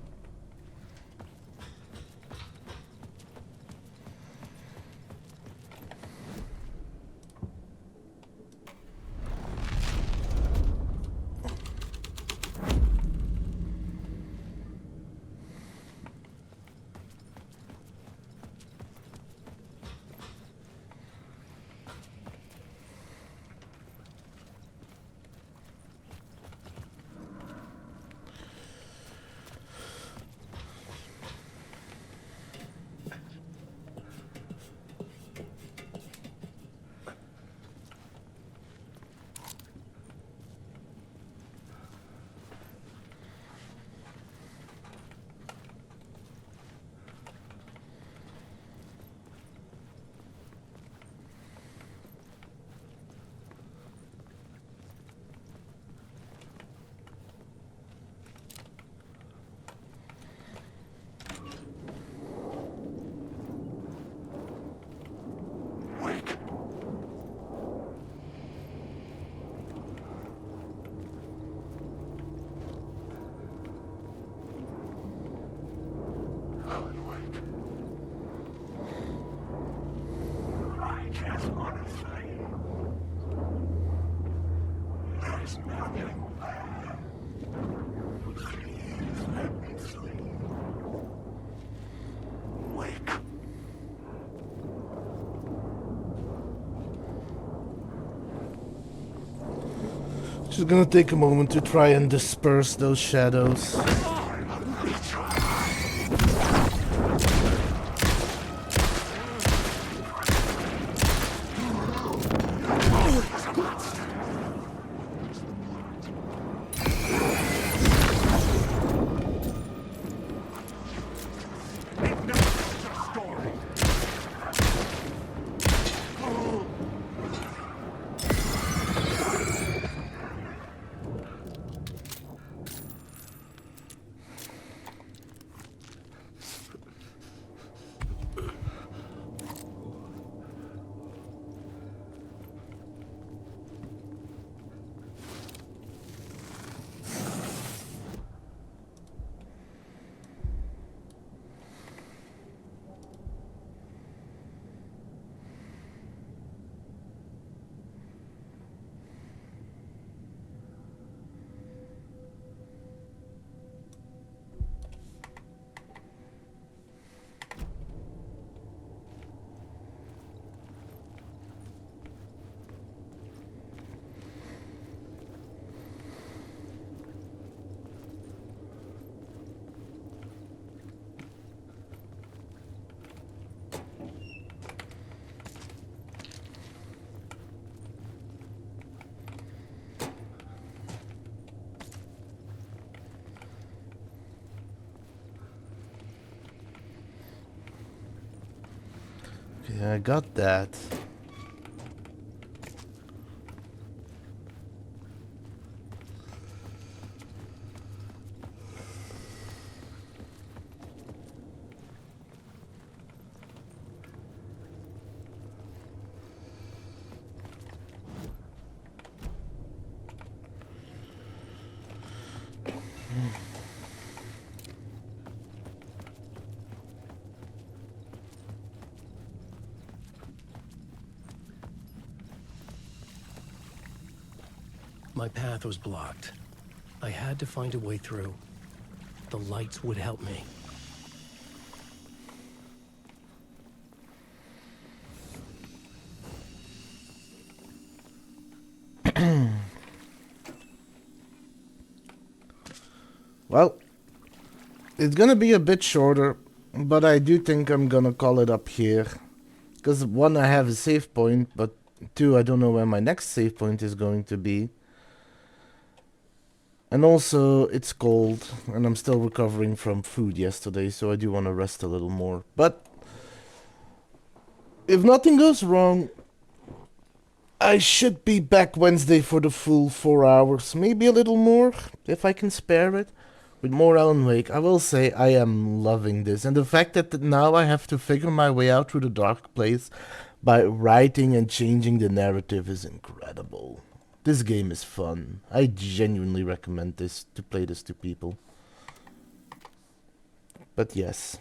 Just gonna take a moment to try and disperse those shadows. I got that. My path was blocked. I had to find a way through. The lights would help me. Well, it's gonna be a bit shorter, but I do think I'm gonna call it up here. Because one, I have a save point, but two, I don't know where my next save point is going to be. And also, it's cold, and I'm still recovering from food yesterday, so I do want to rest a little more. But if nothing goes wrong, I should be back Wednesday for the full 4 hours, maybe a little more, if I can spare it, with more Alan Wake. I will say I am loving this, and the fact that now I have to figure my way out through the dark place by writing and changing the narrative is incredible. This game is fun. I genuinely recommend this to play this to people. But yes.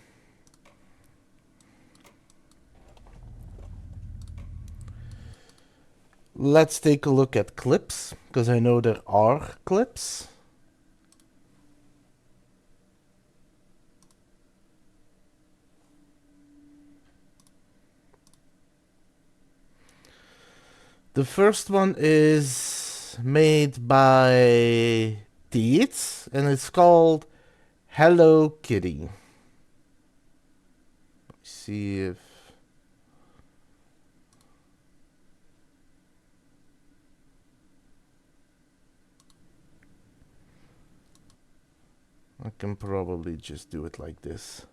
Let's take a look at clips, because I know there are clips. The first one is made by Teets, and it's called Hello Kitty. Let me see if... I can probably just do it like this.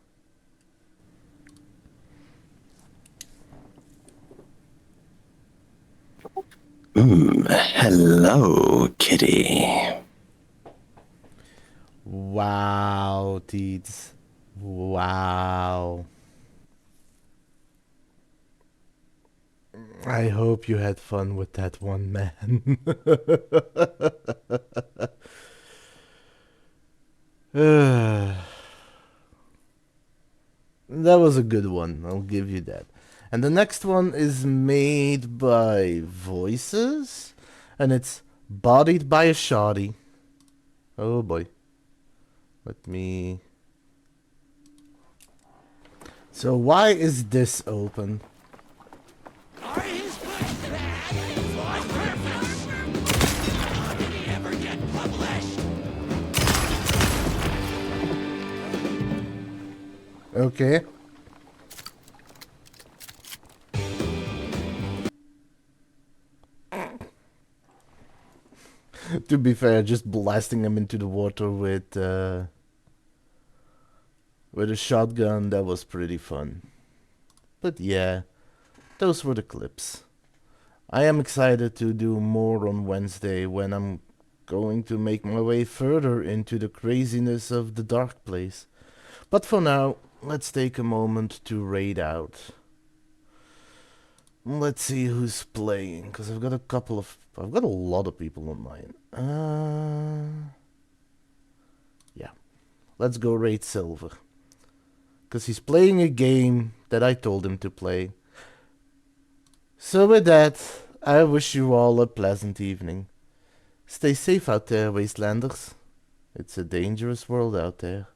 Hello, kitty. Wow, Teets. Wow. I hope you had fun with that one, man. That was a good one, I'll give you that. And the next one is made by Voices, and it's Bodied by a Shoddy. Oh boy. Let me... So why is this open? Okay. To be fair, just blasting him into the water with a shotgun, that was pretty fun. But yeah, those were the clips. I am excited to do more on Wednesday when I'm going to make my way further into the craziness of the dark place. But for now, let's take a moment to raid out. Let's see who's playing, because I've got a lot of people online. Yeah. Let's go raid Silver. Because he's playing a game that I told him to play. So with that, I wish you all a pleasant evening. Stay safe out there, Wastelanders. It's a dangerous world out there.